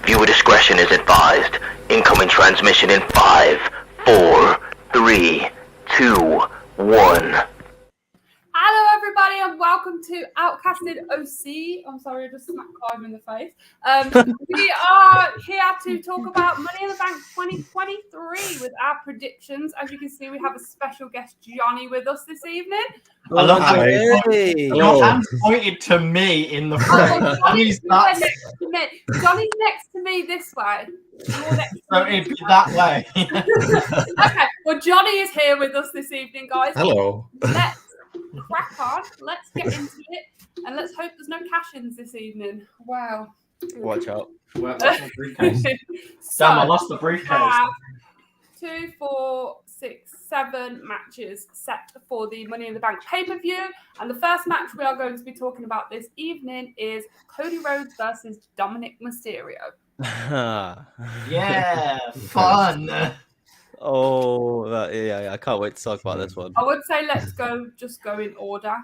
Viewer discretion is advised. Incoming transmission in 5, 4, 3, 2, 1. Hello everybody and welcome to Outcasted OC. I'm sorry, I just smacked Clive in the face. We are here to talk about Money in the Bank 2023 with our predictions. As you can see, we have a special guest, Johnny, with us this evening. I love how your hands pointed to me in the front. Johnny's next to me this way. So it'd be that way. Okay, well, Johnny is here with us this evening, guys. Hello. Let's crack on. Let's get into it, and let's hope there's no cash-ins this evening. Wow. Watch out. Where's my briefcase? Damn, I lost the briefcase. 2, 4, 6, 7 matches set for the Money in the Bank pay-per-view. And the first match we are going to be talking about this evening is Cody Rhodes versus Dominic Mysterio. Yeah, fun. Oh, yeah, I can't wait to talk about this one. I would say let's just go in order,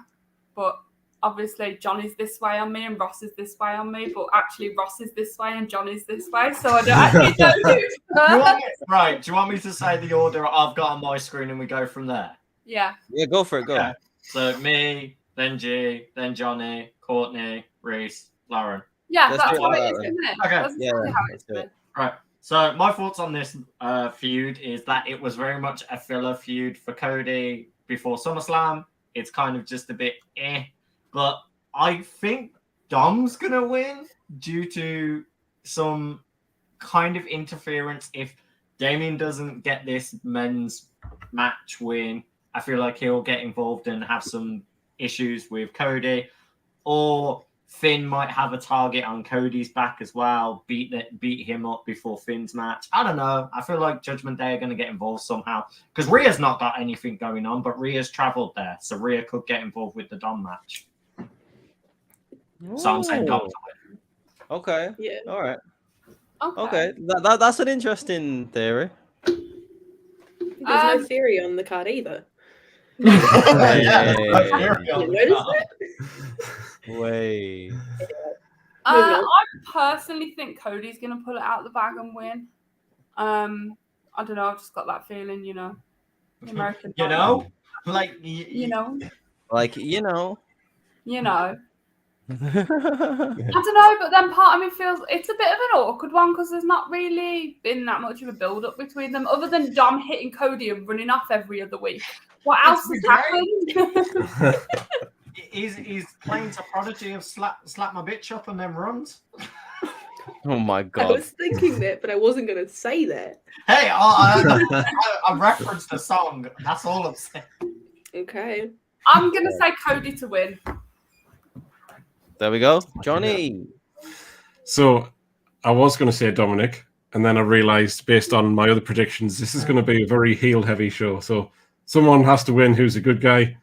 but obviously Johnny's this way on me and Ross is this way on me, but actually Ross is this way and Johnny's this way, so I don't actually know Right, do you want me to say the order I've got on my screen and we go from there? Yeah. Yeah, go for it, go. Okay. So me, then G, then Johnny, Courtney, Reese, Lauren. Yeah, Let's that's do how it it like is, that. isn't it? Okay. That's Yeah, exactly how let's it's do it. Right. So my thoughts on this feud is that it was very much a filler feud for Cody before SummerSlam. It's kind of just a bit but I think Dom's gonna win due to some kind of interference. If Damien doesn't get this men's match win, I feel like he'll get involved and have some issues with Cody, or Finn might have a target on Cody's back as well, beat him up before Finn's match. I don't know. I feel like Judgment Day are going to get involved somehow because Rhea's not got anything going on, but Rhea's travelled there, so Rhea could get involved with the Dom match. So I'm saying Dom to win. Okay. Yeah. All right. Okay. Okay. That's an interesting theory. There's no theory on the card either. Yeah, You noticed that? Wait. I personally think Cody's going to pull it out of the bag and win. I don't know. I've just got that feeling, you know. American. You know? Like, You know. Like, you know. You know. I don't know, but then part of me feels it's a bit of an awkward one because there's not really been that much of a build-up between them other than Dom hitting Cody and running off every other week. What else has happened? He's playing to Prodigy of slap my bitch up and then runs. Oh my I god. was thinking that, but I wasn't going to say that. Hey, I referenced the song. That's all I'm saying. Okay. I'm going to say Cody to win. There we go. Johnny. So I was going to say Dominic, and then I realized based on my other predictions, this is going to be a very heel-heavy show. So someone has to win who's a good guy.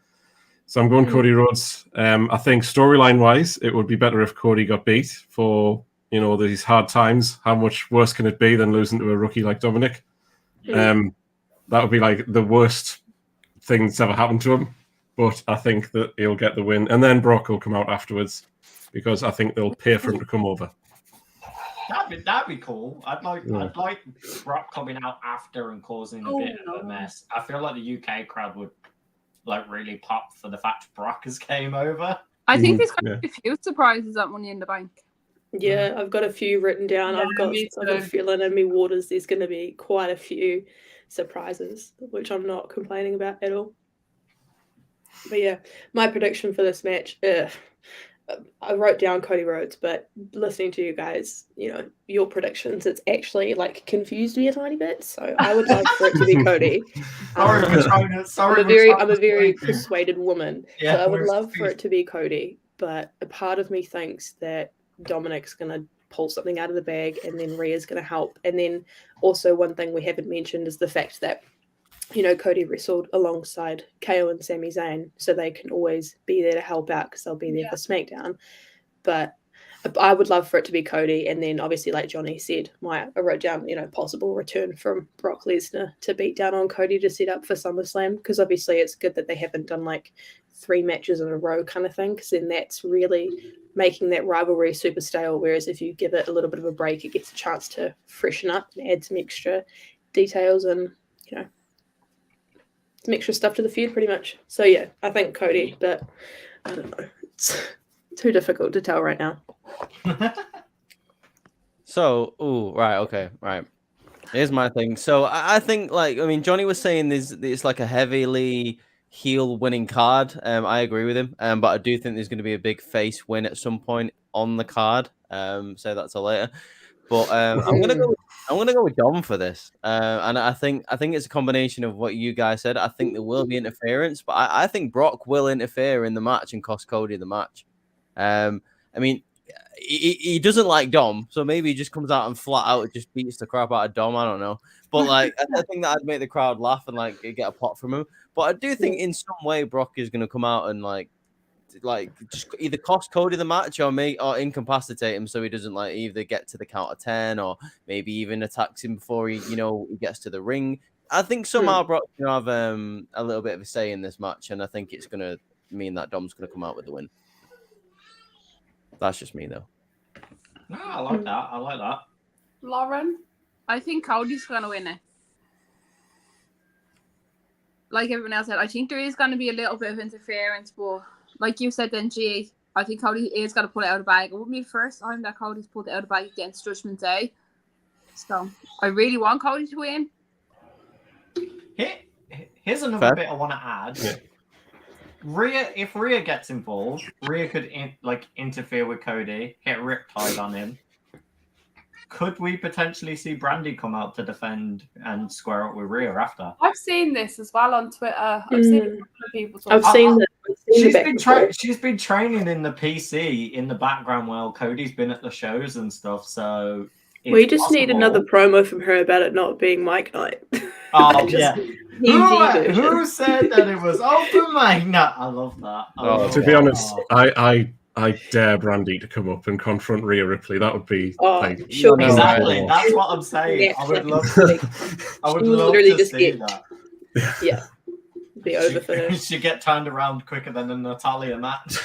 So I'm going Cody Rhodes. I think storyline-wise, it would be better if Cody got beat for, these hard times. How much worse can it be than losing to a rookie like Dominic? That would be like the worst thing that's ever happened to him. But I think that he'll get the win. And then Brock will come out afterwards because I think they'll pay for him to come over. That'd be cool. I'd like Brock coming out after and causing a bit of a mess. I feel like the UK crowd would really pop for the fact Brock has came over. I think there's quite a few surprises at Money in the Bank. Yeah, I've got a few written down. Yeah, I've got a feeling in me waters there's going to be quite a few surprises, which I'm not complaining about at all. But yeah, my prediction for this match, I wrote down Cody Rhodes, but listening to you guys, your predictions, it's actually confused me a tiny bit. So I would like for it to be Cody. I'm a very persuaded woman. Yeah, so I would love for it to be Cody, but a part of me thinks that Dominic's going to pull something out of the bag and then Rhea's going to help. And then also one thing we haven't mentioned is the fact that Cody wrestled alongside KO and Sami Zayn, so they can always be there to help out because they'll be there for SmackDown. But I would love for it to be Cody, and then obviously, like Johnny said, I wrote down, possible return from Brock Lesnar to beat down on Cody to set up for SummerSlam, because obviously it's good that they haven't done like 3 matches in a row kind of thing, because then that's really making that rivalry super stale. Whereas if you give it a little bit of a break, it gets a chance to freshen up and add some extra details and some extra stuff to the feud, pretty much. So yeah, I think Cody, but I don't know. It's too difficult to tell right now. So, right. Here's my thing. So I think, Johnny was saying it's like a heavily heel winning card. I agree with him. But I do think there's going to be a big face win at some point on the card. Say that till later. But I'm gonna go with Dom for this. And I think it's a combination of what you guys said. I think there will be interference, but I think Brock will interfere in the match and cost Cody the match. He doesn't like Dom, so maybe he just comes out and flat out just beats the crap out of Dom. I don't know, but I think that'd make the crowd laugh and get a pop from him. But I do think in some way Brock is going to come out and just either cost Cody the match or incapacitate him so he doesn't either get to the count of 10 or maybe even attacks him before he gets to the ring. I think somehow Brock's gonna have a little bit of a say in this match, and I think it's gonna mean that Dom's gonna come out with the win. That's just me, though. No, I like that. Lauren? I think Cody's going to win it. Like everyone else said, I think there is going to be a little bit of interference, but like you said then, G, I think Cody is going to pull it out of the bag. It wouldn't be the first time that Cody's pulled it out of the bag against Judgment Day. So I really want Cody to win. Here's another bit I want to add. Yeah. If Rhea gets involved, Rhea could interfere with Cody, get Riptide on him. Could we potentially see Brandy come out to defend and square up with Rhea after? I've seen this as well on Twitter. I've seen a couple of people talk. I've seen that. She's been training in the PC in the background while Cody's been at the shows and stuff. So we just need another promo from her about it not being Mike Night. Oh yeah. Who said that it was open mic? No, I love that. To be honest, I dare Brandy to come up and confront Rhea Ripley. That would be sure. Exactly. That's what I'm saying. Yeah, I would love to see that. Yeah. Be over for her. She'd get turned around quicker than a Natalia match.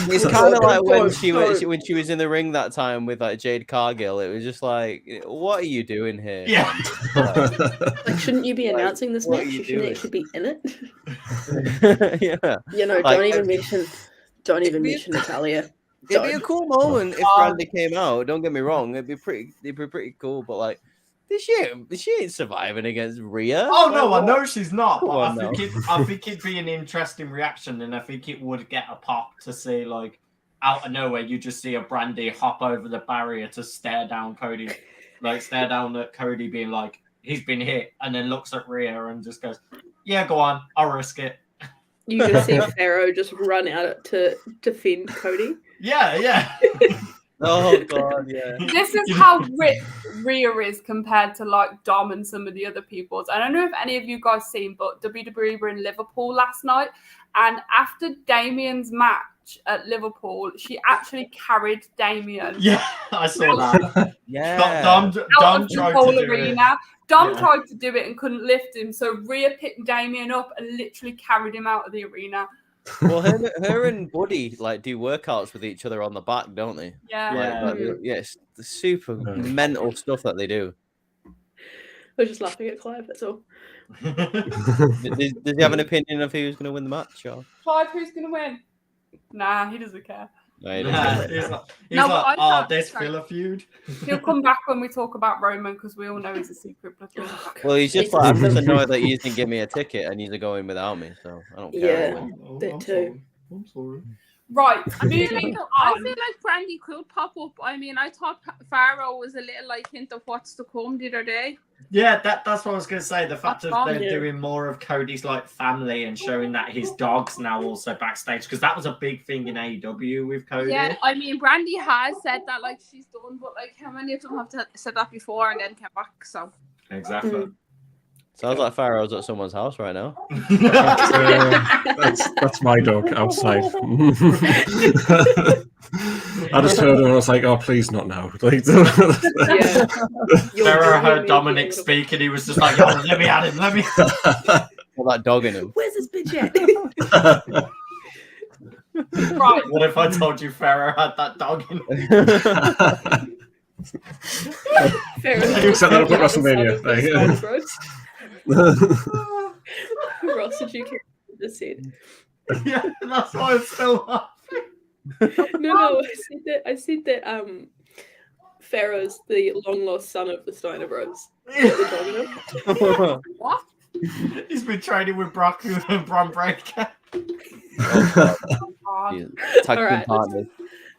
It's kind of like when she was in the ring that time with Jade Cargill. It was just like, what are you doing here? Yeah. Shouldn't you be announcing this match? You shouldn't actually be in it. Yeah. Don't even mention Natalia. It'd be a cool moment if Brandy came out. Don't get me wrong. It'd be pretty cool. But she ain't surviving against Rhea. Oh no, I know she's not. But I think it'd be an interesting reaction, and I think it would get a pop to see out of nowhere you just see a Brandy hop over the barrier to stare down Cody, stare down at Cody, being like he's been hit, and then looks at Rhea and just goes, "Yeah, go on, I'll risk it." You just see Pharaoh just run out to defend Cody. Yeah. Oh god, yeah. This is how Rhea is compared to Dom and some of the other peoples. I don't know if any of you guys seen, but WWE were in Liverpool last night, and after Damien's match at Liverpool, she actually carried Damien. Yeah, I saw that. Yeah, Dom tried to do arena. Dom tried to do it and couldn't lift him, so Rhea picked Damien up and literally carried him out of the arena. Well, her and Buddy do workouts with each other on the back, don't they? Yeah. It's the super mental stuff that they do. We're just laughing at Clive. That's all. Does he have an opinion of who's going to win the match? Or? Clive, who's going to win? Nah, he doesn't care. No, he doesn't. He's this filler feud. He'll come back when we talk about Roman because we all know he's a secret platoon. Well, he's just I'm just annoyed that he didn't give me a ticket and he's going without me, so I don't care. Yeah, that too. I'm sorry. Right. I feel like Brandy could pop up. I mean, I thought Pharaoh was a little hint of what's to come the other day. Yeah, that's what I was going to say. The fact that they're doing more of Cody's family and showing that his dog's now also backstage, because that was a big thing in AEW with Cody. Yeah, I mean, Brandy has said that she's done, but how many of them have said that before and then came back? So exactly. Sounds like Pharaoh's at someone's house right now. That's my dog outside. I just heard it and I was like, oh, please not now. Like, Yeah. Pharaoh heard Dominic speak and he was just like, yo, let me at him, let me. Got that dog in him. Where's this bitch at? Right. What if I told you Pharaoh had that dog in him? You set that up at WrestleMania. Ross, did you care what just said? Yeah, that's why I'm still laughing. No, I said that Pharaoh's the long lost son of the Steiner Bros. What? He's been training with Brock and Bron Breaker. God. Tag team Alright, partners.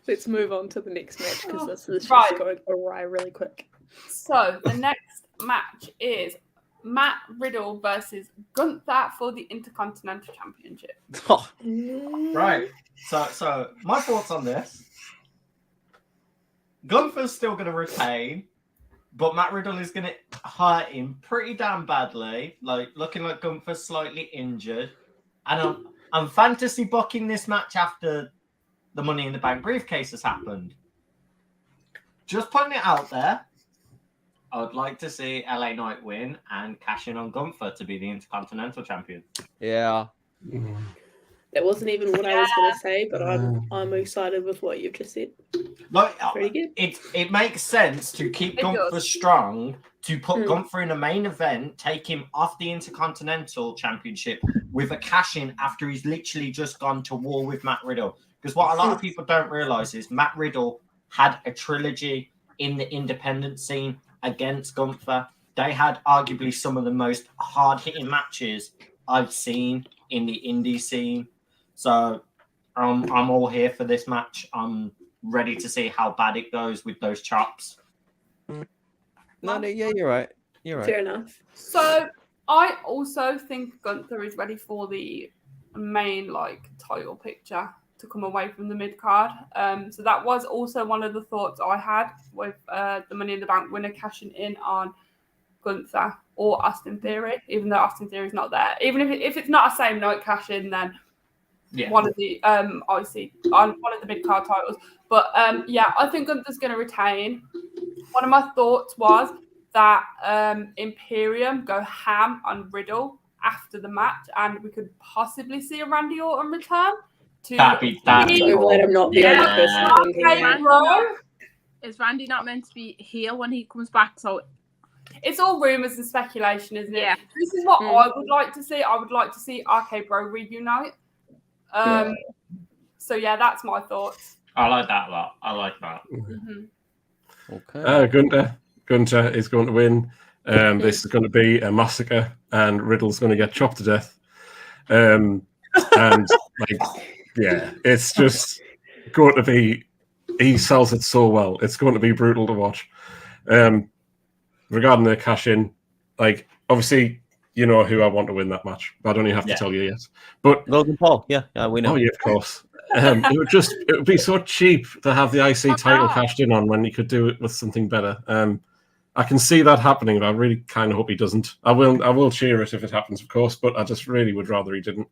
let's move on to the next match because this is Right. just going awry really quick. So the next match is Matt Riddle versus Gunther for the Intercontinental Championship. Oh, Right. So my thoughts on this. Gunther's still going to retain, but Matt Riddle is going to hurt him pretty damn badly. Like looking like Gunther's slightly injured, and I'm fantasy booking this match after the Money in the Bank briefcase has happened. Just putting it out there. I would like to see LA Knight win and cash in on Gunther to be the Intercontinental Champion. yeah. That wasn't even what I was going to say, but I'm excited with what you've just said. Like, Pretty good. it makes sense to keep It Gunther does. strong, to put Gunther in a main event, take him off the Intercontinental Championship with a cash in after he's literally just gone to war with Matt Riddle. Because what a lot of people don't realize is Matt Riddle had a trilogy in the independent scene against Gunther. They had arguably some of the most hard-hitting matches I've seen in the indie scene. So I'm all here for this match. I'm ready to see how bad it goes with those chops. No, yeah, you're right. You're right. Fair enough. So I also think Gunther is ready for the main title picture to come away from the mid card. So that was also one of the thoughts I had with the Money in the Bank winner cashing in on Gunther or Austin Theory, even though Austin Theory is not there. Even if it's not a same night cash in, then one of the obviously on one of the mid card titles. But yeah, I think Gunther's going to retain. One of my thoughts was that Imperium go ham on Riddle after the match, and we could possibly see a Randy Orton return. That'd be So let him not be on the person thinking Okay, that. bro. Is Randy not meant to be heel when he comes back? So It's all rumours and speculation, isn't it? Yeah. This is what I would like to see. I would like to see RK Bro reunite. So yeah, that's my thoughts. I like that a lot. I like that. Okay. Gunther is going to win. This is going to be a massacre, and Riddle's going to get chopped to death. And yeah, it's just going to be. He sells it so well. It's going to be brutal to watch. Regarding the cash in, obviously, you know who I want to win that match. I don't even have to tell you yet. But Logan Paul, yeah, we know. Oh yeah, of course. It would be so cheap to have the IC title cashed in on when you could do it with something better. I can see that happening, but I really kind of hope he doesn't. I will cheer it if it happens, of course, but I just really would rather he didn't.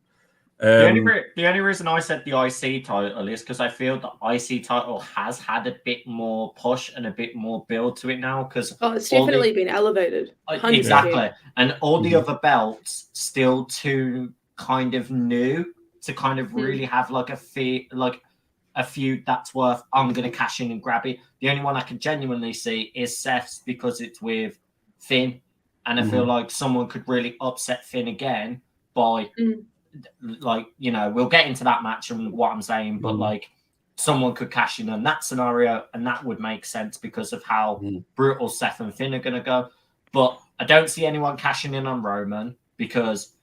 The only reason I said the IC title is because I feel the IC title has had a bit more push and a bit more build to it now. Because it's definitely been elevated. 100%. Exactly, and all the other belts still too kind of new to kind of really have a feud that's worth. I'm going to cash in and grab it. The only one I can genuinely see is Seth's because it's with Finn, and I feel like someone could really upset Finn again by. We'll get into that match and what I'm saying, but someone could cash in on that scenario, and that would make sense because of how brutal Seth and Finn are going to go. But I don't see anyone cashing in on Roman because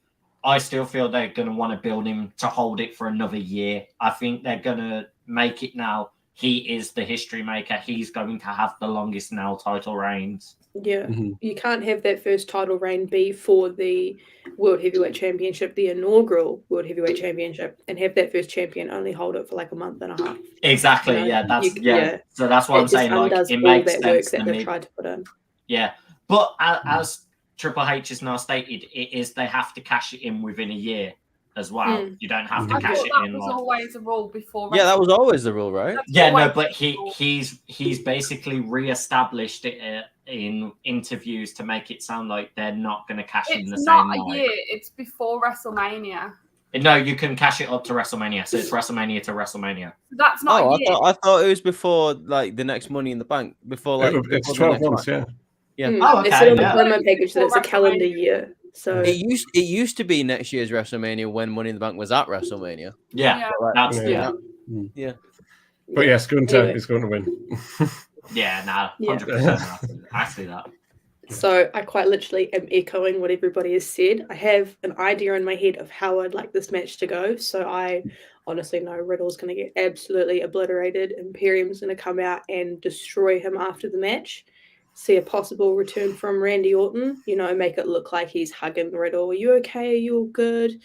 I still feel they're going to want to build him to hold it for another year. I think they're going to make it now. He is the history maker. He's going to have the longest now title reigns. Yeah, you can't have that first title reign be for the World Heavyweight Championship, the inaugural World Heavyweight Championship, and have that first champion only hold it for a month and a half. Exactly. You know, So that's what I'm saying. It makes sense work that to they've me. tried to put in. Yeah, but as Triple H has now stated, it is they have to cash it in within a year. as well. You don't have to I cash thought it that in. was Like, always a rule before. Yeah, that was always the rule, right? yeah, no, but he's basically re-established it in interviews to make it sound like they're not going to cash in the It's same not a night. year. It's before WrestleMania. No, you can cash it up to WrestleMania, so it's WrestleMania to WrestleMania. That's not Oh, a year. I thought it was before like the next Money in the Bank. Before like It's before the 12 next months, match. yeah. Yeah. Oh, It okay, said on the yeah. promo package that it's a calendar WrestleMania. year. So It used to be next year's WrestleMania when Money in the Bank was at WrestleMania. Yeah, that's Yeah. Yeah. But yes, Gunther Anyway. is going to win. yeah, nah, Yeah. 100%. I see that. So I quite literally am echoing what everybody has said. I have an idea in my head of how I'd like this match to go. So I honestly know Riddle's going to get absolutely obliterated. Imperium's going to come out and destroy him after the match. See a possible return from Randy Orton. Make it look like he's hugging Riddle. Are you okay? Are you all good?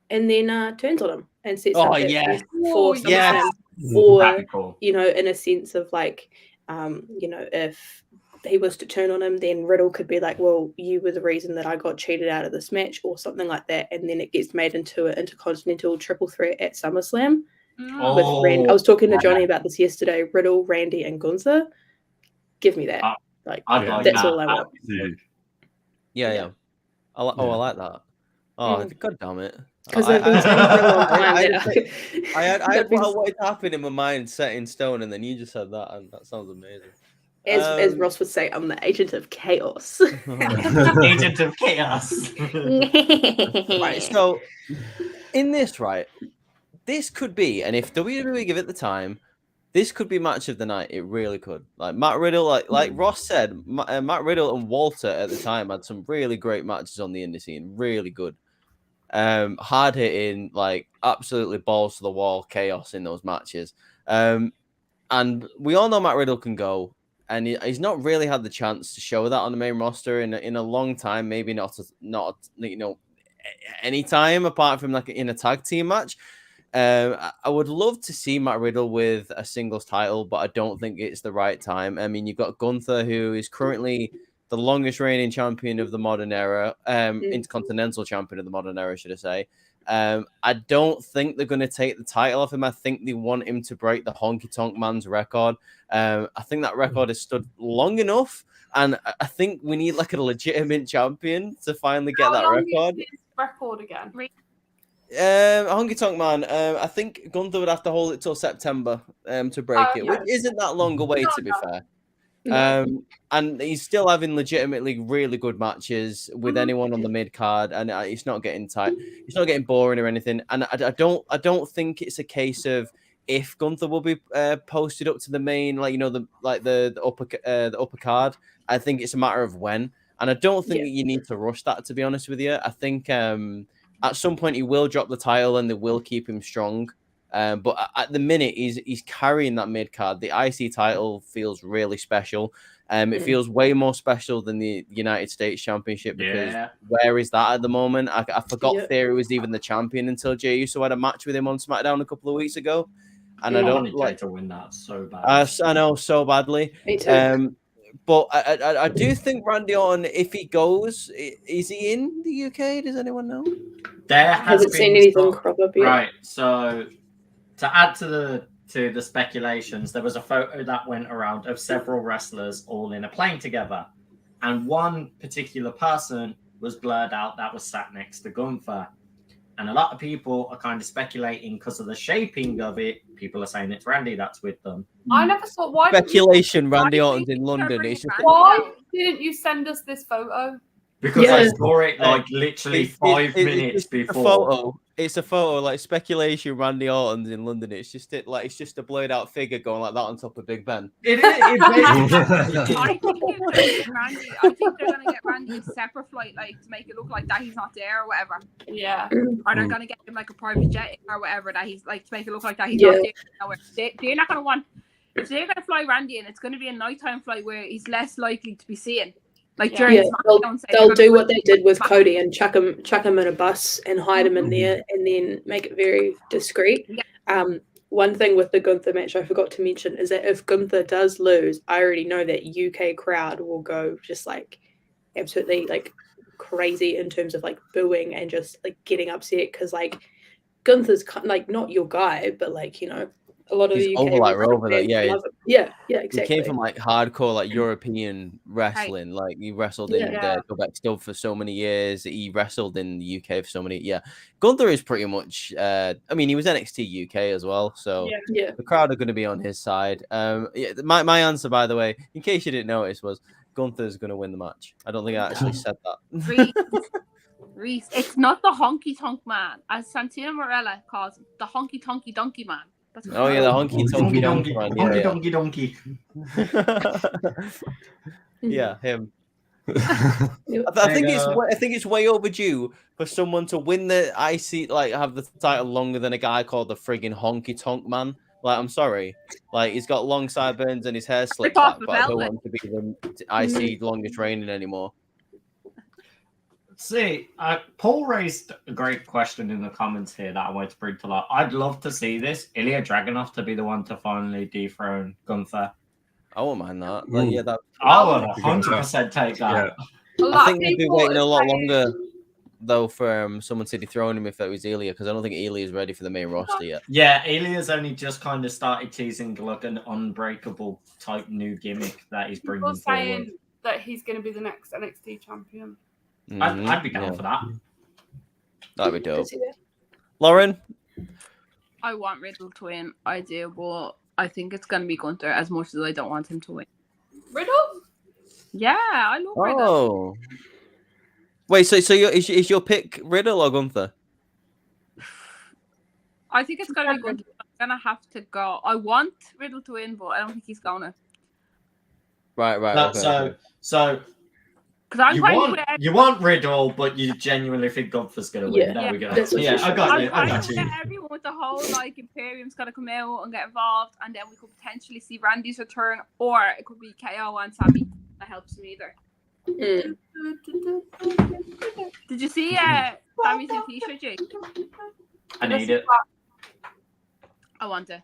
And then turns on him and sets up that yes. for yes. SummerSlam. Or, That'd be cool. in a sense of like, if he was to turn on him, then Riddle could be like, well, you were the reason that I got cheated out of this match or something like that. And then it gets made into an intercontinental triple threat at SummerSlam. With Randy. I was talking to Johnny about this yesterday. Riddle, Randy, and Gunther. Give me that. I'd like that's that. all I want. Yeah. I like that. Oh, god damn it. Because I've been saying for a long time I had what I wanted to happen in my mind set in stone, and then you just said that, and that sounds amazing. As Ross would say, I'm the agent of chaos. Agent of chaos. Right, so in this, right, this could be, and if WWE give it the time, this could be match of the night. It really could. Like Matt Riddle, like Ross said, Matt Riddle and Walter at the time had some really great matches on the indie scene. Really good. Hard hitting, like absolutely balls to the wall chaos in those matches. And we all know Matt Riddle can go, and he's not really had the chance to show that on the main roster in a long time. Maybe not any time apart from like in a tag team match. I would love to see Matt Riddle with a singles title, but I don't think it's the right time. I mean, you've got Gunther, who is currently the longest reigning champion of the modern era, intercontinental champion of the modern era, should I say. I don't think they're going to take the title off him. I think they want him to break the Honky Tonk Man's record. I think that record has stood long enough, and I think we need like a legitimate champion to finally get that record. His record again. Honky Tonk Man, I think Gunther would have to hold it till September to break it, which isn't that long away, to be fair. And he's still having legitimately really good matches with anyone on the mid card, and it's not getting tight. It's not getting boring or anything. And I don't think it's a case of if Gunther will be posted up to the main, the upper card. I think it's a matter of when, and I don't think that you need to rush that. To be honest with you, I think at some point he will drop the title and they will keep him strong. But at the minute, he's carrying that mid card. The IC title feels really special. It feels way more special than the United States Championship because where is that at the moment? I forgot Theory was even the champion until Jey Uso had a match with him on SmackDown a couple of weeks ago, and I don't like to win that so bad. I know so badly. Me too. But I do think Randy Orton, if he goes, is he in the UK? Does anyone know? There hasn't seen anything crop up yet. Right, so to add to the speculations, there was a photo that went around of several wrestlers all in a plane together, and one particular person was blurred out that was sat next to Gunther. And a lot of people are kind of speculating because of the shaping of it. People are saying it's Randy that's with them. I never thought why. Speculation: Randy Orton's in London. It's just why didn't you send us this photo? Because I saw it literally 5 minutes before. It's a photo, like speculation. Randy Orton's in London. It's just it's just a blurred out figure going like that on top of Big Ben. It is. I think they're gonna get Randy a separate flight, like to make it look like that he's not there or whatever. Yeah. Or they're gonna get him like a private jet or whatever that he's like to make it look like that he's not there. They're not gonna want. If they're gonna fly Randy in, it's gonna be a nighttime flight where he's less likely to be seen. Like during they'll do what they did with Cody and chuck him in a bus and hide him in there and then make it very discreet. Yeah. One thing with the Gunther match I forgot to mention is that if Gunther does lose, I already know that UK crowd will go just like absolutely like crazy in terms of like booing and just like getting upset because like Gunther's like not your guy, but like a lot of He's the UK over like wrestling Rover, though. fans Yeah, love him. Yeah, he exactly. came from like hardcore, like European wrestling. Like he wrestled in Yeah. Quebec still for so many years. He wrestled in the UK for so many. Yeah, Gunther is pretty much. I mean, he was NXT UK as well, so Yeah. the crowd are going to be on his side. Yeah, my answer, by the way, in case you didn't notice, was Gunther's going to win the match. I don't think I actually said that. Reese, it's not the honky tonk man, as Santino Marella calls him, the honky tonky donkey man. That's Oh yeah, the honky tonky donkey man. Honky donkey. Yeah, him. Yep. I think it's way overdue for someone to win the IC, like have the title longer than a guy called the friggin' honky tonk man. Like, I'm sorry, like he's got long sideburns and his hair slicked back, but I don't want him to be the IC longest reigning anymore. See, Paul raised a great question in the comments here that I wanted to bring to light. I'd love to see this Ilya Dragunov to be the one to finally dethrone Gunther. I won't mind that. Like, yeah, that. I would 100% take that. Yeah. I think they'd be waiting a lot longer though for someone to dethrone him if it was Ilya, because I don't think Ilya is ready for the main roster yet. Yeah, Ilya's only just kind of started teasing like an unbreakable type new gimmick that he's bringing People forward. saying that he's going to be the next NXT champion. I'd be down for that. That'd be dope. Lauren? I want Riddle to win. I do, but I think it's going to be Gunther as much as I don't want him to win. Riddle? Yeah, I love Riddle. Oh. Wait, so is your pick Riddle or Gunther? I think it's going to be Gunther. I'm going to have to go. I want Riddle to win, but I don't think he's going to. Right. Okay. So you want Riddle, but you genuinely think Gunther's going to win. There we go. Yeah, I got you. Everyone with the whole like Imperium's got to come out and get involved, and then we could potentially see Randy's return, or it could be KO and Sammy. That helps me either. Did you see Sammy's new t-shirt, Jake? I need it. I want it.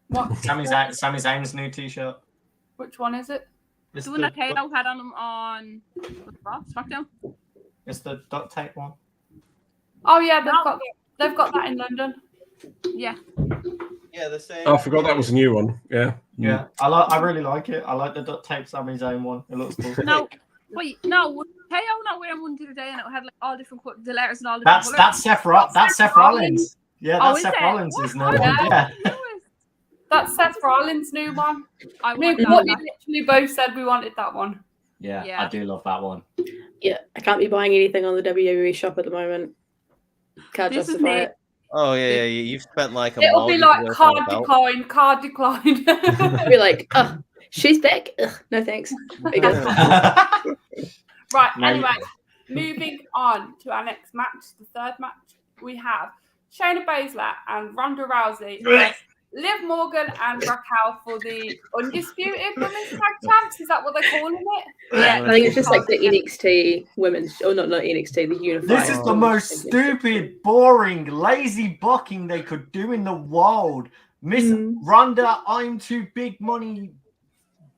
What? Sami Zayn's new t-shirt. Which one is it? The one that KO had on him on SmackDown. It's the duct tape one. Oh yeah, they've got that in London. Yeah. Yeah, the same. Oh, I forgot that was a new one. Yeah. Yeah, I really like it. I like the duct tape Sami Zayn one. It looks cool. No, wait, no. KO not wearing one the other day, and it had like all different the letters and all different colours. That's Seth Rollins. Yeah, that's Seth Rollins' new one. Yeah. That's Seth Rollins' new one. We literally both said we wanted that one. Yeah, I do love that one. Yeah, I can't be buying anything on the WWE shop at the moment. Can't justify it. Oh yeah. You've spent like a. It'll be like card decline. Be like, oh, she's back. Ugh, no thanks. Right. Anyway, moving on to our next match, the third match. We have Shayna Baszler and Ronda Rousey versus Liv Morgan and Raquel for the undisputed women's tag champs. Is that what they're calling it? Yeah, I think it's just like the NXT women's, or not NXT, the unified. This is the most stupid, boring, lazy booking they could do in the world. Miss Ronda, I'm too big money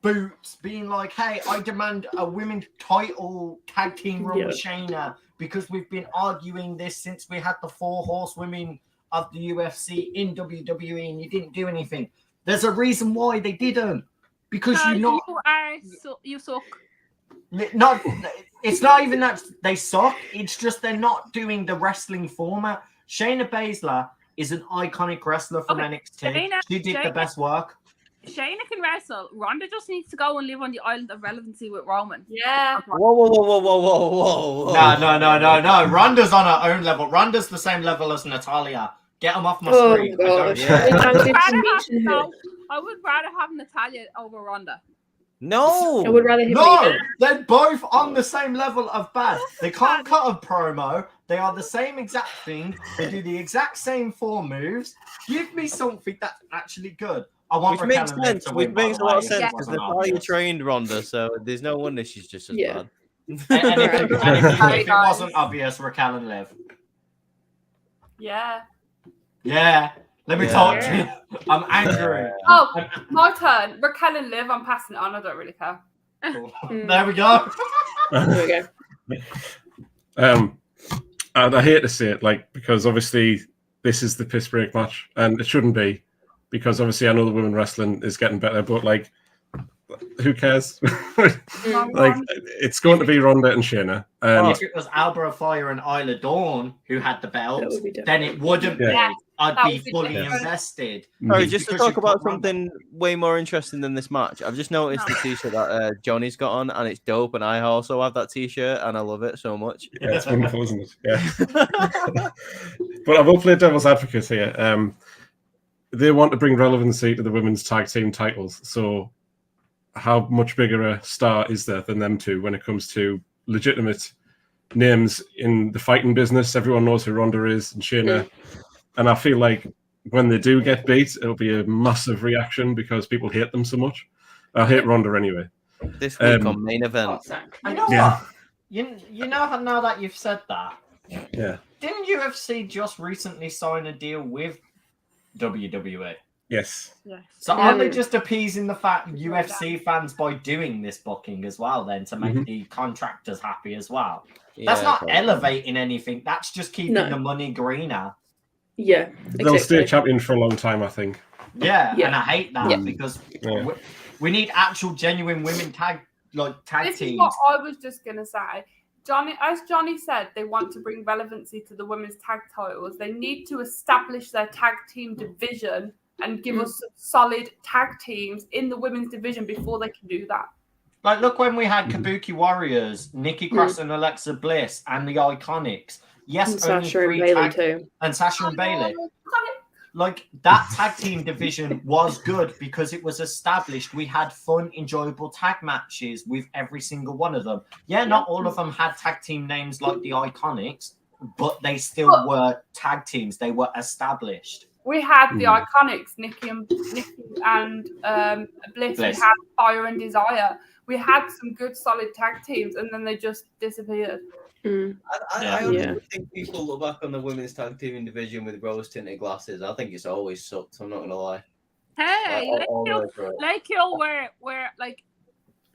boots, being like, hey, I demand a women's title tag team run with Shayna because we've been arguing this since we had the 4 horsewomen of the UFC in WWE and you didn't do anything. There's a reason why they didn't. Because you suck. Not, it's not even that they suck. It's just they're not doing the wrestling format. Shayna Baszler is an iconic wrestler from NXT. She did the best work. Shayna can wrestle. Ronda just needs to go and live on the island of relevancy with Roman. Yeah. Whoa. No. Ronda's on her own level. Ronda's the same level as Natalia. Get them off my screen. I would rather have Natalia over Ronda. No. I would rather have No, they're both on the same level of bad. They can't cut a promo. They are the same exact thing. They do the exact same 4 moves. Give me something that's actually good. I want Which makes sense. Which makes a lot of sense because Natalia trained Ronda, so there's no wonder she's just as bad. And if it wasn't obvious, Raquel and Liv. Yeah. Yeah. Let me talk to you. I'm angry. Oh, my turn. Raquel and Liv, I'm passing it on. I don't really care. Cool. There we go. There we go. And I hate to say it, like, because obviously this is the piss break match, and it shouldn't be, because obviously I know the women wrestling is getting better, but like, who cares? Like, it's going to be Ronda and Shayna. And if it was Albra Fire and Isla Dawn who had the belt, That would be then it wouldn't Yeah. be. I'd That be would be fully different. invested. Sorry, It's just to because talk you about put Ronda. something way more interesting than this match. I've just noticed the t-shirt that Johnny's got on, and it's dope. And I also have that t-shirt, and I love it so much. yeah, it's wonderful, isn't it? Yeah. But I will play devil's advocate here. They want to bring relevancy to the women's tag team titles. So how much bigger a star is there than them two when it comes to legitimate names in the fighting business? Everyone knows who Ronda is and Shayna. And I feel like when they do get beat, it'll be a massive reaction because people hate them so much. I hate Ronda anyway. This week on Main Event. You know Yeah. what? You know how now that you've said that, Yeah. didn't UFC just recently sign a deal with WWE? Yes. Yes. So aren't they just appeasing the fact UFC fans by doing this booking as well, then to make the contractors happy as well? That's not probably. elevating anything. That's just keeping No. the money greener. Yeah, They'll stay exactly. champion for a long time, I think. Yeah, Yeah. and I hate that Yeah. because Yeah. we need actual genuine women tag This teams. is what I was just going to say. As Johnny said, they want to bring relevancy to the women's tag titles. They need to establish their tag team division and give us some solid tag teams in the women's division before they can do that. Like, look when we had Kabuki Warriors, Nikki Cross and Alexa Bliss, and the Iconics. Yes, And only Sasha and 3 Bailey tag too. and Sasha and Bailey. Like, that tag team division was good because it was established. We had fun, enjoyable tag matches with every single one of them. Yeah, not all of them had tag team names like the Iconics, but they still were tag teams. They were established. We had the Iconics, Nikki and Bliss. We had Fire and Desire. We had some good, solid tag teams, and then they just disappeared. I honestly think people look back on the women's tag team division with rose-tinted glasses. I think it's always sucked. I'm not gonna lie. Hey, like you were like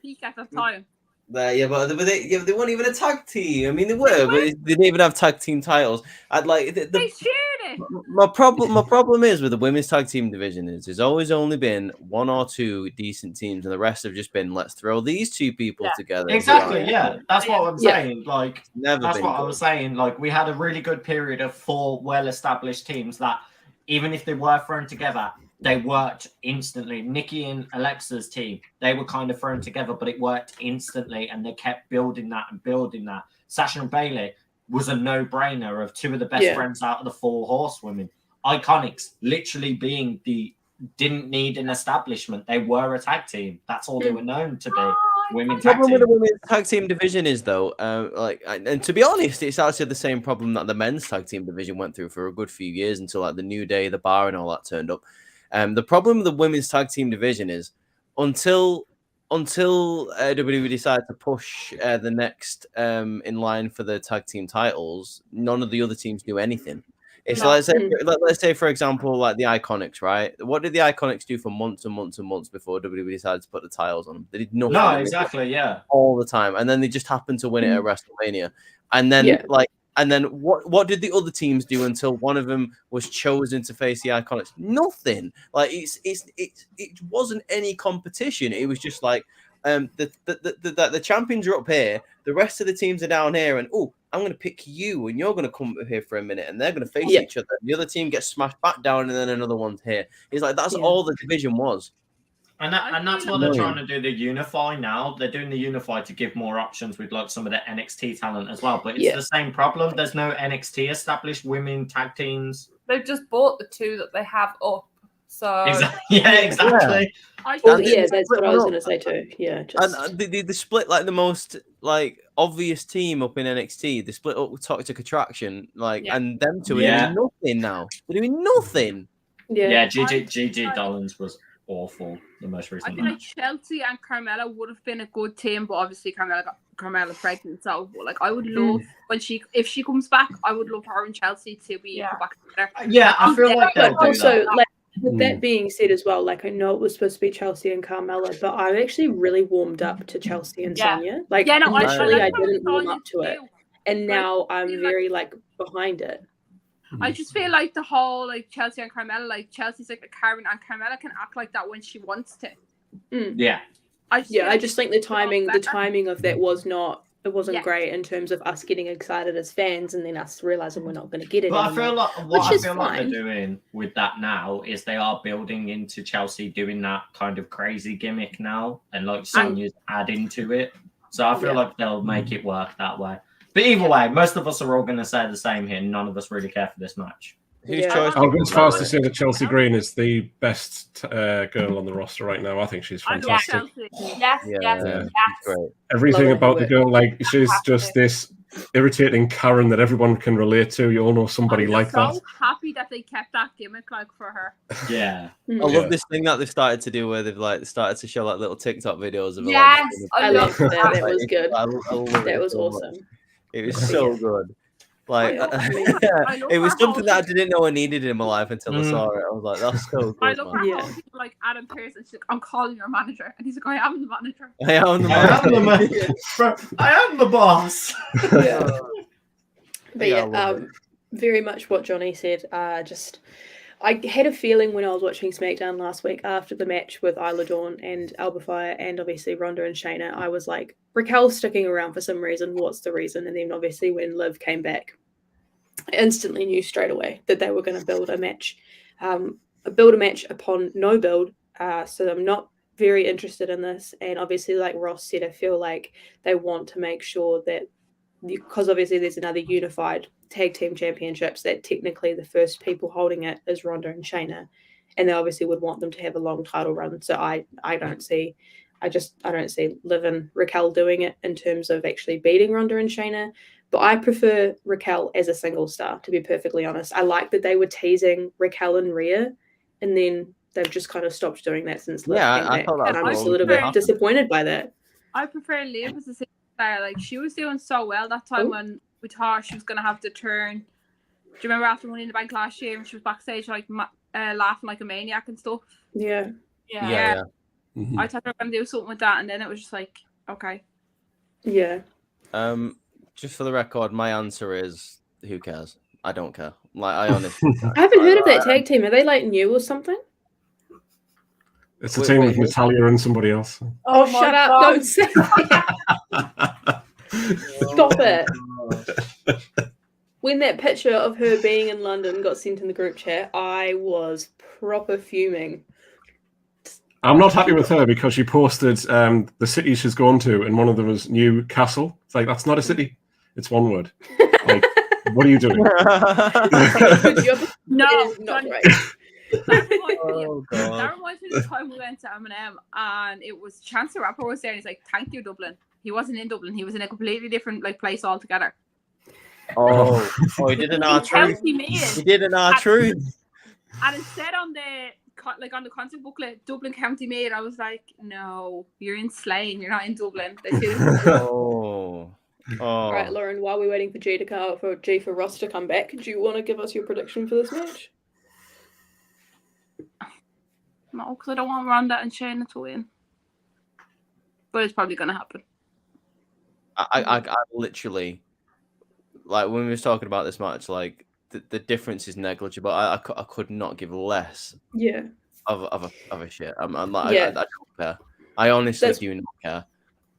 peak at the time. Yeah, but they weren't even a tag team. I mean, they were, but they didn't even have tag team titles. I'd like They shared it. My problem is with the women's tag team division is there's always only been 1 or 2 decent teams, and the rest have just been let's throw these 2 people together. Exactly, yeah. That's what I'm saying. Like, Never that's been what I good. was saying. Like, we had a really good period of 4 well-established teams that, even if they were thrown together, they worked instantly. Nikki and Alexa's team, they were kind of thrown together, but it worked instantly, and they kept building that and building that. Sasha and Bailey was a no-brainer of 2 of the best friends out of the 4 horsewomen. Iconics, literally being didn't need an establishment. They were a tag team. That's all they were known to be. Women The tag problem team. with the women's tag team division is though, and to be honest, it's actually the same problem that the men's tag team division went through for a good few years until like the New Day, the Bar, and all that turned up. The problem with the women's tag team division is until WWE decided to push the next in line for the tag team titles, none of the other teams do anything. It's let's say for example, like the Iconics, right? What did the Iconics do for months and months and months before WWE decided to put the titles on them? They did nothing. No, exactly, yeah. All the time, and then they just happened to win it at WrestleMania, and then what did the other teams do until one of them was chosen to face the Iconics? Nothing. Like it wasn't any competition. It was just like the champions are up here, the rest of the teams are down here, and I'm going to pick you, and you're going to come up here for a minute, and they're going to face each other. The other team gets smashed back down, and then another one's here. It's like that's all the division was. And that's what they're trying to do. The Unify now. They're doing the Unify to give more options with like some of the NXT talent as well. But it's the same problem. There's no NXT established women tag teams. They've just bought the 2 that they have up. So exactly. Exactly. That's what I was going to say too. Yeah, and the split like the most like obvious team up in NXT. They split up with Toxic Attraction, and them 2 are doing nothing now. They're doing nothing. Yeah, Gigi Dollins was awful. The most recent. I feel like Chelsea and Carmella would have been a good team, but obviously Carmella pregnant, so like I would love if she comes back, I would love her and Chelsea to be put back together. Yeah, I feel like they'll do also that. like with that being said as well, like I know it was supposed to be Chelsea and Carmella, but I actually really warmed up to Chelsea and Sonya. Like initially I didn't warm up to it, and now I'm very like behind it. I just feel like the whole like Chelsea and Carmella, like Chelsea's like a Carmen and Carmella can act like that when she wants to. Yeah. I just think the timing of that wasn't great in terms of us getting excited as fans and then us realizing we're not going to get it. But anymore, I feel like what which I is feel like fine. they're doing with that now is they are building into Chelsea doing that kind of crazy gimmick now, and like Sonya's adding to it. So I feel like they'll make it work that way. But either way, most of us are all going to say the same here. None of us really care for this match. Whose choice? I'll go as far as to say that Chelsea Green is the best girl on the roster right now. I think she's fantastic. Yes. Great. Everything Love about her the girl, like she's just this irritating Karen that everyone can relate to. You all know somebody like so that. happy that they kept that gimmick like for her. Yeah. I love this thing that they've started to do where they've like started to show like little TikTok videos of her. Yes, like, I love that. That like, was good. I love That it was so much. awesome. It was so good. Like I love it was her something that I whole- didn't know I needed in my life until I saw it. I was like, that's so good. I love her Yeah. whole thing, like Adam Pearce, and she's like, I'm calling your manager. And he's like, I am the manager. I am I am the boss. But yeah, very much what Johnny said. I had a feeling when I was watching SmackDown last week after the match with Isla Dawn and Alba Fire and obviously Ronda and Shayna, I was like, Raquel's sticking around for some reason. What's the reason? And then obviously when Liv came back, I instantly knew straight away that they were going to build a match upon no build. So I'm not very interested in this. And obviously, like Ross said, I feel like they want to make sure that, because obviously there's another unified tag team championships, that technically the first people holding it is Ronda and Shayna, and they obviously would want them to have a long title run. So I don't see Liv and Raquel doing it in terms of actually beating Ronda and Shayna. But I prefer Raquel as a single star, to be perfectly honest. I like that they were teasing Raquel and Rhea, and then they've just kind of stopped doing that since Liv came back. And I'm just a little bit disappointed by that. I prefer Liv as a single star. Like, she was doing so well that time when we thought she was going to have to turn. Do you remember after Money in the Bank last year when she was backstage like laughing like a maniac and stuff? Yeah. Mm-hmm. I thought they were going to do something with that, and then it was just like, okay. Yeah. Just for the record, my answer is who cares? I don't care. Like, I honestly I haven't heard of that tag team. Are they like new or something? It's a team with Natalia and somebody else. Oh, shut up. Don't say that. Stop it. When that picture of her being in London got sent in the group chat, I was proper fuming. I'm not happy with her because she posted the city she's gone to, and one of them was Newcastle. It's like, that's not a city. It's one word. Like, what are you doing? No, not right. That reminds me of the time we went to M&M and it was Chance the Rapper was there and he's like, thank you, Dublin. He wasn't in Dublin. He was in a completely different like place altogether. Oh, he did an R-Truth. He did an R-Truth. And it said on the content booklet, Dublin County Maid. I was like, no, you're in Slane. You're not in Dublin. All right, Lauren, while we're waiting for G for Ross to come back, do you want to give us your prediction for this match? No, because I don't want Ronda and Shayna to win. But it's probably going to happen. I literally, like, when we was talking about this match, like, the difference is negligible. I could not give less of a shit. I'm like, I don't care. I honestly do not care.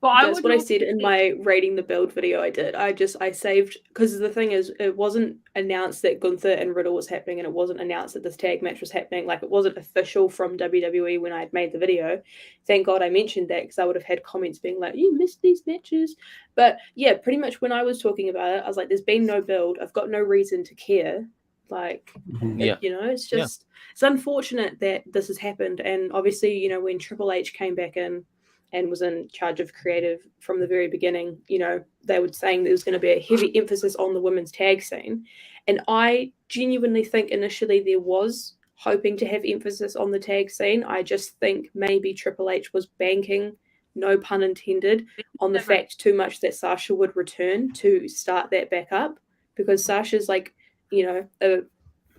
But that's what I said in my rating the build video I did. I saved, because the thing is, it wasn't announced that Gunther and Riddle was happening, and it wasn't announced that this tag match was happening. Like, it wasn't official from WWE when I had made the video. Thank God I mentioned that, because I would have had comments being like, you missed these matches. But yeah, pretty much when I was talking about it, I was like, there's been no build. I've got no reason to care. Like, it's just, it's unfortunate that this has happened. And obviously, when Triple H came back in and was in charge of creative from the very beginning, they were saying there was going to be a heavy emphasis on the women's tag scene. And I genuinely think initially there was hoping to have emphasis on the tag scene. I just think maybe Triple H was banking, no pun intended, on the fact too much that Sasha would return to start that back up, because Sasha's like, a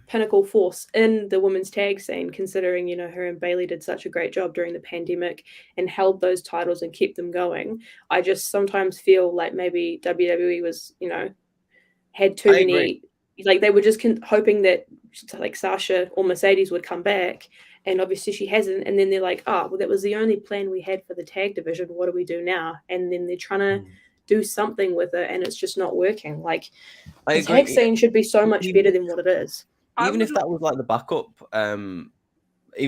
pinnacle force in the women's tag scene, considering her and Bayley did such a great job during the pandemic and held those titles and kept them going. I just sometimes feel like maybe WWE was had too many like they were just hoping that like Sasha or Mercedes would come back, and obviously she hasn't. And then they're like, oh, well, that was the only plan we had for the tag division. What do we do now? And then they're trying to do something with it, and it's just not working. Like I the tag scene should be so much Even- better than what it is. Even if that was like the backup, even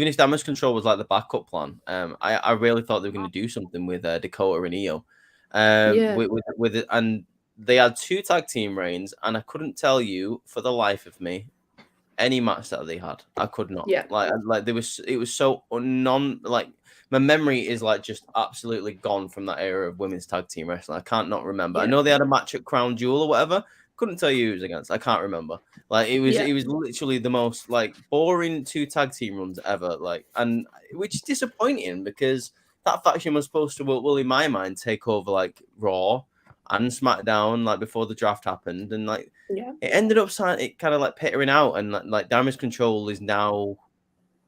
if Damage Control was like the backup plan, I really thought they were going to do something with Dakota and Io, Yeah. with it, and they had 2 tag team reigns, and I couldn't tell you for the life of me any match that they had. I could not. Yeah. Like there was, it was so like my memory is like just absolutely gone from that era of women's tag team wrestling. I can't not remember. I Yeah. know they had a match at Crown Jewel or whatever. Couldn't tell you who it was against. I can't remember. Like it was literally the most like boring 2 tag team runs ever. Like, and which is disappointing because that faction was supposed to, well, in my mind, take over like Raw and SmackDown like before the draft happened, and like it ended up it kind of like petering out, and like Damage Control is now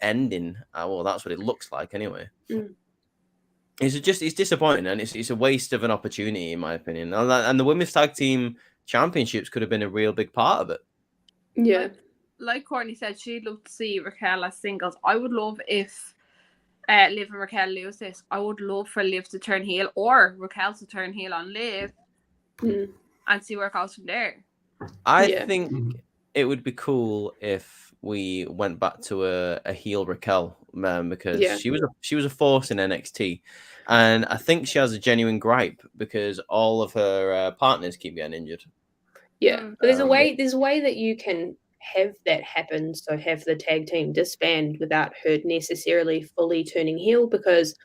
ending. Well, that's what it looks like anyway. It's disappointing, and it's a waste of an opportunity in my opinion. And the women's tag team championships could have been a real big part of it. Yeah. Like Courtney said, she'd love to see Raquel as singles. I would love if Liv and Raquel lose this. I would love for Liv to turn heel or Raquel to turn heel on Liv and see where it goes from there. I think it would be cool if we went back to a heel Raquel, because she was a force in NXT, and I think she has a genuine gripe because all of her partners keep getting injured. Yeah, but there's a way that you can have that happen. So have the tag team disband without her necessarily fully turning heel, because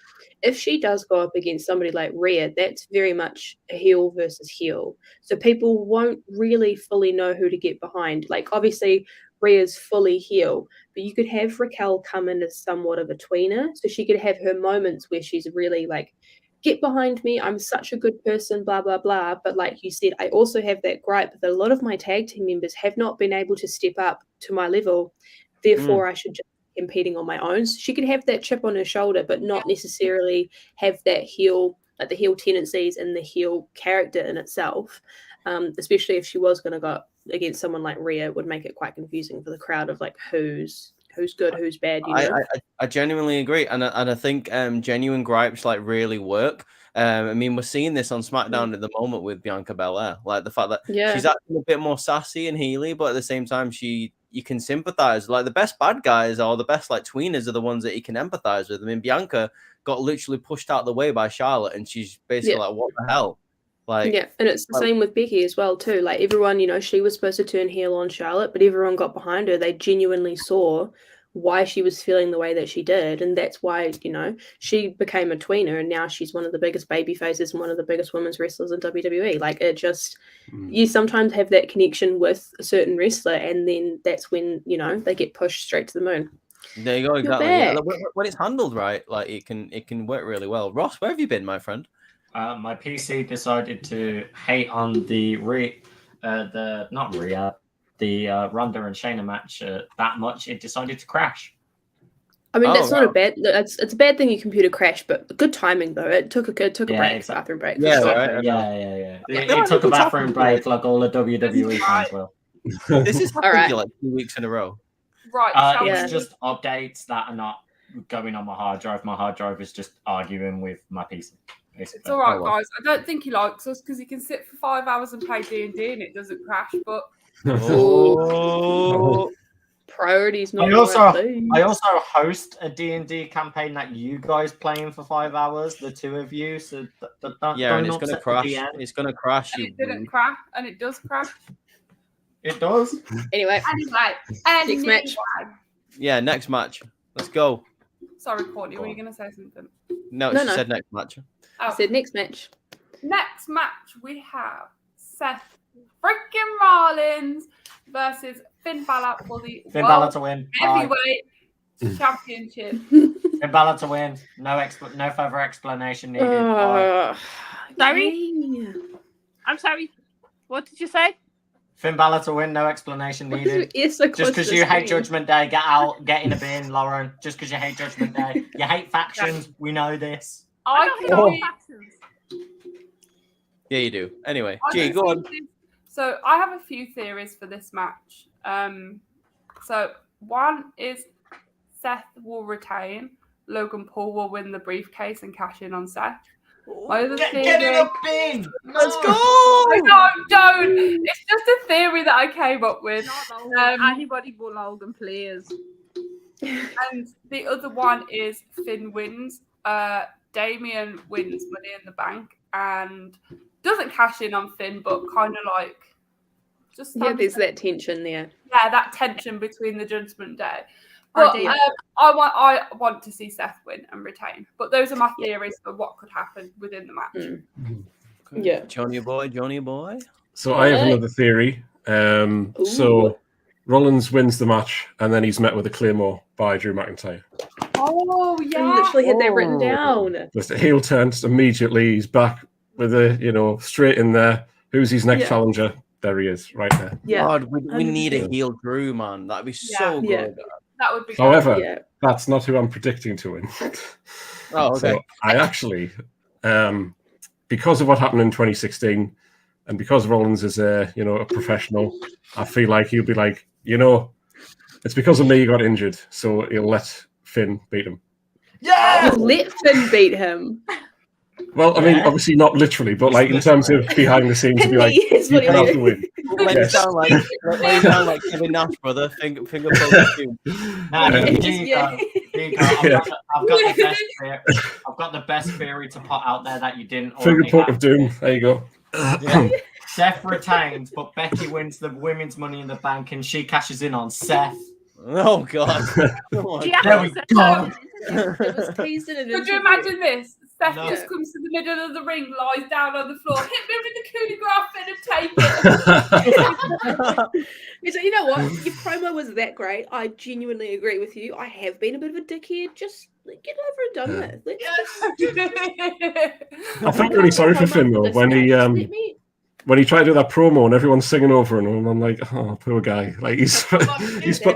if she does go up against somebody like Rhea, that's very much a heel versus heel. So people won't really fully know who to get behind. Like obviously Rhea's fully heel, but you could have Raquel come in as somewhat of a tweener. So she could have her moments where she's really like, get behind me, I'm such a good person, blah, blah, blah. But like you said, I also have that gripe that a lot of my tag team members have not been able to step up to my level. Therefore, I should just be competing on my own. So she could have that chip on her shoulder, but not necessarily have that heel, like the heel tendencies and the heel character in itself. Especially if she was going to go against someone like Rhea, it would make it quite confusing for the crowd of like who's good, who's bad. You know? I genuinely agree, and I think genuine gripes like really work. I mean, we're seeing this on SmackDown at the moment with Bianca Belair, like the fact that she's acting a bit more sassy and heely, but at the same time, you can sympathize. Like the best bad guys or the best like tweeners are the ones that you can empathize with. I mean, Bianca got literally pushed out of the way by Charlotte, and she's basically like, "What the hell?" Like, and it's the same with Becky as well too. Like everyone, you know, she was supposed to turn heel on Charlotte, but everyone got behind her. They genuinely saw why she was feeling the way that she did, and that's why, you know, she became a tweener, and now she's one of the biggest baby faces and one of the biggest women's wrestlers in WWE. Like it just, you sometimes have that connection with a certain wrestler, and then that's when, you know, they get pushed straight to the moon. There you go, exactly. Yeah, when it's handled right, like it can work really well. Ross, where have you been, my friend? My PC decided to hate on the Ronda and Shayna match that much. It decided to crash. I mean, that's not a bad. It's a bad thing your computer crashed, but good timing though. It took a break, bathroom break. Yeah, right. Yeah. It took a bathroom break, like all the WWE fans will. This is happened like 2 weeks in a row. Right. It's just updates that are not going on my hard drive. My hard drive is just arguing with my PC. Basically. It's all right, guys. I don't think he likes us because he can sit for 5 hours and play D&D and it doesn't crash. But priorities. Not I also host a D&D campaign that you guys playing for 5 hours, the two of you. So and it's gonna crash. It's gonna crash. And it didn't crash, and it does crash. It does. Anyway, next match. Yeah, next match. Let's go. Sorry, Courtney, were you going to say something? No, she said next match. I said next match. Next match, we have Seth freaking Rollins versus Finn Balor for the Finn Balor to win. Heavyweight Championship. Finn Balor to win. No further explanation needed. Sorry? I'm sorry. What did you say? Finn Balor to win, no explanation needed. Just because you hate Judgment Day, get in a bin, Lauren. Just because you hate Judgment Day. You hate factions, we know this. I don't hate factions. Yeah, you do. Anyway, G, go on. So I have a few theories for this match. So one is Seth will retain. Logan Paul will win the briefcase and cash in on Seth. My other Get theory. it up, Finn! Let's go! No, don't. It's just a theory that I came up with. Not Logan, anybody but Logan, please. And the other one is Finn wins. Damien wins Money in the Bank and doesn't cash in on Finn, but kind of like just there's that tension there. Yeah, that tension between the Judgment Day. But I want to see Seth win and retain. But those are my theories for what could happen within the match. Okay. Yeah, Johnny boy. So I have another theory. So Rollins wins the match, and then he's met with a Claymore by Drew McIntyre. Oh, yeah. I literally had that written down. Just a heel turn, just immediately. He's back with a, straight in there. Who's his next challenger? There he is, right there. Yeah. God, we need a heel Drew, man. That'd be so good. That would be. However, that's not who I'm predicting to win. Oh, okay. So I actually, because of what happened in 2016, and because Rollins is a professional, I feel like he'll be like, it's because of me you got injured, so he'll let Finn beat him. Yeah! He'll let Finn beat him. Well, I mean, obviously not literally, but like in terms of behind the scenes, be like, you can have to win. Let it sound like Kevin Nash, brother. Finger poke you. I've got the best theory to put out there that you didn't. Finger poke of doom. There you go. Seth retains, but Becky wins the women's Money in the Bank, and she cashes in on Seth. Oh God! There we go. It was teased in an Could you imagine this? Seth just comes to the middle of the ring, lies down on the floor, hit me with the coup de grace and take it. So you know what? Your promo was that great. I genuinely agree with you. I have been a bit of a dickhead. Just get over and done with. I felt really sorry for Finn though when he tried to do that promo and everyone's singing over him, and I'm like, oh, poor guy. Like he's put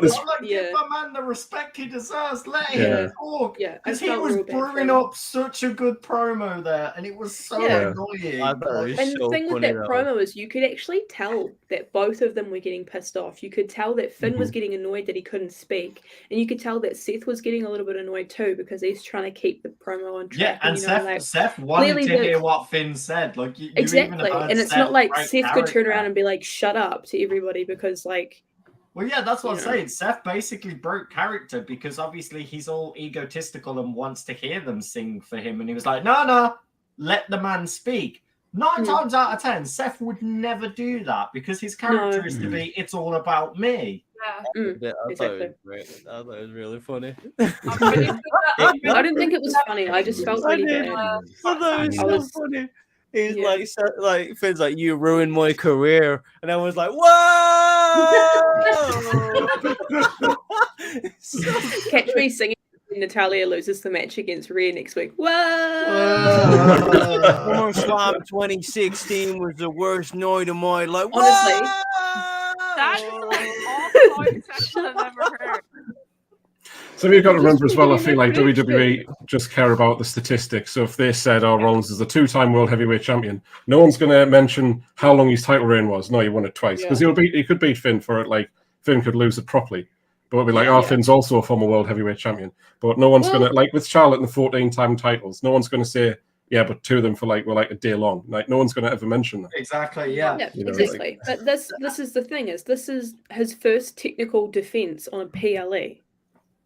this. Give my man the respect he deserves. Let him talk. Yeah, because he was brewing up such a good promo there, and it was so annoying. And the thing with that promo is you could actually tell that both of them were getting pissed off. You could tell that Finn was getting annoyed that he couldn't speak, and you could tell that Seth was getting a little bit annoyed too because he's trying to keep the promo on track. Yeah, and Seth wanted to hear what Finn said. Like exactly, and it's not like Seth could turn around and be like, "Shut up" to everybody because like. Well, yeah, that's what I'm saying. Seth basically broke character because obviously he's all egotistical and wants to hear them sing for him. And he was like, no, let the man speak. 9 times out of 10, Seth would never do that because his character is to be, it's all about me. Yeah, I thought it was really funny. I didn't think it was funny. I just felt really bad. I thought it was so funny. He's like Finn's like, you ruined my career, and everyone's like, whoa! Catch me singing when Natalia loses the match against Rhea next week. Whoa! SummerSlam 2016 was the worst night of my life. Honestly, that is the most awful section I've ever heard. So you've got to remember as well, I feel like WWE just care about the statistics. So if they said, Rollins is a 2-time World Heavyweight Champion, no one's going to mention how long his title reign was. No, he won it twice. Because he could beat Finn for it, like Finn could lose it properly. But it'll be like, Finn's also a former World Heavyweight Champion. But no one's going to, like with Charlotte and the 14-time titles, no one's going to say, but 2 of them for like a day long. Like no one's going to ever mention that. Exactly, exactly. But this is the thing this is his first technical defense on a PLE.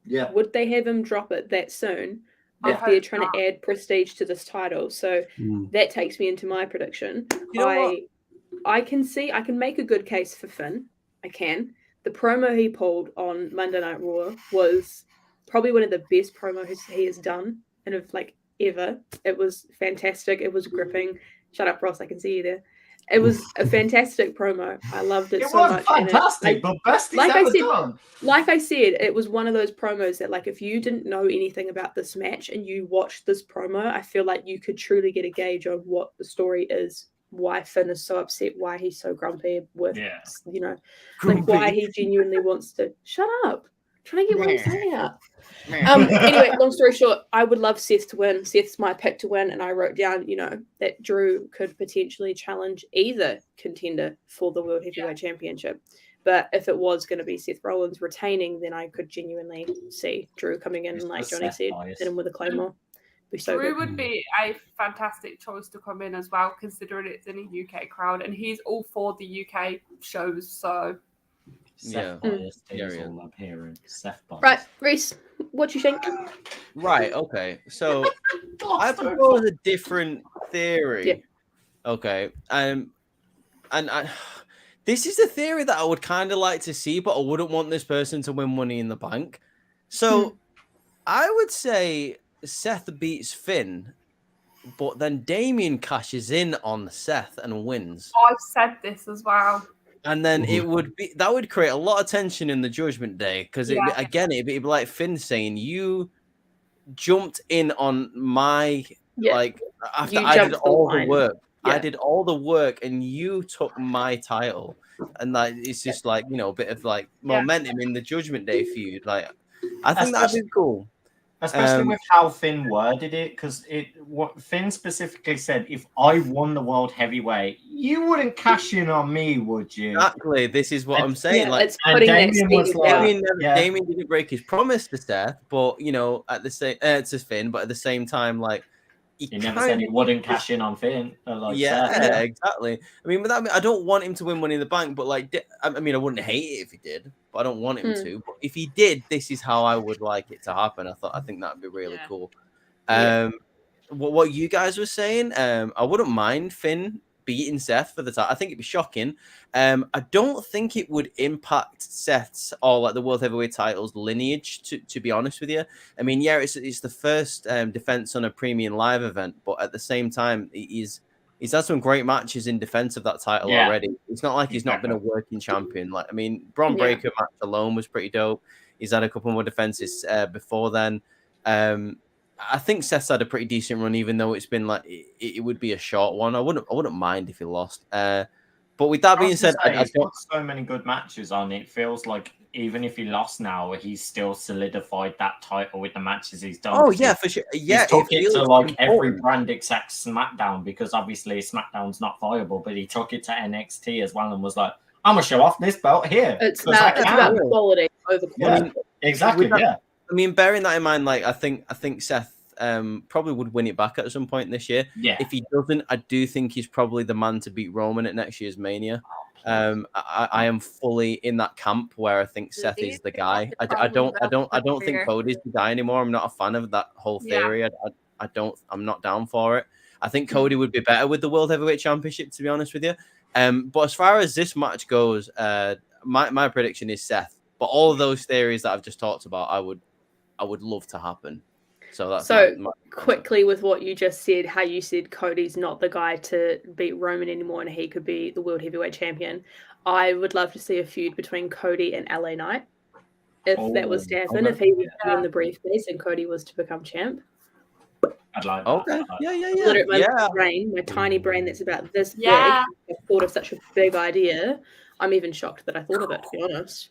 Yeah. Would they have him drop it that soon if they're trying to add prestige to this title? So that takes me into my prediction. I can make a good case for Finn. I can. The promo he pulled on Monday Night Raw was probably one of the best promos he has done and ever. It was fantastic. It was gripping. Shut up, Ross. I can see you there. It was a fantastic promo. I loved it so much. It was fantastic, but best he's ever done. Like I said, it was one of those promos that, like, if you didn't know anything about this match and you watched this promo, I feel like you could truly get a gauge of what the story is, why Finn is so upset, why he's so grumpy with, why he genuinely wants to shut up. trying to get what I'm saying out. Anyway, long story short, I would love Seth to win. Seth's my pick to win, and I wrote down, that Drew could potentially challenge either contender for the World Heavyweight Championship. But if it was going to be Seth Rollins retaining, then I could genuinely see Drew coming in, like Johnny said, hit him with a claymore. Drew would be a fantastic choice to come in as well, considering it's in a UK crowd, and he's all for the UK shows. So, Seth bias is all up here, and Seth bias. Right, Reese, what do you think? Right. Okay. So I propose a different theory. Yeah. Okay. This is a theory that I would kind of like to see, but I wouldn't want this person to win Money in the Bank. So I would say Seth beats Finn, but then Damien cashes in on Seth and wins. I've said this as well. And then it would create a lot of tension in the Judgment Day, because it'd be like Finn saying, "You jumped in on my after I did all the work. I did all the work, and you took my title." And like it's just like a bit of like momentum in the Judgment Day feud. Like I think that'd be cool. Especially with how Finn worded it, because what Finn specifically said, if I won the World Heavyweight, you wouldn't cash in on me, would you? Exactly. This is what I'm saying. It's putting Damien didn't break his promise to Seth, but at the same to Finn, but at the same time, like he never said he wouldn't cash in on Finn. Exactly. I mean, I don't want him to win Money in the Bank, but like, I wouldn't hate it if he did, but I don't want him to. But if he did, this is how I would like it to happen. I think that'd be really cool. What you guys were saying, I wouldn't mind Finn beating Seth for the title. I think it'd be shocking. I don't think it would impact Seth's or like the World Heavyweight title's lineage. To be honest with you, I mean, it's the first defense on a premium live event, but at the same time, he's had some great matches in defense of that title already. It's not like he's not been a working champion. Like, I mean, Braun Breaker match alone was pretty dope. He's had a couple more defenses before then. I think Seth's had a pretty decent run, even though it's been like it would be a short one. I wouldn't mind if he lost. But with that being said, he's got so many good matches on. It feels like even if he lost now, he's still solidified that title with the matches he's done. Oh yeah, for sure. Yeah, he took it to like every brand except SmackDown, because obviously SmackDown's not viable. But he took it to NXT as well and was like, "I'm gonna show off this belt here." It's about quality over quantity. Exactly. I mean, bearing that in mind, like I think Seth probably would win it back at some point this year. Yeah. If he doesn't, I do think he's probably the man to beat Roman at next year's Mania. I am fully in that camp where I think Seth is the guy. I don't think Cody's the guy anymore. I'm not a fan of that whole theory. I'm not down for it. I think Cody would be better with the World Heavyweight Championship, to be honest with you. But as far as this match goes, my prediction is Seth. But all of those theories that I've just talked about, I would love to happen. So that's quickly with what you just said, how you said Cody's not the guy to beat Roman anymore and he could be the World Heavyweight Champion. I would love to see a feud between Cody and LA Knight. If that was to happen, if he was to win the briefcase and Cody was to become champ. I'd like that. Okay. My tiny brain that's about this big. I thought of such a big idea. I'm even shocked that I thought of it, to be honest.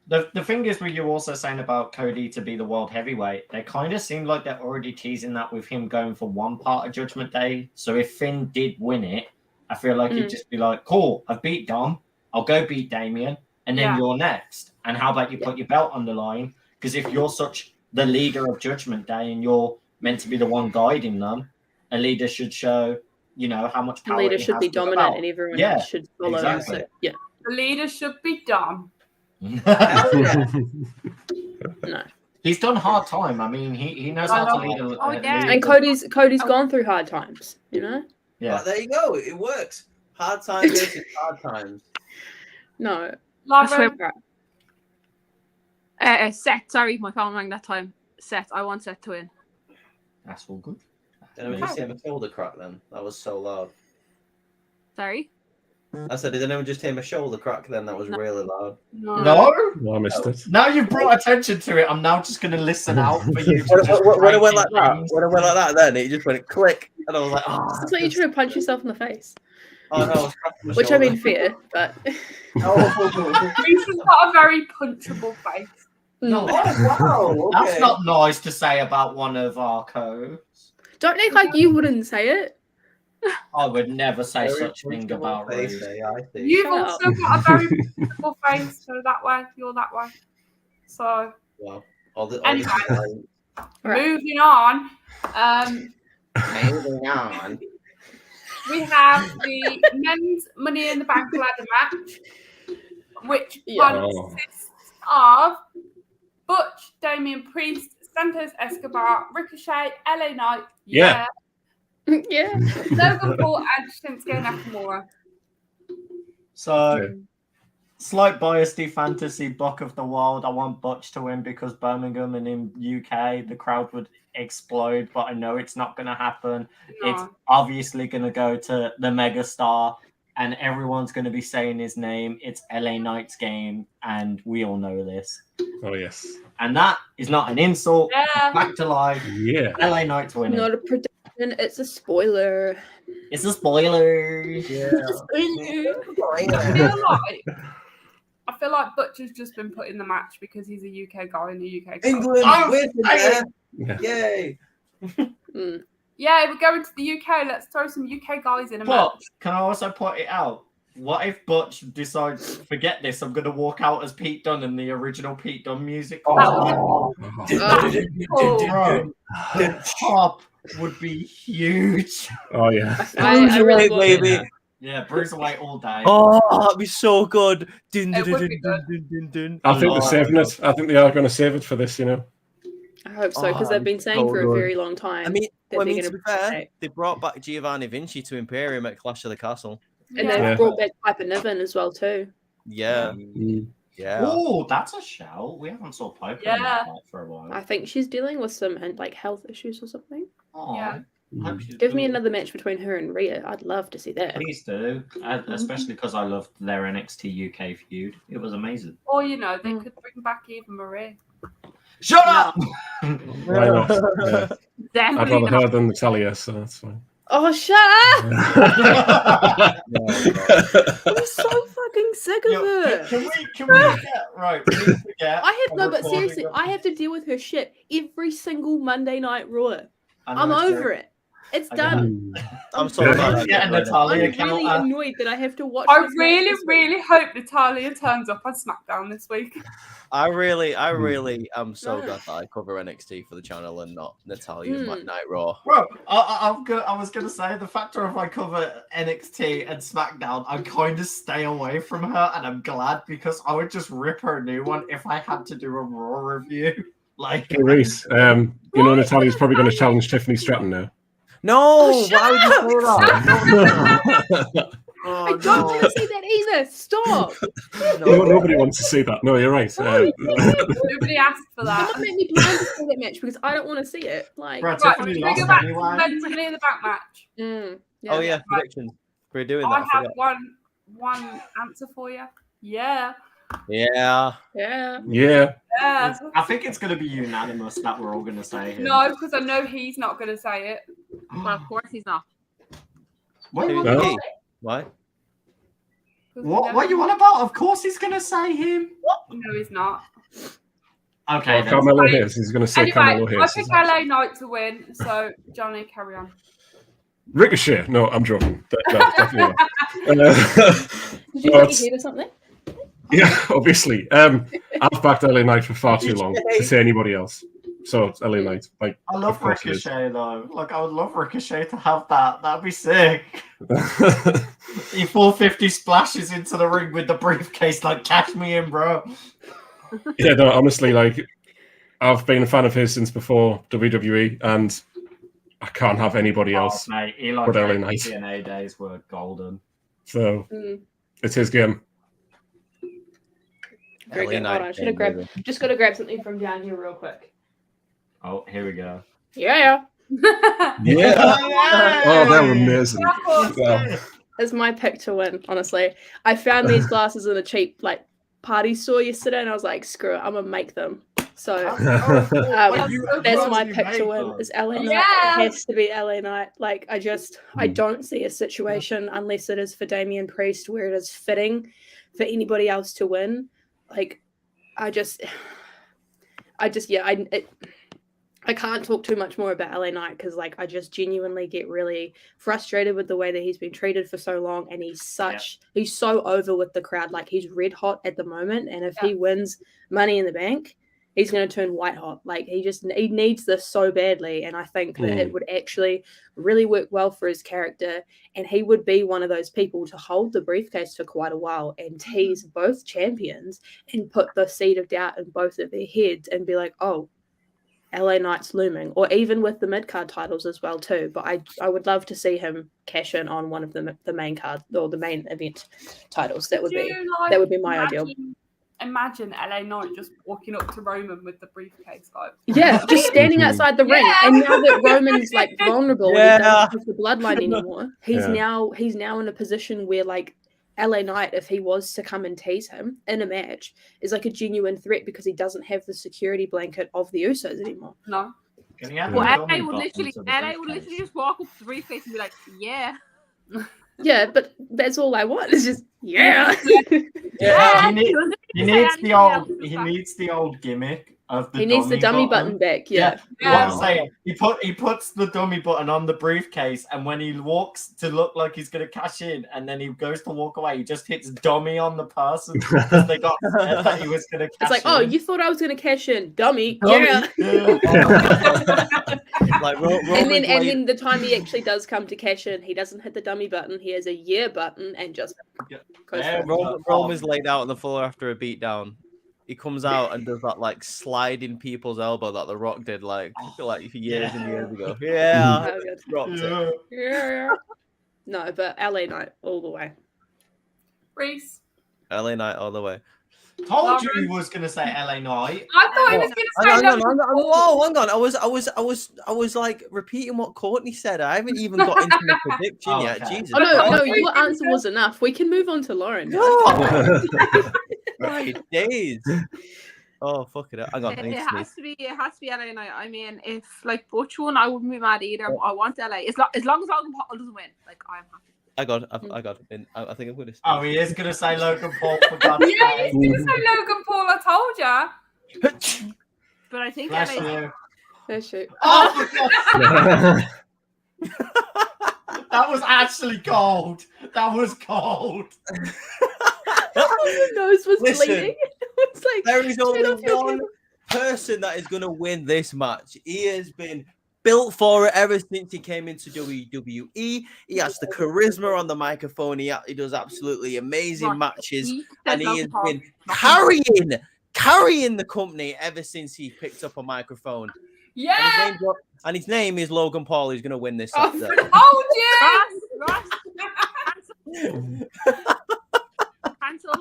The thing is, with you also saying about Cody to be the world heavyweight, they kind of seem like they're already teasing that with him going for one part of Judgment Day. So if Finn did win it, I feel like he'd just be like, cool, I've beat Dom. I'll go beat Damien. And then you're next. And how about you put your belt on the line? Because if you're such the leader of Judgment Day and you're meant to be the one guiding them, a leader should show, how much power. The leader should be dominant and everyone else should follow. Exactly. So, yeah. The leader should be Dom. No, he's done hard time. I mean, he knows how to lead. And Cody's gone through hard times. Yeah, well, there you go. It works. Hard times versus hard times. No, Seth. Sorry, my phone rang that time. Seth. I want Seth to win. That's all good. Did anyone just hear my shoulder crack then? That was so loud. Sorry? I said, did anyone just hear my shoulder crack then? That was really loud. No, I missed it. Now you've brought attention to it, I'm now just going to listen out for you. When I went like that, then it just went click. And I was like, oh. It's like you're trying to punch yourself in the face. Oh, no. Which I mean, fair, but. Reese has got a very punchable face. No, wow, that's okay. not nice to say about one of our codes. Don't act like you wouldn't say it. I would never say Very such thing punchable about face, Rude. I think. You've Shut also got a very beautiful face, so that way, you're that way. So, Wow. All the Anyway. Right. moving on. Moving on. We have the men's Money in the Bank ladder match, which Yeah. consists of Butch, Damien Priest, Santos Escobar, Ricochet, LA Knight, Yeah. Yeah. Logan Paul, and Shinsuke Nakamura. So, slight biased fantasy book of the world. I want Butch to win because Birmingham and in UK the crowd would explode, but I know it's not going to happen. No. It's obviously going to go to the megastar, and everyone's going to be saying his name. It's LA Knight's game, and we all know this. Oh yes. And that is not an insult. Yeah. Back to life. Yeah. LA Knight's winning. Not a prediction, it's a spoiler. It's a spoiler. Yeah. I feel like Butch has just been put in the match because he's a UK guy in the UK. England, Oh, win hey. there. Yay. Yeah, we're going to the UK. Let's throw some UK guys in a But match. can I also point it out? What if Butch decides, forget this, I'm going to walk out as Pete Dunne and the original Pete Dunne music? Oh. Bro, the pop would be huge. Oh yeah. I really Cruiserweight, want it. baby. Yeah, Bruiserweight all day. Oh, that'd be so good. Dun, It dun, would dun, be dun, dun, dun, dun. I think they're Oh, saving it. I think they are going to save it for this. You know. I hope so, because Oh, they've been saying so for a good. very long time. I mean, that well, I they're mean, to gonna be fair, protect. they brought back Giovanni Vinci to Imperium at Clash of the Castle. And Yeah. they've Yeah. brought back Piper Niven as well too. Yeah, Mm. yeah. Oh, that's a shout. We haven't saw Piper in that fight for a while. I think she's dealing with some like health issues or something. Oh, Yeah. I hope she's Give me good. another match between her and Rhea. I'd love to see that. Please do, especially because I loved their NXT UK feud. It was amazing. Or, you know, they could bring back Eva Marie. Shut up! Why not? Yeah. I'd Definitely rather not. her than Natalia, so that's fine. Oh, shut up! No, I'm so fucking sick of Yo, her. can we get right? We need to get. I have a no, but recording seriously, of- I have to deal with her shit every single Monday Night Raw. I know I'm it's over very- it. It's I know. done. I'm so Yeah. glad. I Yeah, got rid of it. Natalia I'm really counter. annoyed that I have to watch. I this match really, this week. really hope Natalia turns up on SmackDown this week. I really am so No. glad that I cover NXT for the channel and not Natalia's Hmm. Night Raw. Bro, I was gonna say the factor if I cover NXT and SmackDown, I kind of stay away from her, and I'm glad because I would just rip her a new one if I had to do a Raw review. Like, Hey, Reese, you know Natalia's probably going to challenge Tiffany Stratton now. No, Oh, shut why would you say that? I don't want to see that either. Stop. No, nobody wants to see that. No, you're right. Nobody asked for Do that. not make me blind to see that match because I don't want to see it. Like, bro, Right, Tiffany should we go lost back to anyway. men's Money in the Bank match? Oh yeah, predictions. We're doing that. I I have forgot. one answer for you. Yeah. Yeah. yeah. Yeah. Yeah. I think it's gonna be unanimous that we're all gonna say him. No, because I know he's not going to say it. Well, of course he's not. What you Who- on No. about? Hey, Why? What you on about? Of course he's gonna say him. No, he's not. Okay, Well, then. Carmelo Hayes. He's going to say Carmelo Anyway, I Hayes. pick LA Knight to win, so Johnny, carry on. Ricochet. No, I'm joking. No, definitely not. Did you Well, hurt it's- your head or something? Yeah, obviously. I've backed LA Knight for far too long to say anybody else. So it's LA Knight. Like, I of love course it is. Ricochet though. Like, I would love Ricochet to have that. That'd be sick. He 450 splashes into the ring with the briefcase, like, cash me in, bro. Yeah, no, honestly, like, I've been a fan of his since before WWE, and I can't have anybody else. Oh, mate, Eli But LA Drake's Knight. TNA days were golden. So Mm. it's his game. Very LA good. Knight Hold on, I should have game, grabbed. Just got to grab something from down here real quick. Oh, here we go. Yeah. Yeah. Oh, they were amazing. Wow. It's my pick to win, honestly. I found these glasses in a cheap like party store yesterday and I was like, screw it, I'm gonna make them. So that's my pick to win is LA Knight. Yeah. It has to be LA Knight. Like I don't see a situation unless it is for Damian Priest where it is fitting for anybody else to win. Like I can't talk too much more about LA Knight because like I just genuinely get really frustrated with the way that he's been treated for so long, and he's so over with the crowd. Like he's red hot at the moment, and if he wins Money in the Bank, he's going to turn white hot. Like he needs this so badly, and I think that it would actually really work well for his character, and he would be one of those people to hold the briefcase for quite a while and tease both champions and put the seed of doubt in both of their heads and be like, oh, LA Knight's looming, or even with the mid-card titles as well too. But I would love to see him cash in on one of the main card or the main event titles. That would be my ideal. Imagine LA Knight just walking up to Roman with the briefcase, like just standing outside the ring. And now that Roman's like vulnerable and he doesn't have the bloodline anymore, he's now in a position where like LA Knight, if he was to come and tease him in a match, is like a genuine threat because he doesn't have the security blanket of the Usos anymore. No. Well, LA would literally just walk up to the briefcase and be like, yeah. Yeah, but that's all I want. It's just He needs the old gimmick of the. He needs the dummy button back. Yeah. What I'm saying, he puts the dummy button on the briefcase, and when he walks to look like he's gonna cash in, and then he goes to walk away, he just hits dummy on the person because they got scared that he was gonna cash in. It's like, oh, you thought I was gonna cash in, dummy. Yeah. Like, and then the time he actually does come to cash in, he doesn't hit the dummy button. He has a button and just goes. Roman's laid out on the floor after a beatdown. He comes out and does that like sliding people's elbow that The Rock did like years and years ago. Yeah, dropped it. Yeah. No, but LA Knight all the way. Reese. LA Knight all the way. Told you he was going to say LA Knight. I thought he was going to say hang on. I was like repeating what Courtney said. I haven't even got into the prediction yet. Okay. Jesus. Oh no, your answer was enough. We can move on to Lauren. Right, days. Oh, fuck it. Hang on. It has to be LA Knight. I mean, if like Butch won, I wouldn't be mad either. I want LA. As long as Logan Paul doesn't win, like I'm happy. I got it. I think I'm going to. Oh, he is going to say Logan Paul for God's sake. Yeah, he's going to say Logan Paul. I told ya. But I think Bless LA. you. That's true. Oh, for God's that was actually cold. That was cold. Your nose was bleeding. It's like, there is only one person that is going to win this match. He has been built for it ever since he came into WWE. He has the charisma on the microphone. He does absolutely amazing matches, and he has been carrying the company ever since he picked up a microphone. Yeah. And his name is Logan Paul. He's going to win this. Oh,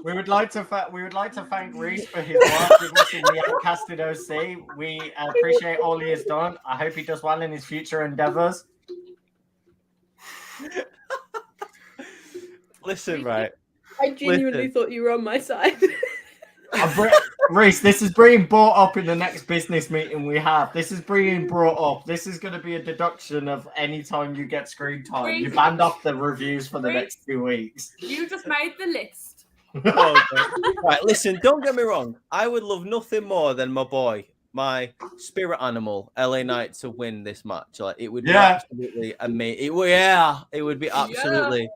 We would like to thank Reese for his work with us in the Outcasted OC. We appreciate all he has done. I hope he does well in his future endeavors. Listen, right. I genuinely thought you were on my side. Reese, this is being brought up in the next business meeting we have. This is being brought up. This is going to be a deduction of any time you get screen time. Reese, you banned off the reviews for the next 2 weeks. You just made the list. Right, listen, don't get me wrong. I would love nothing more than my boy, my spirit animal, LA Knight, to win this match. Like, it would be absolutely amazing. It would be absolutely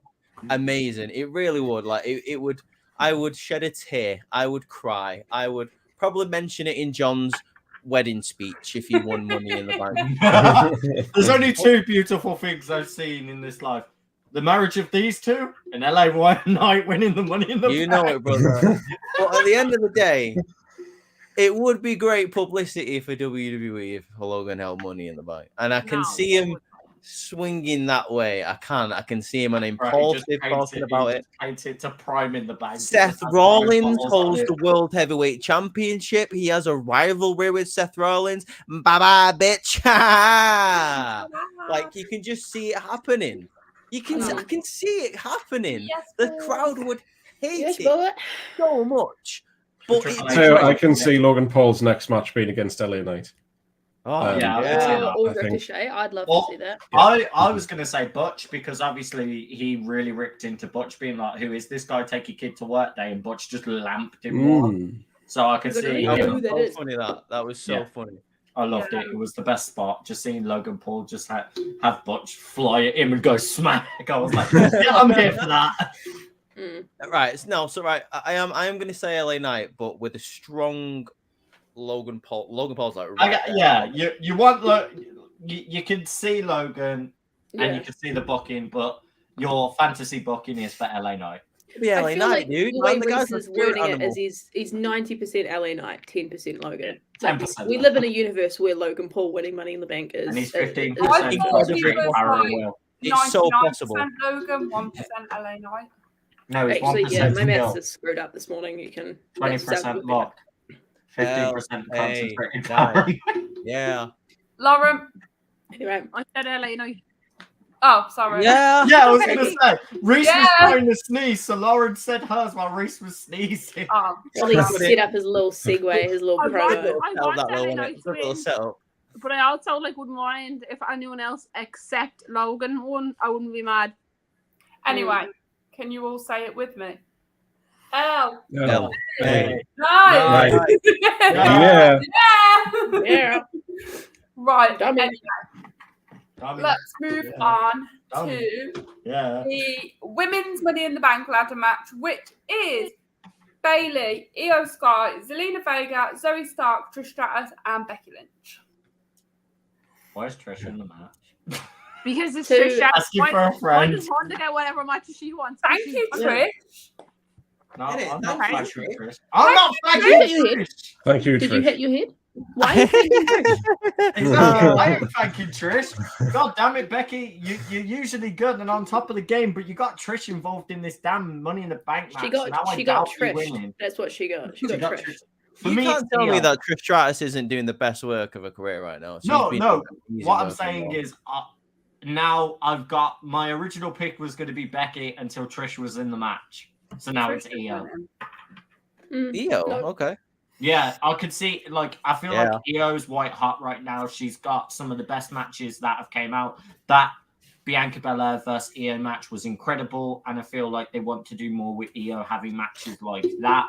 amazing. It really would. Like, it would. I would shed a tear. I would cry. I would probably mention it in John's wedding speech if he won Money in the Bank. There's only two beautiful things I've seen in this life. The marriage of these two and LA Knight winning the Money in the Bank. You know it, brother. But at the end of the day, it would be great publicity for WWE if Logan held Money in the Bank. And I can see him swinging that way. I can see him on impulsive talking about it. Paints it to Prime in the Bank. Seth Rollins holds the World Heavyweight Championship. He has a rivalry with Seth Rollins. Bye-bye, bitch. Like, you can just see it happening. I can see it happening. Yes, the crowd would hate it so much. But I can see Logan Paul's next match being against LA Knight. Or Ricochet. I'd love to see that. I was going to say Butch because obviously he really ripped into Butch being like, who is this guy? Take your kid to work day. And Butch just lamped him more. So I could I don't see. know That who was that so is. funny. That was so Yeah. funny. I loved it. It was the best spot. Just seeing Logan Paul just have Butch fly at him and go smack. I was like, yeah, I'm here for that. Right. So right, I am going to say LA Knight, but with a strong Logan Paul. Logan Paul's like right there. Yeah, you want you can see Logan and you can see the booking, but your fantasy booking is for LA Knight. Yeah, I LA feel Knight, like dude. the way Man, the guy's Reese a is spirit wording it animal. is he's 90% LA Knight, 10% Logan. 10%. We live in a universe where Logan Paul winning Money in the Bank is And he's is- 15% is- I thought he Drake was Barrow like will. It's so 99% possible. Logan, 1% LA Knight. No, it's Actually, 1% yeah, my maths skill, is screwed up this morning. You can 20% luck, 15% concentrated Nice. power. Yeah. Lauren. Anyway, I said LA Knight. Oh, sorry. Yeah. Yeah, I was gonna say Reese was Yeah. trying to sneeze, so Lauren said hers while Reese was sneezing. Oh, well, he Put it- set up his little segue, his little I promo. want That LA little, Knight to little win. setup. But I also wouldn't mind if anyone else except Logan won. I wouldn't be mad. anyway, can you all say it with me? L. L. Hey. Nice. Right. Yeah. Yeah. Yeah. Right. Dummy. Anyway, let's move on to Yeah. the women's Money in the Bank ladder match, which is Bailey, Io Sky, Zelina Vega, Zoe Stark, Trish Stratus, and Becky Lynch. Why is Trish in the match? Because it's So, Trish Stratus. asking for a Why friend. does Honda get whatever matches she wants? Thank you, Trish. No, Innit? I'm not Thank thanking you, Trish. I'm not Did thanking you hit? Trish. Thank you, Did you Trish. hit your head? Why are you thinking Trish? Exactly. I am thanking Trish. God damn it, Becky. You're usually good and on top of the game, but you got Trish involved in this damn Money in the Bank match. She got Now I she got doubt you Trish. winning. That's what she got. She got Trish. For You me, can't it's tell me Io. that Trish Stratus isn't doing the best work of her career right now. She's No, been no. doing amazing What I'm work as saying well. is, now I've got my original pick was going to be Becky until Trish was in the match. So now it's Io. Io, No. okay. Yeah, I could see, like, I feel Yeah. like Io's white hot right now. She's got some of the best matches that have came out. That Bianca Belair versus Io match was incredible, and I feel like they want to do more with Io having matches like that.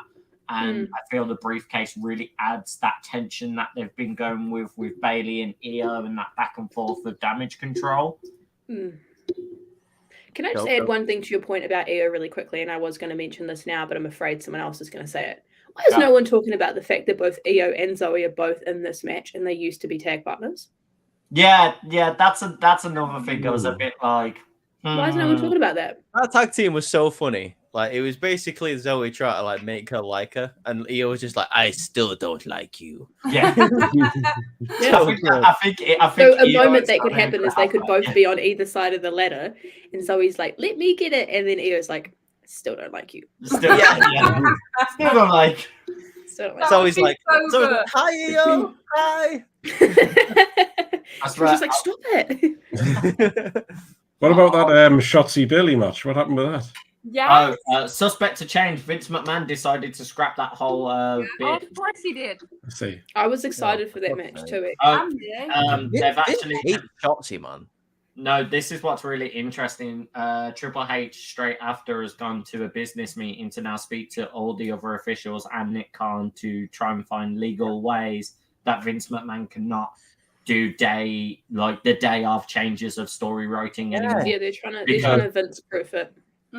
And I feel the briefcase really adds that tension that they've been going with Bailey and Io and that back and forth of damage control. Can I just Go, add go. one thing to your point about Io really quickly? And I was going to mention this now, but I'm afraid someone else is going to say it. Why is Yeah. no one talking about the fact that both Io and Zoe are both in this match and they used to be tag partners? Yeah, that's another thing. I was a bit like, Why is no one talking about that? That tag team was so funny. Like it was basically Zoe trying to like make her like her, and Io was just like, "I still don't like you." Yeah. So I think So a Io moment and that could Zoe happen is they could have both that. be on either side of the ladder, and Zoe's like, "Let me get it," and then Io's like, "Still don't like you." Still, yeah. Still don't like. Still don't like So he's like, so so good. "Hi, Io, hi." you. I She's swear, just like, "Stop it." What about that Shotzi Bailey match? What happened with that? Yeah. suspect to change. Vince McMahon decided to scrap that whole Oh, bit. of course he did. I see. I was excited for that fuck's match sake. too. They've actually hate Shotzi, man. no. This is what's really interesting. Triple H straight after has gone to a business meeting to now speak to all the other officials and Nick Khan to try and find legal ways that Vince McMahon cannot do the day of changes of story writing anymore. Yeah, they're trying to Vince proof it.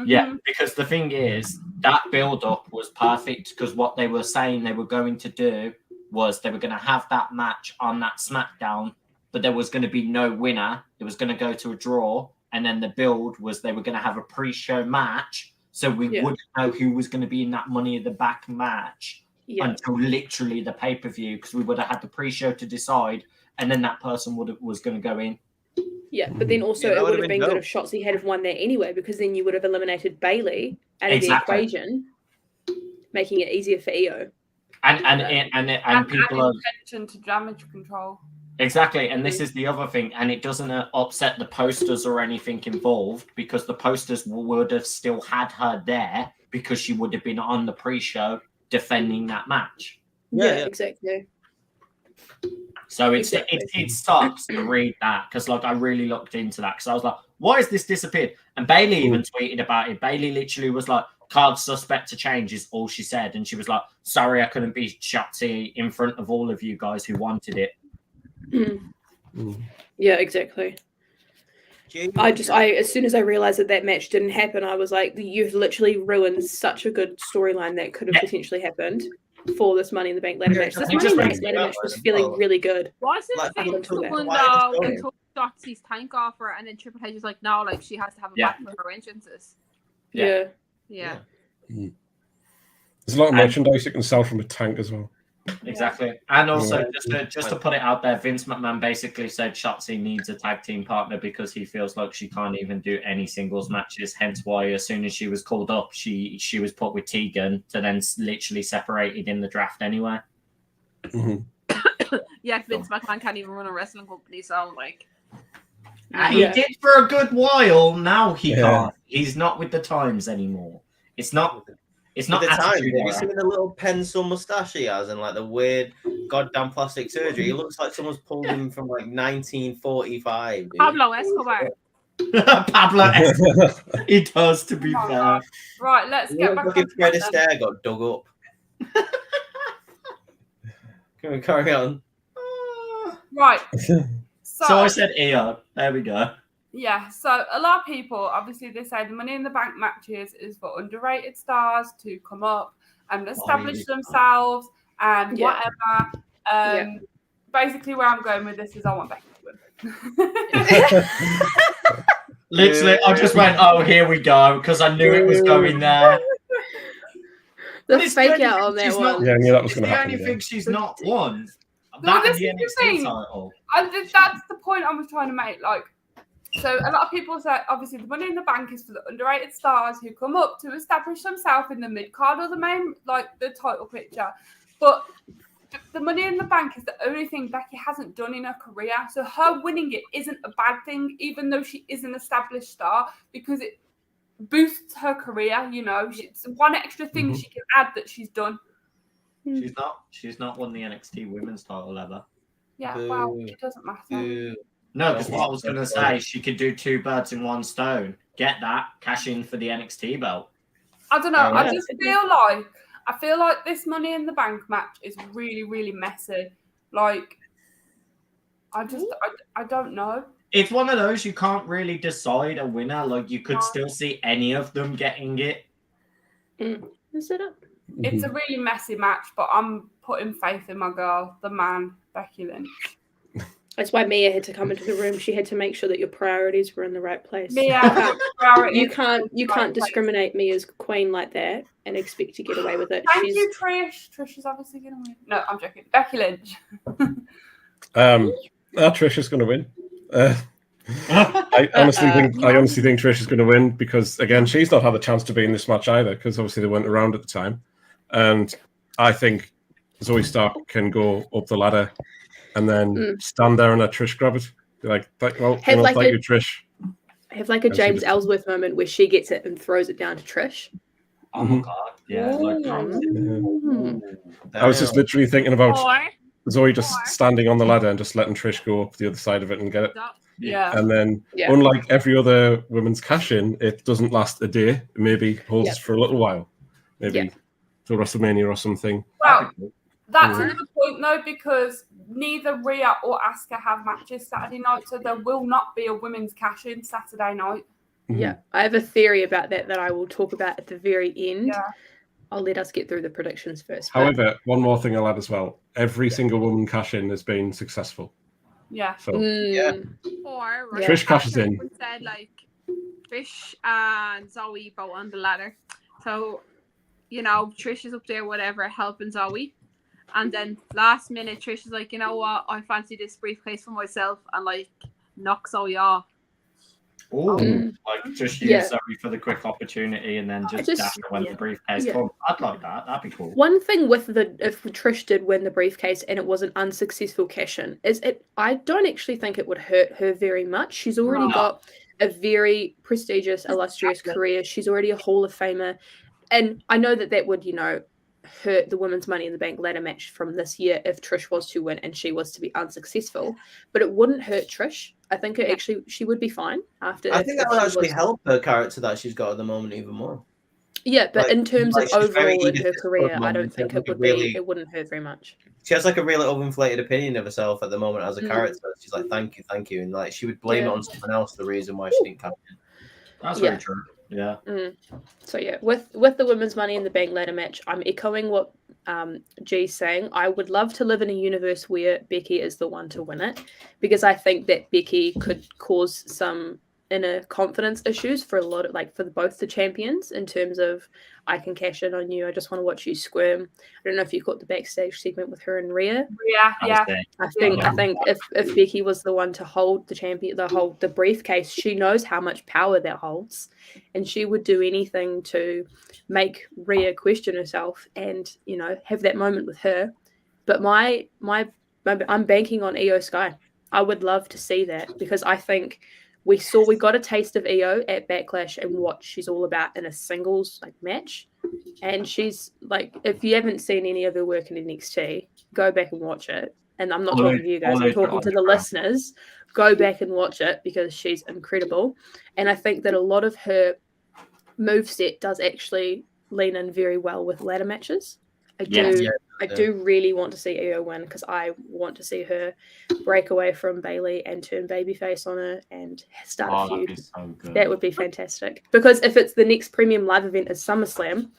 Yeah, because the thing is, that build-up was perfect because what they were saying they were going to do was they were going to have that match on that SmackDown, but there was going to be no winner. It was going to go to a draw, and then the build was they were going to have a pre-show match, so we wouldn't know who was going to be in that Money in the Bank match until literally the pay-per-view because we would have had the pre-show to decide, and then that person was going to go in. Yeah, but then also Yeah, that it would would've have been been good dope. if Shotzi had won that anyway, because then you would have eliminated Bailey out of Exactly. the equation, making it easier for Io. And people are attention to damage control. exactly, and this is the other thing, and it doesn't upset the posters or anything involved because the posters would have still had her there because she would have been on the pre-show defending that match. Yeah, exactly. So Exactly. it sucks to read that because like I really looked into that because I was like, why has this disappeared? And Bailey even tweeted about it. Bailey literally was like, card suspect to change is all she said. And she was like, sorry, I couldn't be Shotzi in front of all of you guys who wanted it. Yeah, exactly. I as soon as I realized that match didn't happen, I was like, you've literally ruined such a good storyline that could have potentially happened for this Money in the Bank ladder match. This Money in the Bank ladder match was feeling really good. Wasn't Like, Vince the one why that the story? took Shotzi's tank off her, and then Triple H was like, no, like she has to have a back for her entrances. Yeah. There's a lot of merchandise you can sell from a tank as well. Exactly. And also, just to put it out there, Vince McMahon basically said Shotzi needs a tag team partner because he feels like she can't even do any singles matches. Hence why, as soon as she was called up, she was put with Tegan to then literally separated in the draft anyway. Yeah, Vince McMahon can't even run a wrestling company, so I'm like... He did for a good while. Now he can't. He's not with the times anymore. It's not The time. Have you seen the little pencil mustache he has and like the weird goddamn plastic surgery? He looks like someone's pulled him from like 1945. Dude. Pablo Escobar. Pablo Escobar. He does, to be fair. Right, let's get back Fucking on Fred track then. Astaire got dug up. Can we carry on? Right. So I said Eon. There we go. Yeah, so a lot of people, obviously, they say the Money in the Bank matches is for underrated stars to come up and establish themselves and whatever. Basically, where I'm going with this is I want Becky to win. Literally, I just went, oh, here we go, because I knew it was going there. The fake out on that one. Yeah, I knew that was going to happen. The only thing she's not won. Well, That this is the is the NXT thing. title. That's the point I was trying to make. Like, so a lot of people say, obviously, the Money in the Bank is for the underrated stars who come up to establish themselves in the mid card or the main, like the title picture. But the Money in the Bank is the only thing Becky hasn't done in her career. So her winning it isn't a bad thing, even though she is an established star, because it boosts her career. You know, it's one extra thing she can add that she's done. She's not won the NXT Women's title ever. Yeah, well, it doesn't matter. No, because what I was going to say, she could do two birds in one stone. Get that, cash in for the NXT belt. I don't know. I feel like this Money in the Bank match is really, really messy. Like, I don't know. It's one of those you can't really decide a winner. Like, you could still see any of them getting it. Is it up? It's a really messy match, but I'm putting faith in my girl, the man, Becky Lynch. That's why Mia had to come into the room. She had to make sure that your priorities were in the right place. Mia, you can't discriminate me as queen like that and expect to get away with it. Thank you, Trish. Trish is obviously going to win. No, I'm joking. Becky Lynch. Trish is going to win. I honestly think Trish is going to win because again, she's not had the chance to be in this match either because obviously they weren't around at the time, and I think Zoe Stark can go up the ladder and then stand there and let Trish grab it. Be like, thank you, Trish. Have like a James Ellsworth moment where she gets it and throws it down to Trish. Oh my god! Yeah, I was just literally thinking about Zoe just standing on the ladder and just letting Trish go up the other side of it and get it. Yeah. And then, unlike every other women's cash-in, it doesn't last a day. It maybe holds for a little while. Maybe till WrestleMania or something. Well, that's another point, though, because neither Rhea or Asuka have matches Saturday night, so there will not be a women's cash-in Saturday night. Yeah, I have a theory about that I will talk about at the very end. Yeah. I'll let us get through the predictions first. However, one more thing I'll add as well. Every single woman cash-in has been successful. Yeah. So, Or Trish cashes in. Said like Trish and Zoe both on the ladder. So, you know, Trish is up there, whatever, helping Zoe. And then last minute, Trish is like, you know what? I fancy this briefcase for myself and like knock Zoe off. Oh, like just use Zoe for the quick opportunity and then just dash when the briefcase comes. I'd like that. That'd be cool. One thing with if Trish did win the briefcase and it was an unsuccessful cash-in, I don't actually think it would hurt her very much. She's already got a very prestigious, illustrious career. She's already a Hall of Famer. And I know that would, hurt the women's Money in the Bank ladder match from this year if Trish was to win and she was to be unsuccessful. But it wouldn't hurt Trish. I think she would be fine after. I think that would actually help her character that she's got at the moment even more. Yeah, but Like- in terms like, of she's very overall in her egotistical career, at the I moment. don't She think has, like, it a would really- be. It wouldn't hurt very much. She has like a really overinflated opinion of herself at the moment as a Mm. character. She's like, thank you, and like she would blame it Yeah. on someone else. The reason why she didn't captain. That's Yeah. very true. Yeah. So yeah, with the women's Money in the Bank ladder match, I'm echoing what G's saying. I would love to live in a universe where Becky is the one to win it, because I think that Becky could cause some inner confidence issues for a lot of for both the champions, in terms of, I can cash in on you, I just want to watch you squirm. I don't know if you caught the backstage segment with her and Rhea. Yeah. I think if Becky was the one to hold the briefcase, she knows how much power that holds, and she would do anything to make Rhea question herself and have that moment with her. But I'm banking on Io Sky. I would love to see that, because I think we got a taste of Io at Backlash and what she's all about in a singles match. And she's if you haven't seen any of her work in NXT, go back and watch it. And I'm not talking to you guys, I'm talking to the listeners. Go back and watch it, because she's incredible. And I think that a lot of her moveset does actually lean in very well with ladder matches. I do really want to see Io win, because I want to see her break away from Bailey and turn babyface on her and start a feud. That'd be so good. That would be fantastic. Because if it's the next premium live event is SummerSlam,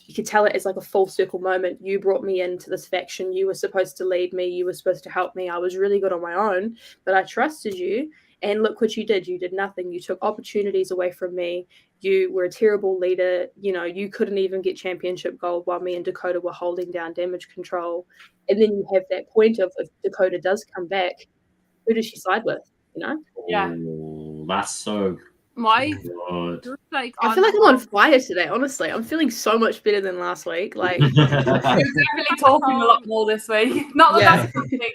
you could tell it as a full circle moment. You brought me into this faction. You were supposed to lead me. You were supposed to help me. I was really good on my own, but I trusted you. And look what you did. You did nothing. You took opportunities away from me. You were a terrible leader. You couldn't even get championship gold while me and Dakota were holding down damage control. And then you have that point of, if Dakota does come back, who does she side with? Yeah. Oh, that's so good. I feel like I'm on fire today, honestly. I'm feeling so much better than last week. You're definitely talking a lot more this week. Not that that's a good thing.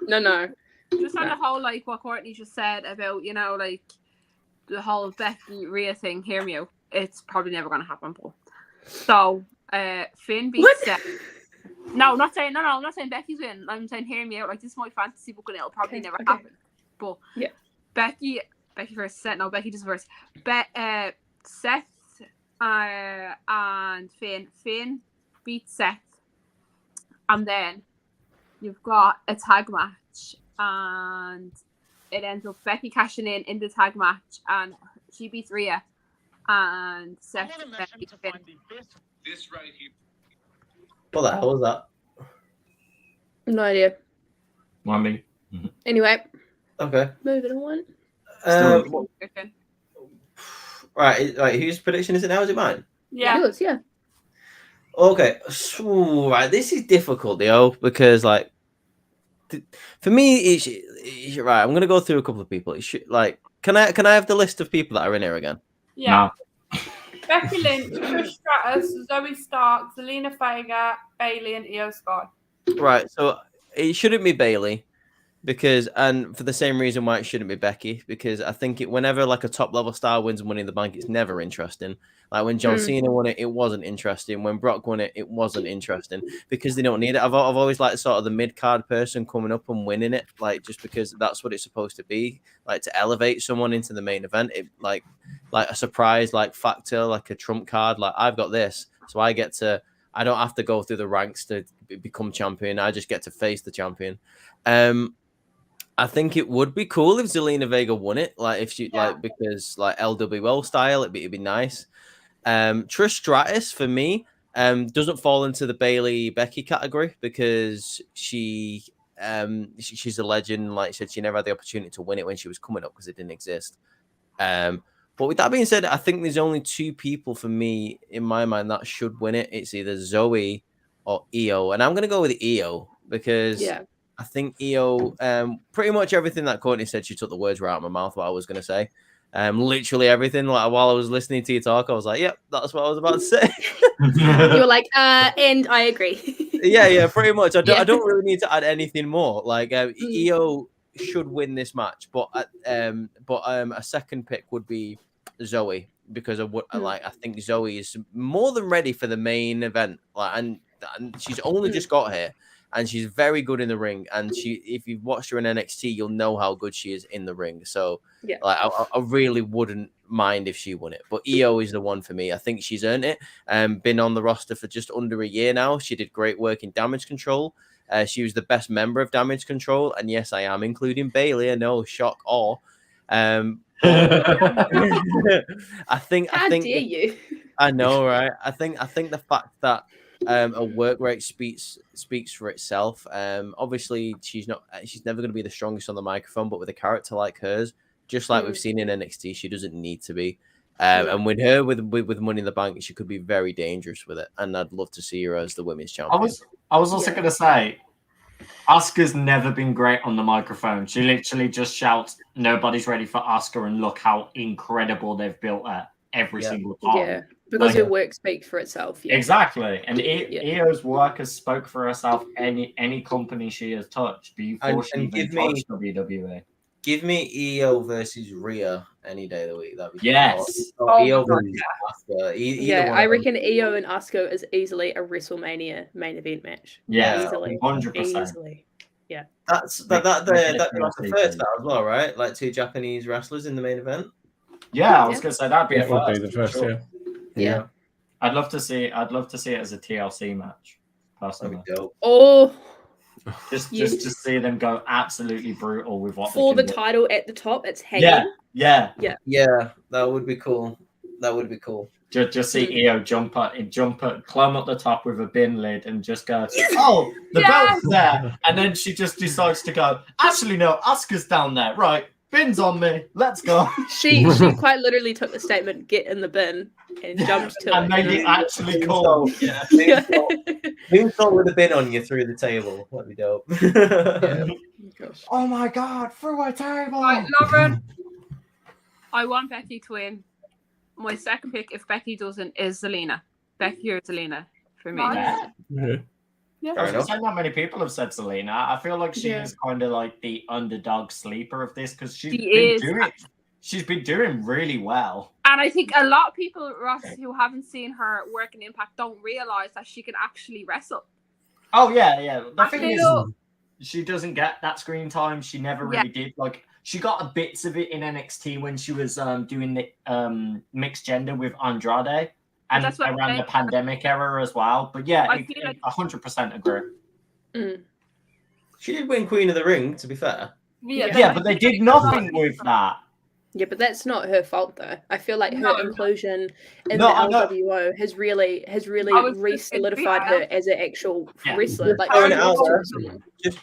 No. Just on the whole, what Courtney just said about, the whole Becky Rhea thing, hear me out. It's probably never going to happen, Paul. So, Finn beats Seth. No, I'm not saying Becky's win. I'm saying, hear me out. This is my fantasy book, and it'll probably never happen. But yeah, Becky versus Seth. No, Becky just versus Seth and Finn. Finn beats Seth, and then you've got a tag match, and it ends up Becky cashing in the tag match, and she beats Rhea, and Seth beats Finn. This right here. What the hell was that? No idea. Mommy. Anyway. Okay. Moving on. Right. Whose prediction is it now? Is it mine? Yeah. Yours, yeah. Okay. So, right. This is difficult, yo, because for me, it's right. I'm gonna go through a couple of people. It should, can I have the list of people that are in here again? Yeah. No. Becky Lynch, Trish Stratus, Zoe Stark, Zelina Vega, Bailey, and Io Sky. Right. So it shouldn't be Bailey, and for the same reason why it shouldn't be Becky, because I think whenever a top level star wins Money in the Bank, it's never interesting. Like when John Cena won it, it wasn't interesting. When Brock won it, it wasn't interesting, because they don't need it. I've always liked sort of the mid card person coming up and winning it, just because that's what it's supposed to be, to elevate someone into the main event. It like a surprise factor, like a trump card. I've got this, so I don't have to go through the ranks to become champion. I just get to face the champion. I think it would be cool if Zelina Vega won it, if she because LWO style, it'd be nice. Trish Stratus for me doesn't fall into the Bailey Becky category, because she's a legend. Like I said, she never had the opportunity to win it when she was coming up, because it didn't exist. But with that being said, I think there's only two people for me in my mind that should win it. It's either Zoe or Io, and I'm gonna go with Io, because I think Io, pretty much everything that Courtney said, she took the words right out of my mouth, what I was going to say. Literally everything. While I was listening to you talk, I was like, yep, that's what I was about to say. You were like, and I agree. yeah, pretty much. I don't really need to add anything more. Io should win this match, but a second pick would be Zoe, because of what I think Zoe is more than ready for the main event. And she's only just got here. and she's very good in the ring. And if you've watched her in NXT, you'll know how good she is in the ring. So like, I really wouldn't mind if she won it. But Io is the one for me. I think she's earned it. Been on the roster for just under a year now. She did great work in Damage Control. She was the best member of Damage Control. And yes, I am including Bailey. I know, shock awe. I think How dare you? I know, right? I think the fact that a work rate speaks for itself. Obviously, she's never going to be the strongest on the microphone, but with a character like hers, just like we've seen in NXT, she doesn't need to be. And with her with Money in the Bank, she could be very dangerous with it. And I'd love to see her as the women's champion. I was also going to say, Asuka's never been great on the microphone. She literally just shouts, "Nobody's ready for Asuka," and look how incredible they've built her every single time. Yeah, because her work speaks for itself. Yeah. Exactly. And Io's work has spoke for herself any company she has touched before she even touched WWE. Give me Io versus Rhea any day of the week. That'd be yes. Io versus Asuka. I reckon Io and Asuka is easily a WrestleMania main event match. Yeah, easily, 100%. Easily. Yeah. That's the first that as well, right? Like 2 Japanese wrestlers in the main event. Yeah, I was gonna say that'd be That would be the first, sure. Yeah. I'd love to see it as a TLC match. Personally. Oh. Just to see them go absolutely brutal with what for they the can title at the top, it's hanging. Yeah. That would be cool. Just see Io climb up the top with a bin lid and just go, oh, the belt's there. And then she just decides to go, actually, no, Asuka's down there. Right, bin's on me. Let's go. She quite literally took the statement, "Get in the bin," and jumped to and it. made it actually cool. Yeah. Moonsault with a bin on you through the table. That'd be dope. Oh my God, through a table. Right, Lauren. I want Becky to win. My second pick, if Becky doesn't, is Zelina. Becky or Zelina for me. Yeah. I was gonna say not many people have said Zelina. I feel like she is kind of like the underdog sleeper of this because she's been doing really well. And I think a lot of people, Ross, who haven't seen her work in Impact, don't realize that she can actually wrestle. Oh yeah. The thing is, she doesn't get that screen time. She never really did. Like she got bits of it in NXT when she was doing the mixed gender with Andrade. And around the pandemic era as well. But yeah, I 100% agree. Mm. She did win Queen of the Ring, to be fair. Yeah, but they did nothing with that. Yeah, but that's not her fault though. I feel like her inclusion in the LWO has really re-solidified her as an actual wrestler. Like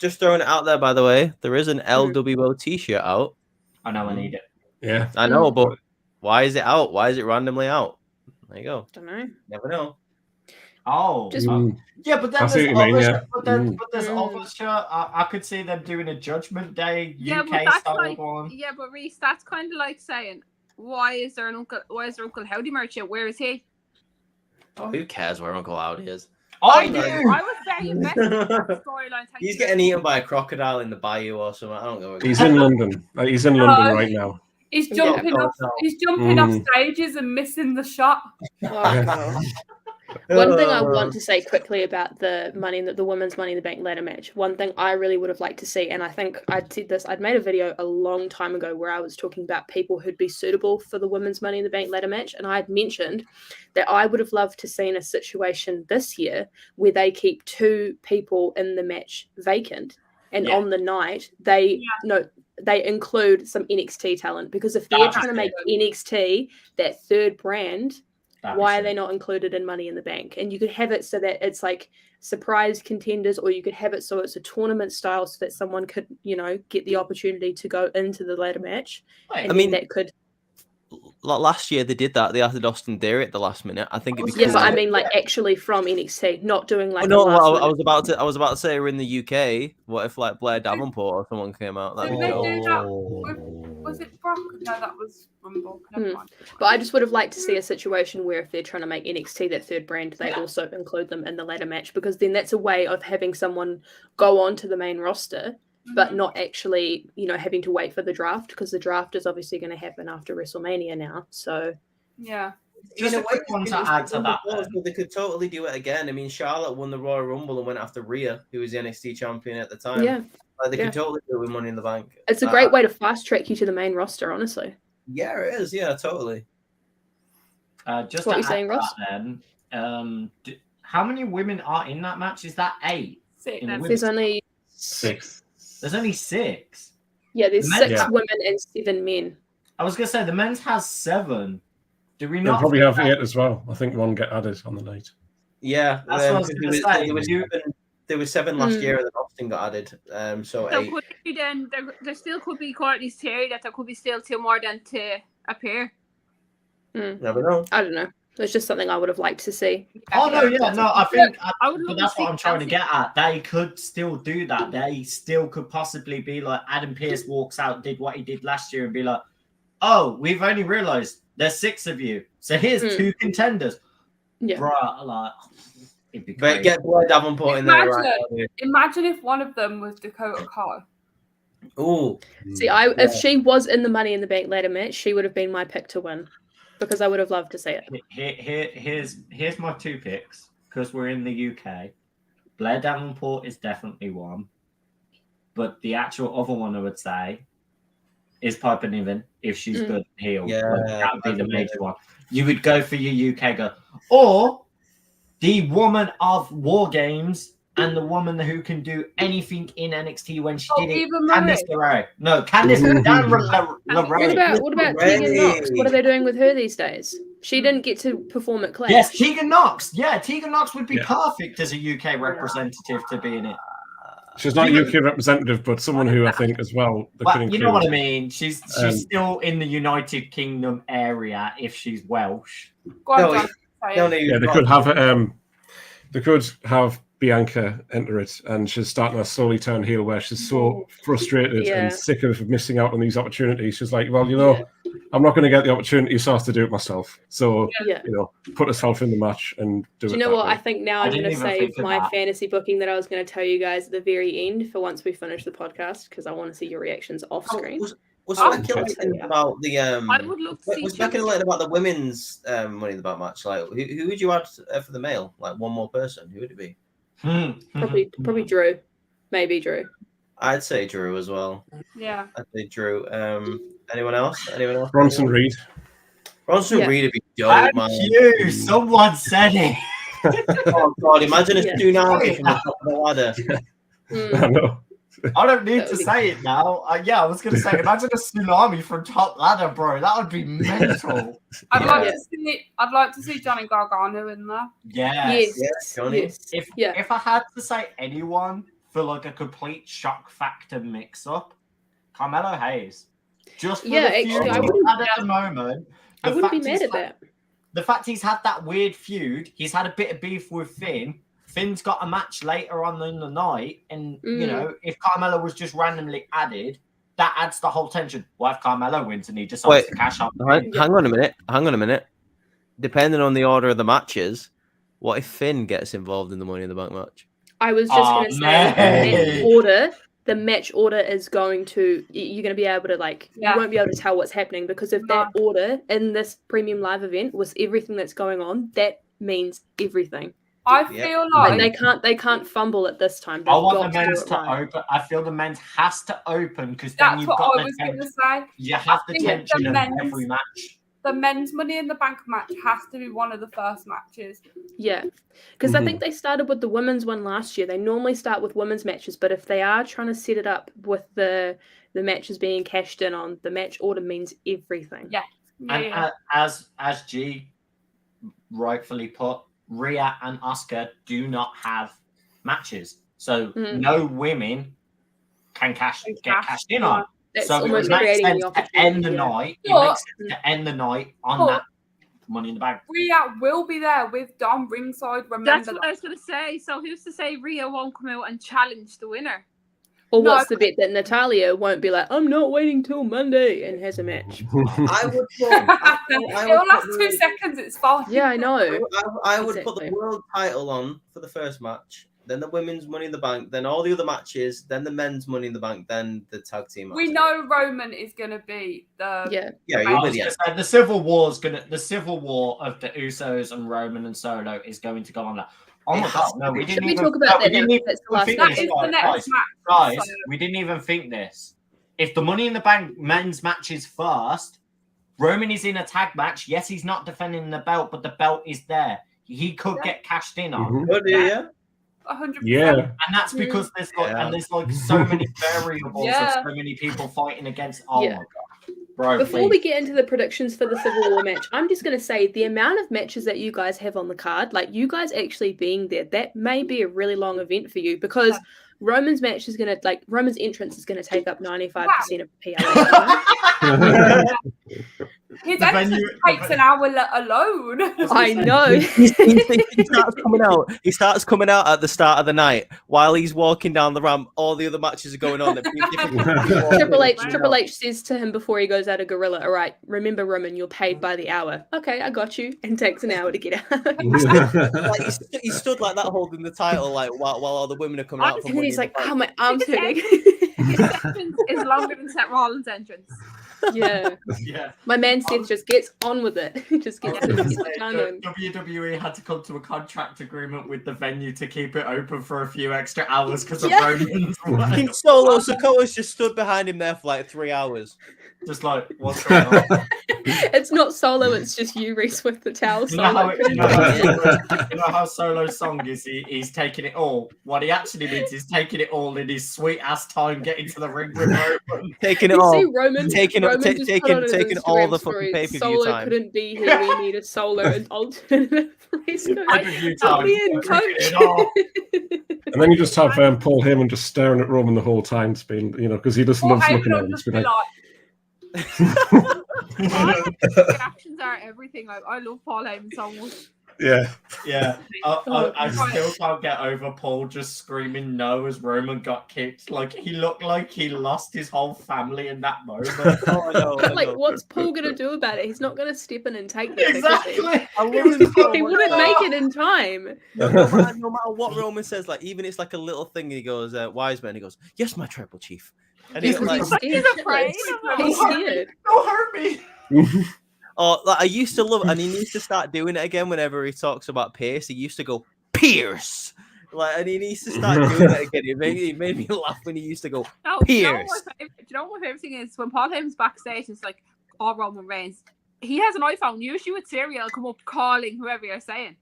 just throwing it out there, by the way, there is an LWO t-shirt out. I know I need it. Yeah. I know, but why is it out? Why is it randomly out? There you go. Don't know. Never know. Oh, yeah, but then there's other shirt. I could see them doing a Judgment Day UK style one. Yeah, but Reese, that's kind of like saying, why is there Uncle Howdy merch out? Where is he? Oh, who cares where Uncle Howdy is? I do. I was very invested in that storyline. He's getting eaten by a crocodile in the bayou or something. I don't know. He's in London. He's in London right now. He's jumping off. He's jumping off stages and missing the shot. Oh, one thing I want to say quickly about the women's Money in the Bank ladder match. One thing I really would have liked to see, and I think I'd said this. I'd made a video a long time ago where I was talking about people who'd be suitable for the women's Money in the Bank ladder match, and I had mentioned that I would have loved to see a situation this year where they keep 2 people in the match vacant, and on the night they include some NXT talent, because if they're trying to make NXT that third brand, why are they not included in Money in the Bank? And you could have it so that it's like surprise contenders, or you could have it so it's a tournament style so that someone could, get the opportunity to go into the ladder match. I mean, that could. Last year they did that. They added Austin Theory at the last minute. I think it was. Yeah, but I mean, actually from NXT, not doing like. No, I was about to say we're in the UK. What if like Blair Davenport or someone came out? Did they do that was it Brock? No, that was Rumble. But I just would have liked to see a situation where if they're trying to make NXT that third brand, they also include them in the ladder match, because then that's a way of having someone go on to the main roster, but not actually, having to wait for the draft, because the draft is obviously going to happen after WrestleMania now. So, yeah. just in a quick it's one been to add to done that. before, then. so they could totally do it again. I mean, Charlotte won the Royal Rumble and went after Rhea, who was the NXT champion at the time. Yeah. Like, they Yeah. could totally do it with Money in the Bank. It's a great way to fast track you to the main roster, honestly. Yeah, it is. Yeah, totally. Just What to are you add saying, to Ross? that then, how many women are in that match? Is that 8? Six. In the There's women's? only 6. There's only 6. there's Men- 6 Yeah. women and 7 men. I was gonna say the men's has 7. Do we They'll not? probably have 8 as well. I think one get added on the night. Yeah, That's what I was because gonna say. there was 7 last Hmm. year, and then Austin got added. So So 8. could be then there still could be Courtney's theory that there could be still 2 more than to appear. Never know. I don't know. It's just something I would have liked to see. Oh no, yeah, no. I think, I would but love that's to what see I'm trying to Chelsea. get at. They could still do that. They still could possibly be like Adam Pearce walks out, did what he did last year, and be like, "Oh, we've only realised there's 6 of you, so here's 2 contenders." Yeah. Bruh, like, it'd be But crazy. get Blair Davenport in there, right? Imagine if one of them was Dakota Kai. Oh, See, if she was in the Money in the Bank ladder match, she would have been my pick to win because I would have loved to see it. Here's my 2 picks because we're in the UK. Blair Davenport is definitely one, but the actual other one I would say is Piper Niven if she's good heel. Yeah, that would be the major one. You would go for your UK girl, or the woman of War Games and the woman who can do anything in NXT when she did it. Eva Candice Marie. LeRae. No, Candice LeRae. What about Tegan Knox? What are they doing with her these days? She didn't get to perform at Clash. Yes, Tegan Knox. Yeah, Tegan Knox would be Yeah. perfect as a UK representative to be in it. She's not a UK representative, but someone who I think as well. They could But you include. know what I mean. She's Um, still in the United Kingdom area if she's Welsh. Go on, No, John. no, no, Yeah, they could have Bianca enter it, and she's starting to slowly turn heel where she's so frustrated Yeah. and sick of missing out on these opportunities. She's like, well, I'm not going to get the opportunity, so I have to do it myself. So, Yeah. put herself in the match and do it. Do you know that what? way. I think now I I'm going to didn't even save think of my that. fantasy booking that I was going to tell you guys at the very end for once we finish the podcast because I want to see your reactions off screen. Was Oh, speculating okay. about the I would love to see was Chelsea. speculating about the women's Money in the Bank match. Like, who would you add for the male? Like, one more person. Who would it be? Probably Drew. Maybe Drew. I'd say Drew as well. Yeah. I'd say Drew. Anyone else? Anyone else? Bronson Reed. Bronson Yeah. Reed would be dope, man. Thank you. Someone said it. Oh God! Imagine a Yeah. tsunami from the top of the ladder. I know. I don't need That to would be- say it now. Yeah, I was going to say, imagine a tsunami from top ladder, bro. That would be mental. I'd Yeah. like to see Johnny Gargano in there. Yes. Yes. Johnny. Yes. If Yeah. if I had to say anyone for like a complete shock factor mix up, Carmelo Hayes. Just for Yeah, the feud actually, I he's wouldn't- had at the moment. I the wouldn't be fact mad he's at had- that. The fact he's had that weird feud, he's had a bit of beef with Finn. Finn's got a match later on in the night, and you know, if Carmelo was just randomly added, that adds the whole tension. What if Carmelo wins and he decides Wait. to cash out? Hang on a minute. Hang on a minute. Depending on the order of the matches, what if Finn gets involved in the Money in the Bank match? I was just going to say man. the match order is going to you're going to be able to Yeah. you won't be able to tell what's happening because if that order in this premium live event was everything that's going on, that means everything. I Yeah. feel Like like they can't fumble it this time. I They've want got the to do men's it to right. open. I feel the men's has to open because then that's you've what got I the was going to tension. say. You have the I think tension the of men's- every match. The men's Money in the Bank match has to be one of the first matches. Yeah, because I think they started with the women's one last year. They normally start with women's matches, but if they are trying to set it up with the matches being cashed in on, the match order means everything. Yeah. And as G rightfully put, Rhea and Asuka do not have matches, so no women can get cashed in on. That's So it would almost make creating sense the to end the opportunity. night. It But- makes sense to end the night on But- that Money in the Bank. Rhea will be there with Dom ringside. That's Remember what I was going to say. So who's to say Rhea won't come out and challenge the winner? Or No, what's the bet that Natalia won't be like, I'm not waiting till Monday and has a match? I would put. It'll last 2 seconds. It's fine. Yeah, I know. I would put Exactly. the world title on for the first match, then the women's Money in the Bank, then all the other matches, then the men's Money in the Bank, then the tag team match. We know Roman is going to be the. Yeah. Yeah, I you'll be was the gonna say, the civil war of the Usos and Roman and Solo is going to go on that. Oh It my has god, to no, be. we Should didn't we even talk about that we now? didn't That's the even last think That this, is the guys. next match. Guys, so- we didn't even think this. If the Money in the Bank men's match is first, Roman is in a tag match. Yes, he's not defending the belt, but the belt is there. He could get cashed in on. Mhm. Good, yeah. 100%. Yeah. And that's because there's like, Yeah. and there's like so many variables Yeah. of so many people fighting against. Oh Yeah. my god, bro! Before please. we get into the predictions for the Civil War match, I'm just going to say the amount of matches that you guys have on the card, like you guys actually being there, that may be a really long event for you because Roman's match is going to, like, Roman's entrance is going to take up 95% of PLA. His The entrance venue- takes an hour alone. I know. He starts coming out. He starts coming out at the start of the night while he's walking down the ramp. All the other matches are going on. Triple H says to him before he goes out of Gorilla, all right, remember, Roman, you're paid by the hour. Okay, I got you. And takes an hour to get out. Like, he stood like that holding the title, like while all the women are coming out. And then he's like, oh, my arm's His hurting. his entrance is longer than Seth Rollins' entrance. Yeah. Yeah. My man Seth just gets on with it. He just gets it done. And... WWE had to come to a contract agreement with the venue to keep it open for a few extra hours because of Yeah. Roman's King Solo Sikoa's just stood behind him there for like 3 hours. Just like, what's going on? It's not Solo, it's just you, Reese, with the towel. You know how, Solo. you know how Solo's song is? He's taking it all. What he actually means is taking it all in his sweet ass time, getting to the ring with Roman. Taking it You all. see Roman, Taking it- Roman ta- just taking- put on his taking all Instagram the fucking story, pay-per-view Solo time. couldn't be here. We need a Solo and alternative race. Pay-per-view Help time. me in, Taking it coach. all. And then you just have Paul Heyman just staring at Roman the whole time, being, because he just Or loves Heyman looking at will him. just Just be be like, like, Reactions are everything. Like, I love Paul Heyman so much. yeah. Yeah, I still can't get over Paul just screaming no as Roman got kicked. Like, he looked like he lost his whole family in that moment. Oh, I know, I Like, know. what's Paul gonna do about it? He's not gonna step in and take the kick, is he? Exactly. I love him so He much. wouldn't make it in time. No matter what Roman says, like even it's like a little thing. He goes, "Wise man." He goes, "Yes, my tribal chief." And he's like, He's afraid. He's scared. Don't hurt me. "Oh, like, I used to love," and he needs to start doing it again whenever he talks about Pierce. He used to go Pierce, like, and he needs to start doing it again. It made me laugh when he used to go No, do you know Pierce. do you know what my favorite thing is? When Paul Heyman's backstage, it's like, oh, Roman Reigns. He has an iPhone. Usually with Siri, it'll come up calling whoever you're saying.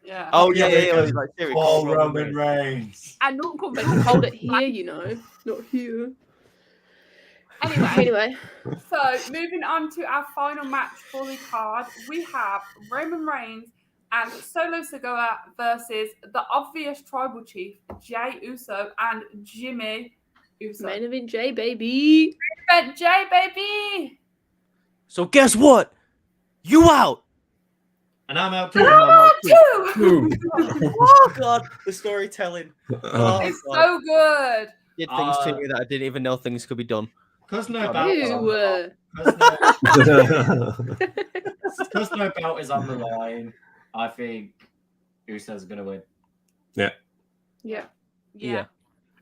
yeah. Oh yeah. Yeah, Like, "Siri, Paul call Roman Reigns. And nothing comes But out. hold it here, you know, not here. Anyway, Anyway, so moving on to our final match for the card, we have Roman Reigns and Solo Sikoa versus the obvious tribal chief, Jey Uso and Jimmy Uso. main event J, baby. Event Jey, baby! So guess what? You out. And I'm out Ah, too. two! Oh god, the storytelling. Oh, It's God. so good. Did things to me that I didn't even know things could be done. Because no belt is on Ew. the Because no belt is on the line, I think Uso's going to win. Yeah. Yeah.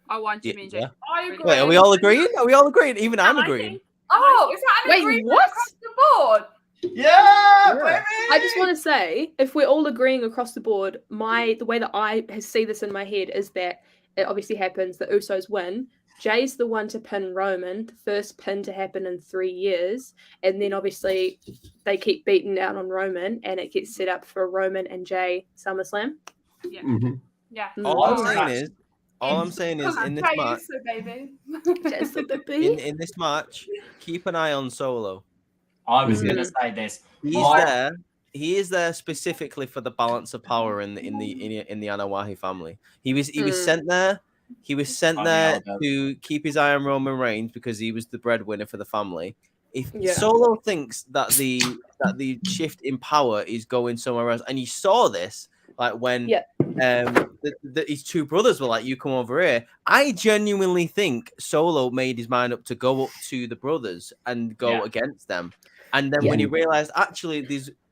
I want Jimmy and Jey. Yeah. I agree. Wait, are we all agreeing? Are we all agreeing? Even I'm I agreeing. think- Oh, is that an Wait, agreement what? across the board? Yeah, baby! I just want to say, if we're all agreeing across the board, the way that I see this in my head is that it obviously happens, the Usos win. Jay's the one to pin Roman, the first pin to happen in 3 years, and then obviously they keep beating down on Roman, and it gets set up for Roman and Jay SummerSlam. Yeah. Mhm. Yeah. All I'm Oh, saying that's- is, in this Jey match, Uso, baby. Just a baby. in this match, keep an eye on Solo. I was Mhm. going to say this. He's Why- there. He is there specifically for the balance of power in the Anawahi family. He was sent there. He was sent Oh, there yeah, to keep his eye on Roman Reigns because he was the breadwinner for the family. If Yeah. Solo thinks that the shift in power is going somewhere else, and you saw this like when Yeah. his two brothers were like, "You come over here." I genuinely think Solo made his mind up to go up to the brothers and go Yeah. against them. And then when he realized actually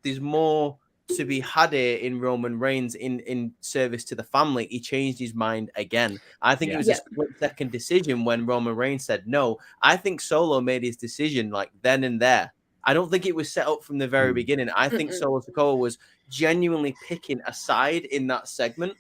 there's more to be had here in Roman Reigns in service to the family, he changed his mind again. I think it was a split-second decision when Roman Reigns said no. I think Solo made his decision like then and there. I don't think it was set up from the very beginning. I think Solo Sikoa was genuinely picking a side in that segment.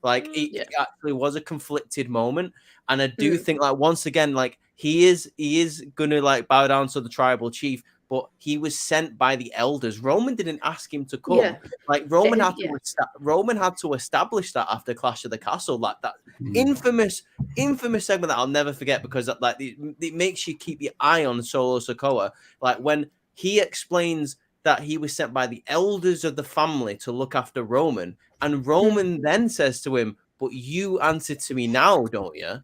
Like it actually was a conflicted moment, and I do think like once again, like he is gonna like bow down to the tribal chief, but he was sent by the elders. Roman didn't ask him to come. Yeah. Like Roman had to establish that after Clash of the Castle, like that infamous segment that I'll never forget because like it makes you keep your eye on Solo Sikoa. Like when he explains that he was sent by the elders of the family to look after Roman, and Roman then says to him, "But you answer to me now, don't you?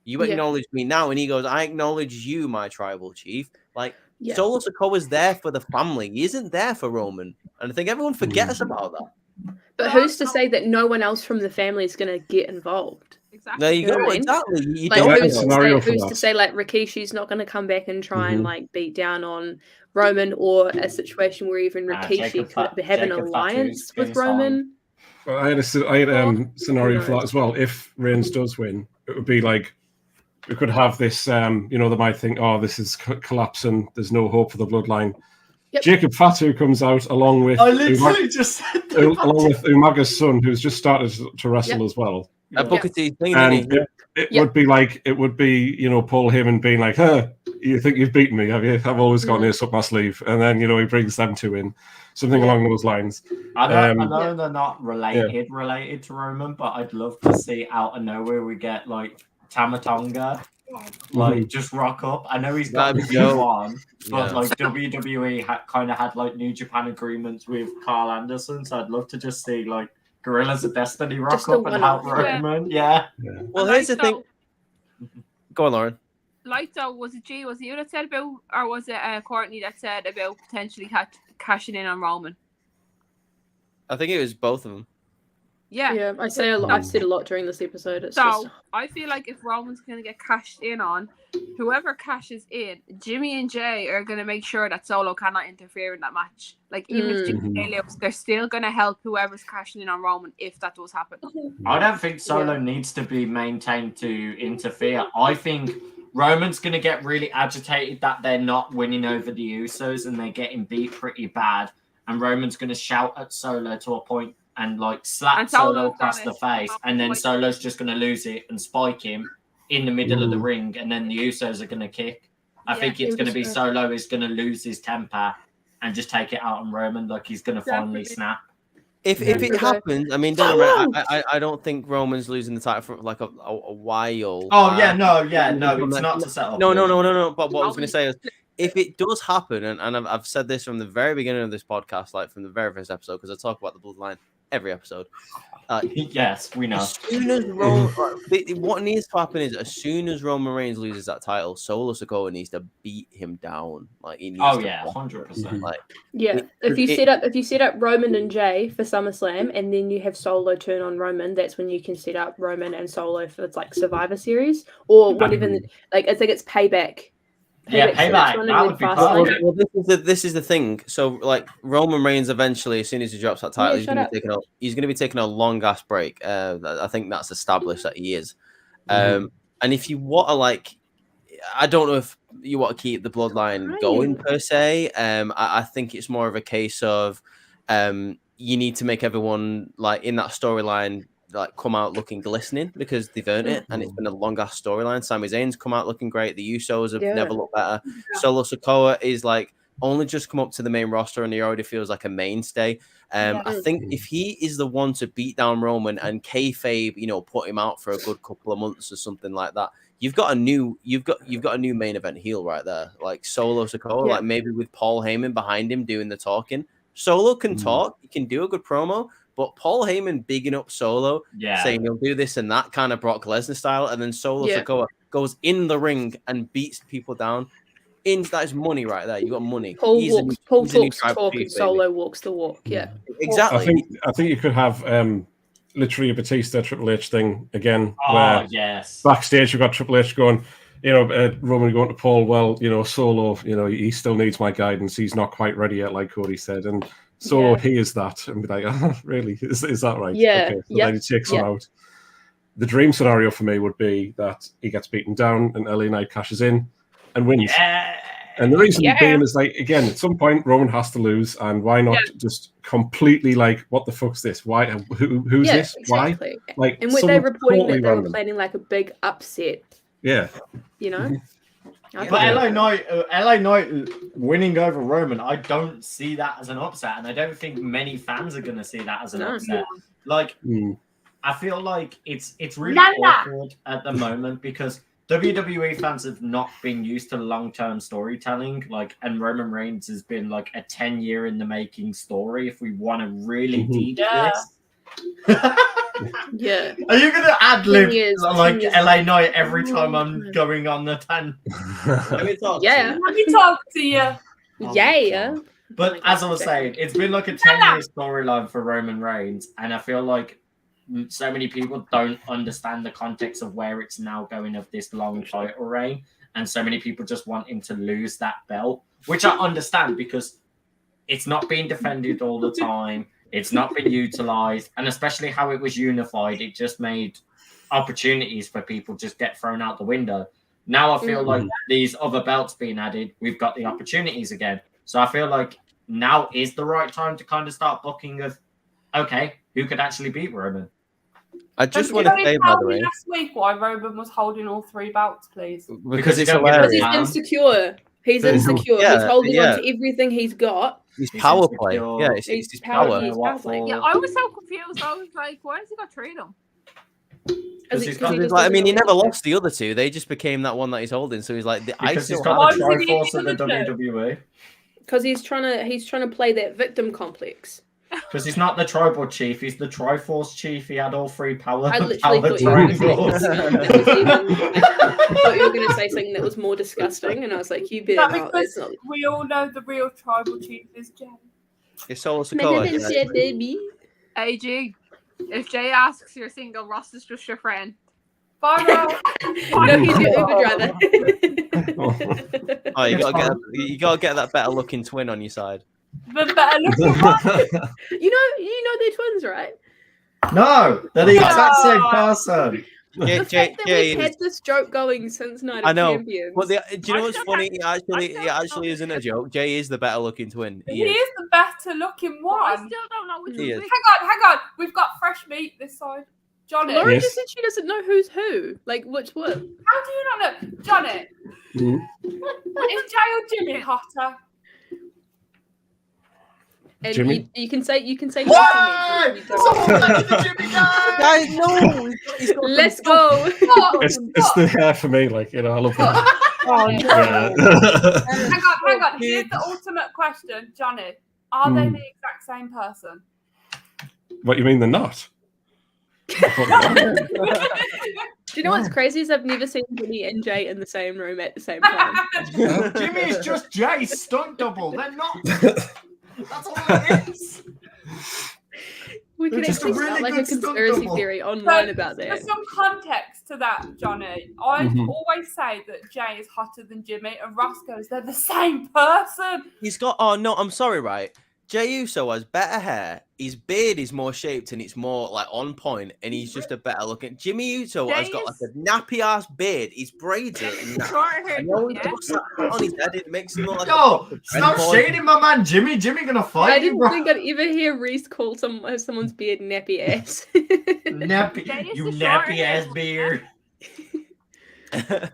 You acknowledge me now." And he goes, "I acknowledge you, my tribal chief." Like Solo Sikoa is there for the family. He isn't there for Roman, and I think everyone forgets about that. But who's to say that no one else from the family is going to get involved? Exactly. There you You know go. what I mean? Exactly. You Like, don't who's know. to say like Rikishi's not going to come back and try and like beat down on Roman, or a situation where even Rikishi could have an alliance with Roman? Well, I had a scenario for that as well. If Reigns does win, it would be like we could have this. You know, they might think, "Oh, this is collapsing. There's no hope for the bloodline." Yep. Jacob Fatu comes out along with I literally just said that. along with Umaga's son, who's just started to wrestle as well. Booker T thing, And it would be like Paul Heyman being like, "Huh, you think you've beaten me, have you? I've always got this up my sleeve." And then he brings them two in, something along those lines. I know they're not related to Roman, but I'd love to see out of nowhere we get like Tamatonga, like just rock up. I know he's got the one, but like WWE kind of had like New Japan agreements with Carl Anderson, so I'd love to just see like Gorillas of Destiny rock Just up and help Roman. Yeah. Well, here's the thing. Go on, Lauren. Like, though, was it you that said about, or was it Courtney that said about potentially cashing in on Roman? I think it was both of them. Yeah. I say a lot. I've said a lot during this episode. It's just... I feel like if Roman's going to get cashed in on, whoever cashes in, Jimmy and Jay are going to make sure that Solo cannot interfere in that match. Like, even if Jimmy and Jay lose, they're still going to help whoever's cashing in on Roman if that does happen. I don't think Solo needs to be maintained to interfere. I think Roman's going to get really agitated that they're not winning over the Usos and they're getting beat pretty bad. And Roman's going to shout at Solo to a point and like slap Solo across the face, and then Solo's just going to lose it and spike him in the middle of the ring, and then the Usos are going to kick. I think it's going to be Solo is going to lose his temper and just take it out on Roman, like he's going to finally snap. If it happens, I mean, don't worry, I don't think Roman's losing the title for like a while. It's not to set up. No. But what I was going to say is, if it does happen, and I've said this from the very beginning of this podcast, like from the very first episode, because I talk about the bloodline every episode. Yes, we know. As soon as what needs to happen is, as soon as Roman Reigns loses that title, Solo Sikoa needs to beat him down. Like he needs 100%. Like if you set up Roman and Jay for SummerSlam, and then you have Solo turn on Roman, that's when you can set up Roman and Solo for like Survivor Series or whatever. Like I think it's Payback. Payback. That would be perfect. Well, this is the thing. So, like Roman Reigns, eventually, as soon as he drops that title, he's going to be taking a long ass break. I think that's established that he is. And if you want to, like, I don't know if you want to keep the bloodline going per se. I think it's more of a case of you need to make everyone like in that storyline like come out looking glistening because they've earned it, and it's been a long ass storyline. Sami Zayn's come out looking great. The Usos have never looked better. Solo Sikoa is like only just come up to the main roster, and he already feels like a mainstay. I think if he is the one to beat down Roman and kayfabe, put him out for a good couple of months or something like that, you've got a new main event heel right there, like Solo Sikoa, like maybe with Paul Heyman behind him doing the talking. Solo can talk, he can do a good promo. But Paul Heyman bigging up Solo, saying he'll do this and that kind of Brock Lesnar style, and then Solo Sikoa goes in the ring and beats people down. That is money right there. You got money. Paul talks the talk and Solo walks the walk. Yeah, exactly. I think you could have literally a Batista Triple H thing again. Where backstage you've got Triple H going, Roman going to Paul, well, Solo, he still needs my guidance. He's not quite ready yet, like Cody said. And so Yeah. he is that, and be like, oh, really? Is that right? Yeah, Okay, so yep, then he takes him yep. out. The dream scenario for me would be that he gets beaten down and LA Knight cashes in and wins. Yeah. And the reason Yeah. being is, like, again, at some point Roman has to lose, and why not just completely, like, what the fuck's this? Why? Who's Yeah, this? exactly. Why? Like, And when they're something reporting totally that they were random. planning like a big upset, Yeah. you know? I But think- LA Knight winning over Roman, I don't see that as an upset, and I don't think many fans are going to see that as an No. upset. Like, Mm. I feel like it's really La la. awkward at the moment because WWE fans have not been used to long-term storytelling, like, and Roman Reigns has been like a 10-year in the making story. If we want to really Mhm. deep Yeah. this, Yeah. are you gonna ad lib 10 years, like 10 years. LA Knight every Oh, time I'm God. going on the 10? Let me talk. Yeah. Let me talk to you. Oh my Yeah. God. But my as God, I was exactly. saying, it's been like a 10-year storyline for Roman Reigns, and I feel like so many people don't understand the context of where it's now going of this long title reign, and so many people just want him to lose that belt, which I understand because it's not being defended all the time, it's not been utilized, and especially how it was unified, it just made opportunities for people just get thrown out the window. Now I feel like these other belts being added, we've got the opportunities again. So I feel like now is the right time to kind of start booking of, okay, who could actually beat Roman? I just Can want to you say, by tell the me way, last week why Roman was holding all 3 belts, please? because you it's don't get Because hilarious. he's insecure. He's There's- insecure. yeah, he's holding yeah. on to everything he's got. He's He's power insecure. play. Yeah, it's He's his power- power. he's What power. for? Yeah, I was so confused. I was like, why has he got 3 of them? Because he's he got- just It's like, I doesn't mean, he know never what to lost the other 2. They just became that one that he's holding. So he's like, I Because he's still got have the Why does he Triforce get of the the other two? WWE. Because he's trying to play that victim complex. Because he's not the tribal chief, he's the Triforce chief. He had all 3 power. I literally power thought you were going to say triangles. something that was even. I thought you were going to say something that was more disgusting, and I was like, you better That not. because That's not. we all know the real tribal chief is Jay. It's Solo Sikoa. yeah. baby. AG, if Jay asks you're single, Ross is just your friend. Bye, Ross. No, he's your Uber driver. Oh, you gotta get that better looking twin on your side. The better looking one. you know they're twins, right? No, they're the exact same No. person. Jay, The Jay, fact that Jay we've is, had this joke going since Night of I know. Champions. But do you know I what's still funny? can't- It actually isn't a joke. Jay is the better looking twin. He is the better looking But I one. still don't know which He one's is. which. Hang on. We've got fresh meat this side. Johnny, Lauren Yes. just said she doesn't know who's who. Like, which what? how do you not know? Johnny, Mhm. is Jay or Jimmy hotter? And Jimmy? you can say Why? you don't- Someone let the Jimmy guy! Guys, no! He's got Let's go. What? It's the hair for me, like, you know, I love that. Oh, Yeah. Hang on. Here's the ultimate question, Johnny. Are they the exact same person? What, you mean they're not? Do you know what's crazy is I've never seen Jimmy and Jay in the same room at the same time. Jimmy is just Jay's stunt double. They're not. That's all it is. We could They're just a actually really start like a good stunt conspiracy double. theory online about For that. some context to that, Johnny, I Mhm. always say that Jay is hotter than Jimmy, and Ross goes, they're the same person. He's got. Oh no, I'm sorry, right? Jey Uso has better hair. His beard is more shaped and it's more like on point, and he's just a better looking. Jimmy Uso has got like a nappy ass beard. He's braided. And Short-haired, he always yeah. puts that on his head. It makes him look like Yo, a stop boy. shading my man Jimmy. Jimmy gonna I fight you, didn't bro. think I'd ever hear Reese call someone's beard nappy ass. Nappy, Jay is you the nappy ass short-haired beard.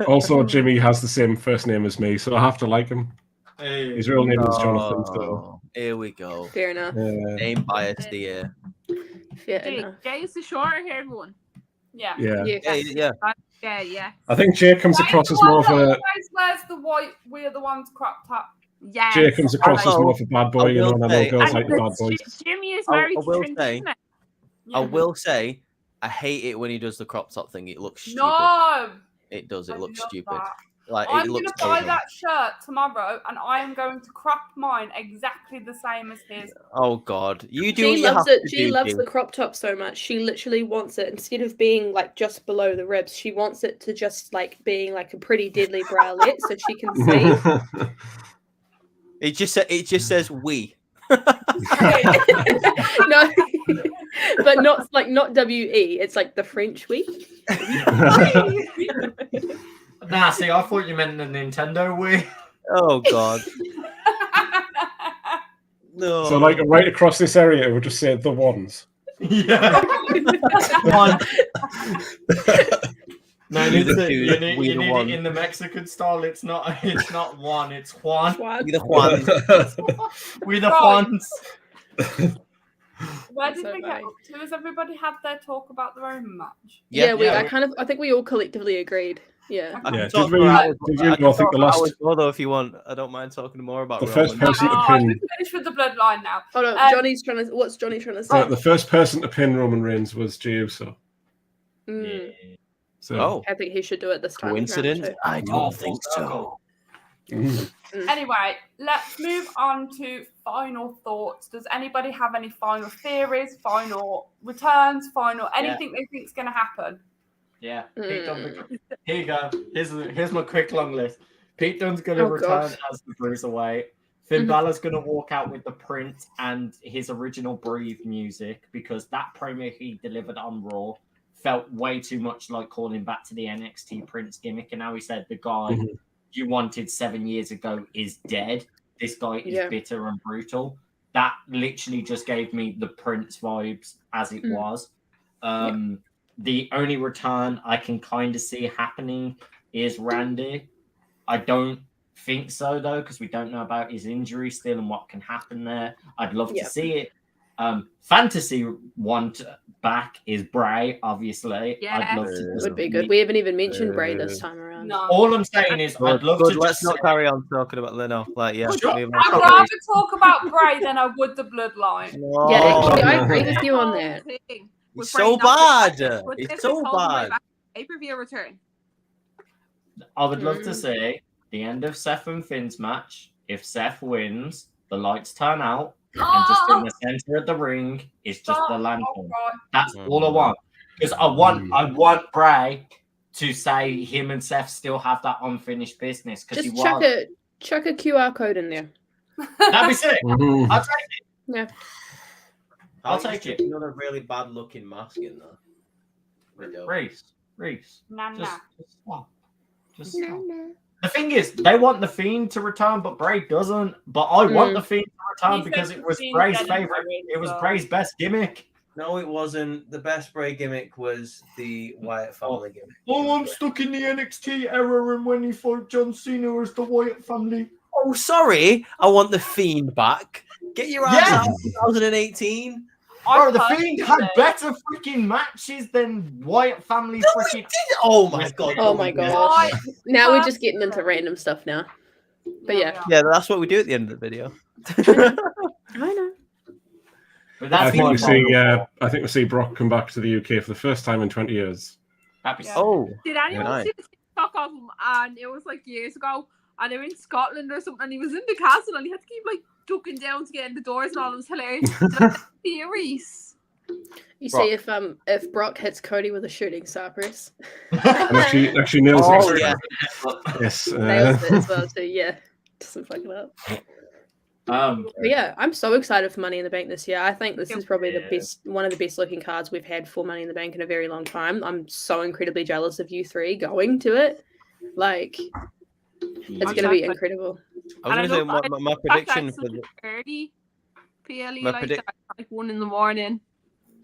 Also, Jimmy has the same first name as me, so I have to like him. Hey. His real name is Jonathan, so Oh, here we go. Fair enough. Name bias here. Fair Jay, enough. Jay is the short-haired one. Yeah. yeah. Yeah. Yeah. I think Jay comes Jay's across the as one more of that a always wears the white, we're the ones crop top. Yes. Jay comes across as more of a bad boy, you know, and I know girls And like the bad boys. Jimmy is I married to will Trinity, say- isn't it? Yeah. I will say, I hate it when he does the crop top thing. It looks stupid. No. It does. It I looks love stupid. that. Like I'm it going looks to buy terrible. that shirt tomorrow, and I am going to crop mine exactly the same as his. Oh God, you do. What She you loves have it. to She do, loves Jim. the crop top so much. She literally wants it instead of being like just below the ribs. She wants it to just like being like a pretty deadly bralette, so she can see. It just says we. No, but not WE. It's like the French week. Nah, see, I thought you meant the Nintendo Wii. Oh God. No. So, like, right across this area, it would just say the ones. Yeah. One. No, We the you two, need, we you the need one. it in the Mexican style. It's not one, it's Juan. We the Juan. We the Right. Juans. Where did So we get bad. up to? Has everybody had their talk about their own match? Yeah, yeah, I think we all collectively agreed. Yeah. I can Yeah, talk did we- for hours- did you- I can I think talk the for last- hours more, though, if you want. I don't mind talking more about The Roman. first person to Oh, pin we're finished with the bloodline now. Hold on, what's Johnny trying to say? the first person to pin Roman Reigns was Jey Uso. Mm, So Oh, I think he should do it this time. around, coincidence? too. I don't Oh, think full so. circle. Anyway, let's move on to final thoughts. Does anybody have any final theories, final returns, final anything they think is going to happen? Yeah. Pete Dunne. Here you go. Here's my quick long list. Pete Dunne's going to Oh, return gosh. as the Bruiserweight. Finn Balor's going to walk out with the print and his original Breathe music because that promo he delivered on Raw felt way too much like calling back to the NXT Prince gimmick. And now he said the guy you wanted 7 years ago is dead. This guy is bitter and brutal. That literally just gave me the Prince vibes as it was. The only return I can kind of see happening is Randy. I don't think so, though, because we don't know about his injury still and what can happen there. I'd love to see it. Fantasy want back is Bray, obviously. Yeah. I'd love to. Would be good. We haven't even mentioned Bray this time around. No. All I'm saying is, I'd love to. Let's just not say- carry on talking about Leno. Like, yeah. Sure. move I'd on. rather talk about Bray than I would the bloodline. No. Yeah, actually, I agree with you on that. It's so bad. It's so bad. Pay-per-view return. I would love to see the end of Seth and Finn's match. If Seth wins, the lights turn out, and just in the center of the ring is just the lantern. That's all I want. Because I want Bray to say him and Seth still have that unfinished business. Because he Just was. chuck a QR code in there. That'd be sick. I'll take it. Yeah. I'll take it. Another really bad looking mask in there. Reese. Nah. Just swap. Just swap. The thing is, they want the Fiend to return, but Bray doesn't. But I want the Fiend to return He because said it the was Fiend Bray's dead favorite. anyway, It was so- Bray's best gimmick. No, it wasn't. The best Bray gimmick was the Wyatt family gimmick. Oh, I'm stuck in the NXT era, and when he fought John Cena as the Wyatt family. Oh, sorry. I want the Fiend back. Get your ass out of 2018. Bro, the Fiend had better freaking matches than Wyatt family freaking. Oh my god. Oh my god. Now we're just getting into random stuff now. But yeah. Yeah, that's what we do at the end of the video. I know. But that's I think my we see. final I think we see Brock come back to the UK for the first time in 20 years. That'd be Oh. Did anyone nice. see the TikTok of him? And it was like years ago, and they were in Scotland or something, and he was in the castle, and he had to keep like ducking down to get in the doors, and all. It was hilarious. Theories. You Brock. see if Brock hits Cody with a shooting star press. And actually nails Oh, it. yeah. Yes. Nails it as well too, yeah. Doesn't fuck it up. But yeah, I'm so excited for Money in the Bank this year. I think this is probably one of the best looking cards we've had for Money in the Bank in a very long time. I'm so incredibly jealous of you three going to it. Like, it's going to be incredible. I was going to say my prediction for the early PLE My like predict- that, like 1 a.m.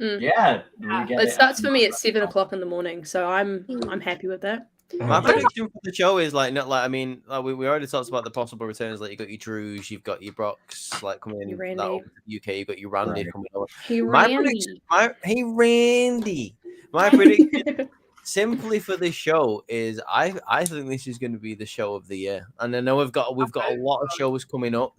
Yeah. It starts for me at 7 o'clock in the morning, so I'm happy with that. My prediction for the show is like not like I mean like we already talked about the possible returns. Like you got your Drews, you've got your Brocks, like coming in Your Randy. that over to the UK. You've got your Randy coming over. Hey, My Randy. prediction, Randy. My prediction simply for this show is I think this is going to be the show of the year. And I know we've got a lot of shows coming up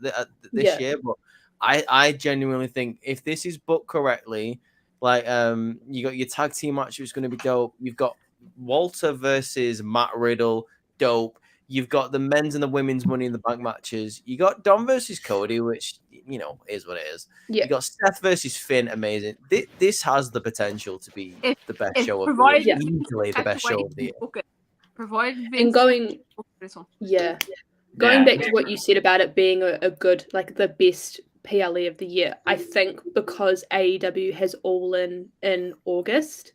this year, but I genuinely think if this is booked correctly, like you got your tag team match, which is going to be dope. You've got Walter versus Matt Riddle, dope. You've got the men's and the women's Money in the Bank matches. You got Dom versus Cody, which is what it is. Yeah. You got Seth versus Finn, amazing. This has the potential to be the best show of the provided year. you Easily the best show of the year. book it. Provided And Vince going, this one. going back to what you said about it being a good, like the best PLE of the year. I think because AEW has All in August,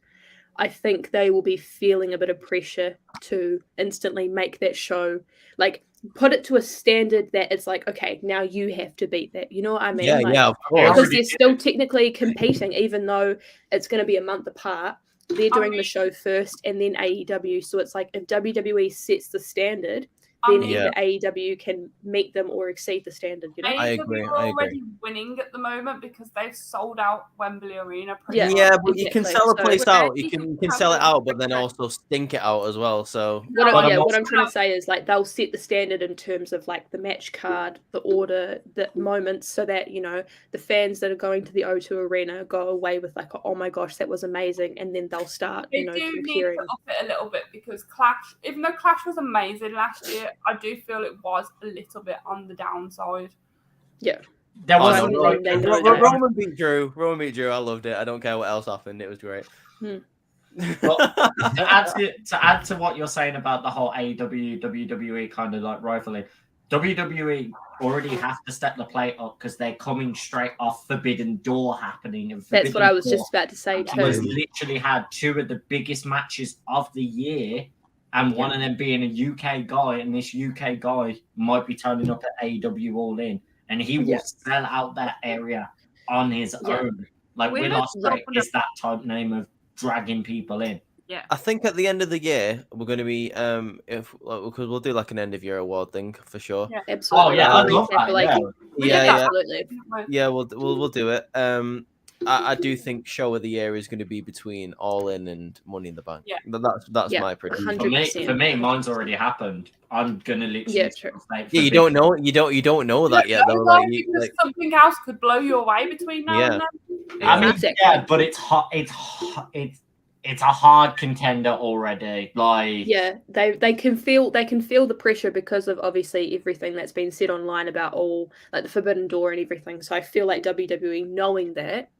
I think they will be feeling a bit of pressure to instantly make that show, like put it to a standard that it's like, okay, now you have to beat that. You know what I mean? Yeah, like, yeah, of course. because they're still technically competing, even though it's going to be a month apart. They're doing the show first and then AEW. So it's like if WWE sets the standard, then Yeah. either AEW can meet them or exceed the standard. You know? I agree, AEW are I agree. already winning at the moment because they've sold out Wembley Arena. Pretty Yeah. much. Yeah, but you can exactly. sell a So- place But out. then You you can can sell it have out, but then also stink it out as well. So What, But yeah, I'm what I'm also- trying to say is like they'll set the standard in terms of like the match card, the order, the moments, so that you know the fans that are going to the O2 Arena go away with like, oh my gosh, that was amazing, and then they'll start, They you know, do need comparing. to up it a little bit because Clash, even though Clash was amazing last year, I do feel it was a little bit on the downside. Yeah, There Oh, wasn't no, like they- Roman beat Drew. Roman beat Drew. I loved it. I don't care what else happened. It was great. Well, to add to what you're saying about the whole AEW WWE kind of like rivalry, WWE already have to step the plate up because they're coming straight off Forbidden Door happening. And that's what Forbidden I was Door just about to say was too. literally had two of the biggest matches of the year, and one of them being a UK guy, and this UK guy might be turning up at AEW All In, and he will Yeah. sell out that area on his Yeah. own. Like We're Will not Ospreay stopping is that type name of dragging people in. I think at the end of the year we're going to be because we'll do like an end of year award thing for sure. Yeah. Absolutely. Oh, yeah, Like, I'd love recap, that, like, yeah. Yeah, absolutely. yeah. We'll do it. I do think show of the year is going to be between All In and Money in the Bank. Yeah. That's Yeah, my prediction. 100%. For me, mine's already happened. I'm gonna literally. Yeah, true. Yeah, you don't know. You don't know that yet though. Like, you, because like something else could blow you away between now and then. I mean, Exactly. yeah, but it's hot. It's a hard contender already. Like, Yeah, they can feel the pressure because of obviously everything that's been said online about all like the Forbidden Door and everything. So I feel like WWE knowing that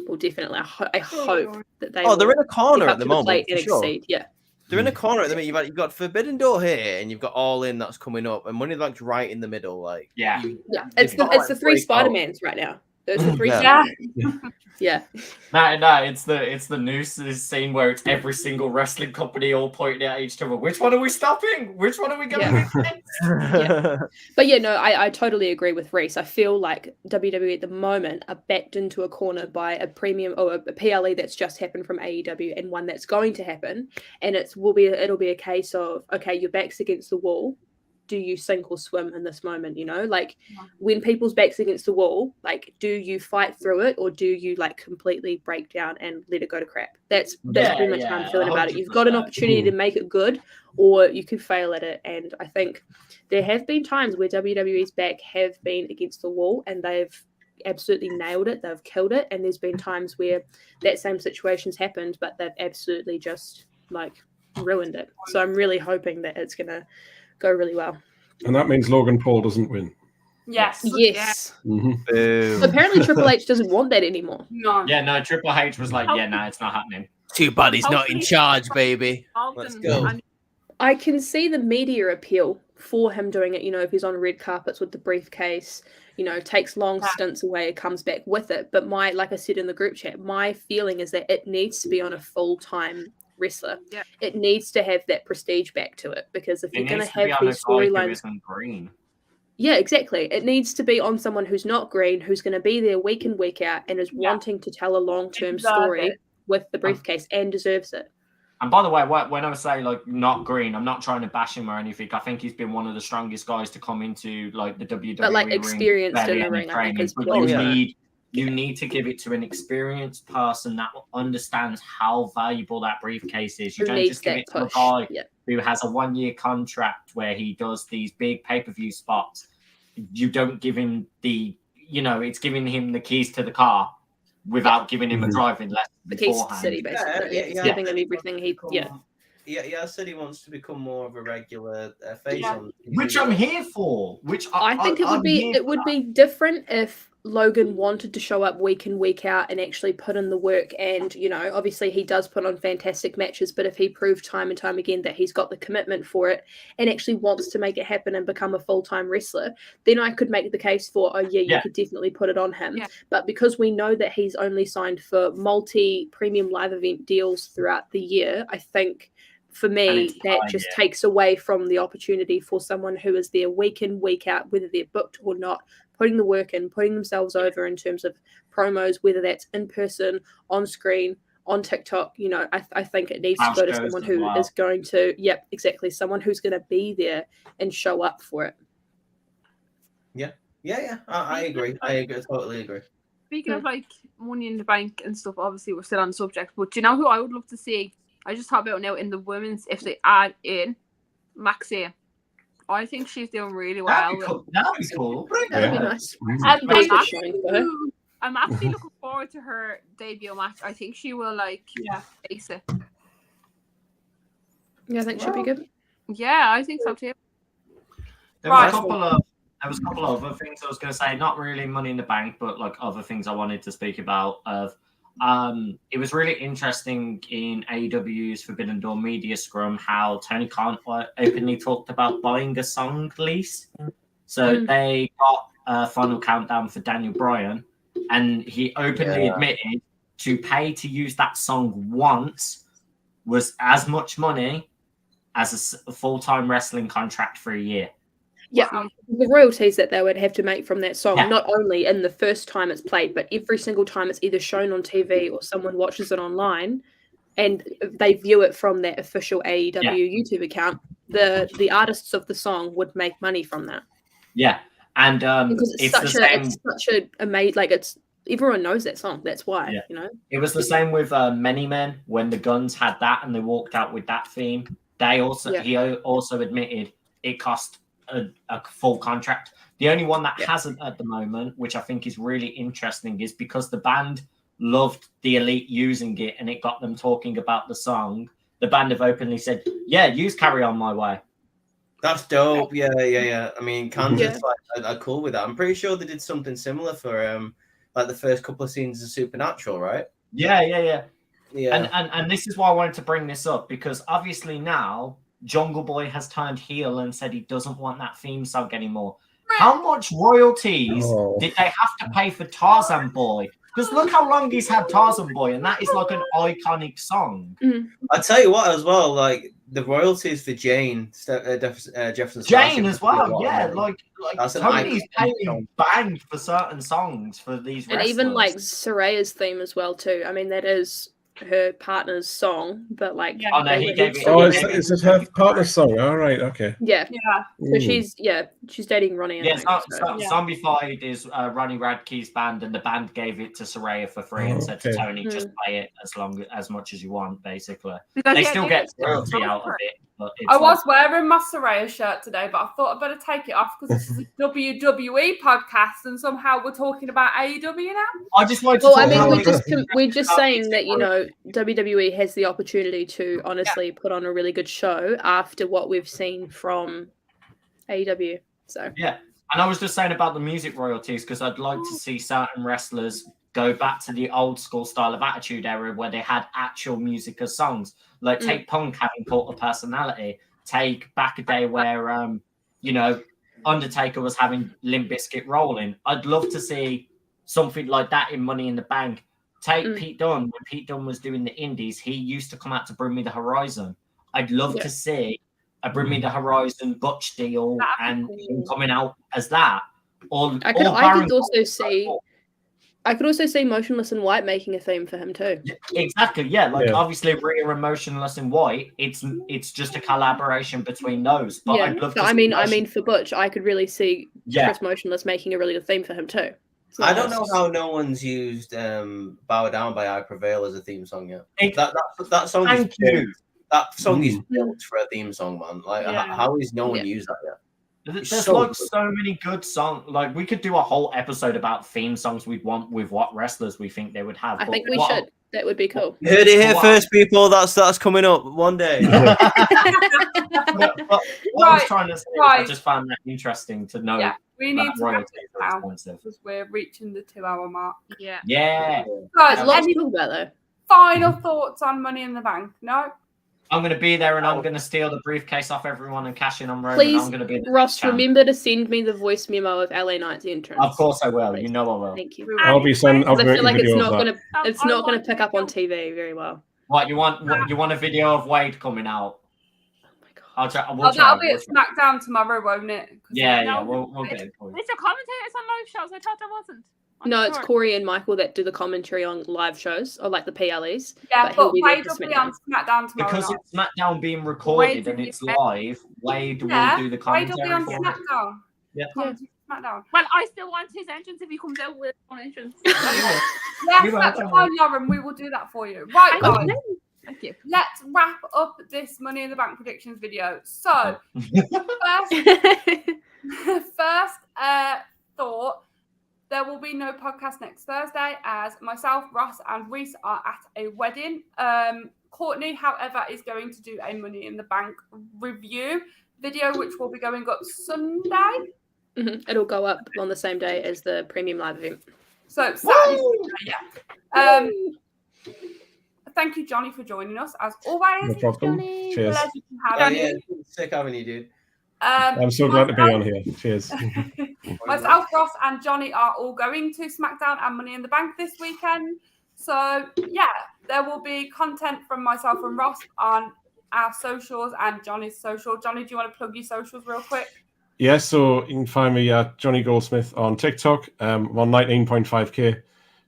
will definitely. I hope that they. they're in a corner step at up the to moment. plate For and sure. exceed. Yeah, They're in a corner at the minute. You've got Forbidden Door here, and you've got All In that's coming up, and Money in the Bank's right in the middle. Like, yeah, yeah. It's the three Spider-Mans right now. It's the three. Yeah. Yeah. no, it's the new scene where it's every single wrestling company all pointing at each other. Which one are we stopping? Which one are we going Yeah. with next? But yeah, no, I totally agree with Reese. I feel like WWE at the moment are backed into a corner by a premium or a PLE that's just happened from AEW and one that's going to happen. And it'll be a case of, okay, your back's against the wall. Do you sink or swim in this moment? You know, like when people's backs against the wall, like, do you fight through it or do you like completely break down and let it go to crap? That's pretty much how I'm feeling about it. You've got an 100%. opportunity to make it good, or you could fail at it. And I think there have been times where WWE's back have been against the wall and they've absolutely nailed it. They've killed it. And there's been times where that same situation's happened, but they've absolutely just like ruined it. So I'm really hoping that it's gonna go really well. And that means Logan Paul doesn't win. Yes. Yes. Mm-hmm. Apparently Triple H doesn't want that anymore. No. Yeah, no. Triple H was like, yeah, no, it's not happening. Too bad he's not in charge, baby. Let's go. I can see the media appeal for him doing it, you know, if he's on red carpets with the briefcase, you know, takes long stints away, comes back with it. But like I said in the group chat, my feeling is that it needs to be on a full-time wrestler. Yeah. It needs to have that prestige back to it, because if It you're going to needs to be have on a these guy who storylines, isn't green. yeah, exactly. It needs to be on someone who's not green, who's going to be there week in, week out, and is wanting to tell a long-term story with the briefcase and deserves it. And by the way, when I say like not green, I'm not trying to bash him or anything. I think he's been one of the strongest guys to come into like the WWE But like ring, experienced barely in the any ring, I think training. is But what you need to give it to an experienced person that understands how valuable that briefcase is. You Who don't needs just give that it to push. a guy Yeah. who has a 1-year contract where he does these big pay-per-view spots. You don't give him it's giving him the keys to the car without giving him a driving lesson The keys to the beforehand. city, basically. It's giving him everything he, Yeah, said he wants to become more of a regular face on Which I'm here for. Which I think it would be different if Logan wanted to show up week in, week out and actually put in the work. And, you know, obviously he does put on fantastic matches, but if he proved time and time again that he's got the commitment for it and actually wants to make it happen and become a full-time wrestler, then I could make the case for, oh, yeah, you could definitely put it on him. Yeah. But because we know that he's only signed for multi-premium live event deals throughout the year, I think for me, that just takes away from the opportunity for someone who is there week in, week out, whether they're booked or not, putting the work in, putting themselves over in terms of promos, whether that's in person, on screen, on TikTok. You know, I think it needs to go to someone who is going to, someone who's going to be there and show up for it. Yeah. I agree. I totally agree. Speaking of like Money in the Bank and stuff, obviously we're still on the subject, but do you know who I would love to see? I just thought about now in the women's, if they add in Maxine. I think she's doing really well. That'd be cool. That'd be nice. And I'm actually looking forward to her debut match. I think she will ace it. Yeah, I think she'll be good. Yeah, I think so too. There was a couple of other things I was going to say. Not really Money in the Bank, but like other things I wanted to speak about. It was really interesting in AEW's Forbidden Door media scrum how Tony Khan openly talked about buying a song lease. So they got a Final Countdown for Daniel Bryan, and he openly admitted to pay to use that song once was as much money as a full-time wrestling contract for a year. Yeah, the royalties that they would have to make from that song, not only in the first time it's played, but every single time it's either shown on TV or someone watches it online and they view it from that official AEW YouTube account, the artists of the song would make money from that. Yeah, and because it's such a amazing, like everyone knows that song. That's why, you know. It was the same with Many Men when the Guns had that and they walked out with that theme. He also admitted it cost a full contract. The only one that hasn't at the moment, which I think is really interesting, is because the band loved the Elite using it and it got them talking about the song. The band have openly said, "Yeah, use Carry On My Way." That's dope. Yeah. I mean, Kansas are cool with that. I'm pretty sure they did something similar for like the first couple of scenes of Supernatural, right? Yeah. And this is why I wanted to bring this up, because obviously now Jungle Boy has turned heel and said he doesn't want that theme song anymore. How much royalties did they have to pay for Tarzan Boy? Because look how long he's had Tarzan Boy, and that is like an iconic song. I tell you what, as well, like the royalties for Jane Jefferson. Jane as well, like Tony's paying bang for certain songs for these wrestlers. And even like Saraya's theme as well too. I mean, that is her partner's song, but like is it her partner's song? All right, okay. So she's dating Ronnie. Zombified is Ronnie Radke's band, and the band gave it to Saraya for free and said to Tony, just play it as much as you want, basically. They still get royalty out of it. But I was wearing my Saraya shirt today, but I thought I'd better take it off because this is a WWE podcast and somehow we're talking about AEW now. I just wanted to we're just saying that, you know, WWE has the opportunity to honestly put on a really good show after what we've seen from AEW. So and I was just saying about the music royalties because I'd like to see certain wrestlers go back to the old school style of Attitude Era where they had actual music as songs. Like take Punk having Cult of Personality, take back a day where Undertaker was having Limp Bizkit rolling. I'd love to see something like that in Money in the Bank. Take Pete Dunne. When Pete Dunne was doing the Indies, he used to come out to Bring Me the Horizon. I'd love to see a Bring Me the Horizon Butch deal and him coming out as that. I could also see Motionless in White making a theme for him too. Exactly, obviously Rhea and Motionless in White, it's just a collaboration between those. But I'd love to I mean for Butch, I could really see Chris Motionless making a really good theme for him too. I don't know how no one's used Bow Down by I Prevail as a theme song yet. That song is built. That song is built for a theme song, man. Like how is no one used that yet? There's so many good songs. Like we could do a whole episode about theme songs we'd want with what wrestlers we think they would have. I think we should. That would be cool. You heard it here first, people. That's coming up one day. But what I was trying to say, I just found that interesting to know We need to wrap royalties it are now expensive. because we're reaching the 2-hour mark. Yeah. Yeah. Guys, There's a lot any to talk about though. final thoughts on Money in the Bank? No? I'm going to be there and I'm going to steal the briefcase off everyone and cash in on Roman. Please, I'm going to be the Ross, champ. remember to send me the voice memo of LA Knight's entrance. Of course I will. Please. You know I will. Thank you. I'll be sending. I'll Because be I feel like making it's video of not that. gonna it's I not gonna want pick up on video. TV very well. What you want a video of Wade coming out? Oh my god. I'll try. Oh, We'll that'll try. be We'll at try. SmackDown tomorrow, won't it? 'Cause Yeah, No, we'll get it for you. Is there commentators on live shows? I thought there wasn't. I'm No, not it's sure. Corey and Michael that do the commentary on live shows or like the PLEs. Yeah, but he'll but be there Wade for will be on SmackDown. SmackDown tomorrow Because night. it's SmackDown being recorded and it's live, Wade Yeah, will do the Wade will be commentary on for it. SmackDown. Yeah. Commentary SmackDown. Well, I still want his entrance if he comes out with an entrance. Yes, We will, that's don't fine, Lauren. We will do that for you. Right, guys. Okay. Thank you. Let's wrap up this Money in the Bank predictions video. So, first thought, there will be no podcast next Thursday as myself, Ross, and Reese are at a wedding. Courtney, however, is going to do a Money in the Bank review video, which will be going up Sunday. It'll go up on the same day as the premium live event. So, Saturday, yeah. Thank you, Johnny, for joining us as always. No problem. Johnny, Cheers. pleasure to have you. Sick having you, dude. I'm so glad to be on here. Cheers. Myself, Ross, and Johnny are all going to SmackDown and Money in the Bank this weekend. So, yeah, there will be content from myself and Ross on our socials and Johnny's social. Johnny, do you want to plug your socials real quick? Yeah, so you can find me at Johnny Goldsmith on TikTok. I'm on 19.5k.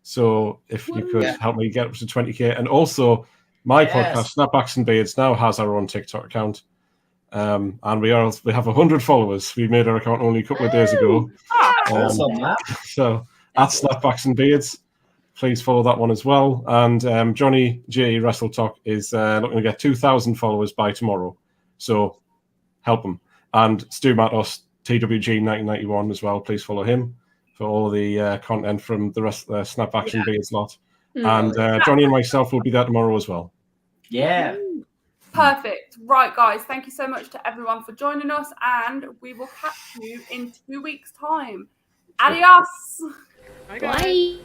So if you could help me get up to 20k. And also, my podcast, Snapbacks and Beards, now has our own TikTok account. And we have 100 followers. We made our account only a couple of days ago. So at Snapbacks and Beards, please follow that one as well. And Johnny J Wrestle Talk is looking to get 2,000 followers by tomorrow. So help him. And Stu Matos, TWG1991 as well. Please follow him for all of the content from the rest of the Snapbacks and Beards lot. And Johnny and myself will be there tomorrow as well. Yeah. Perfect. Right, guys. Thank you so much to everyone for joining us, and we will catch you in 2 weeks' time. Adios. Bye.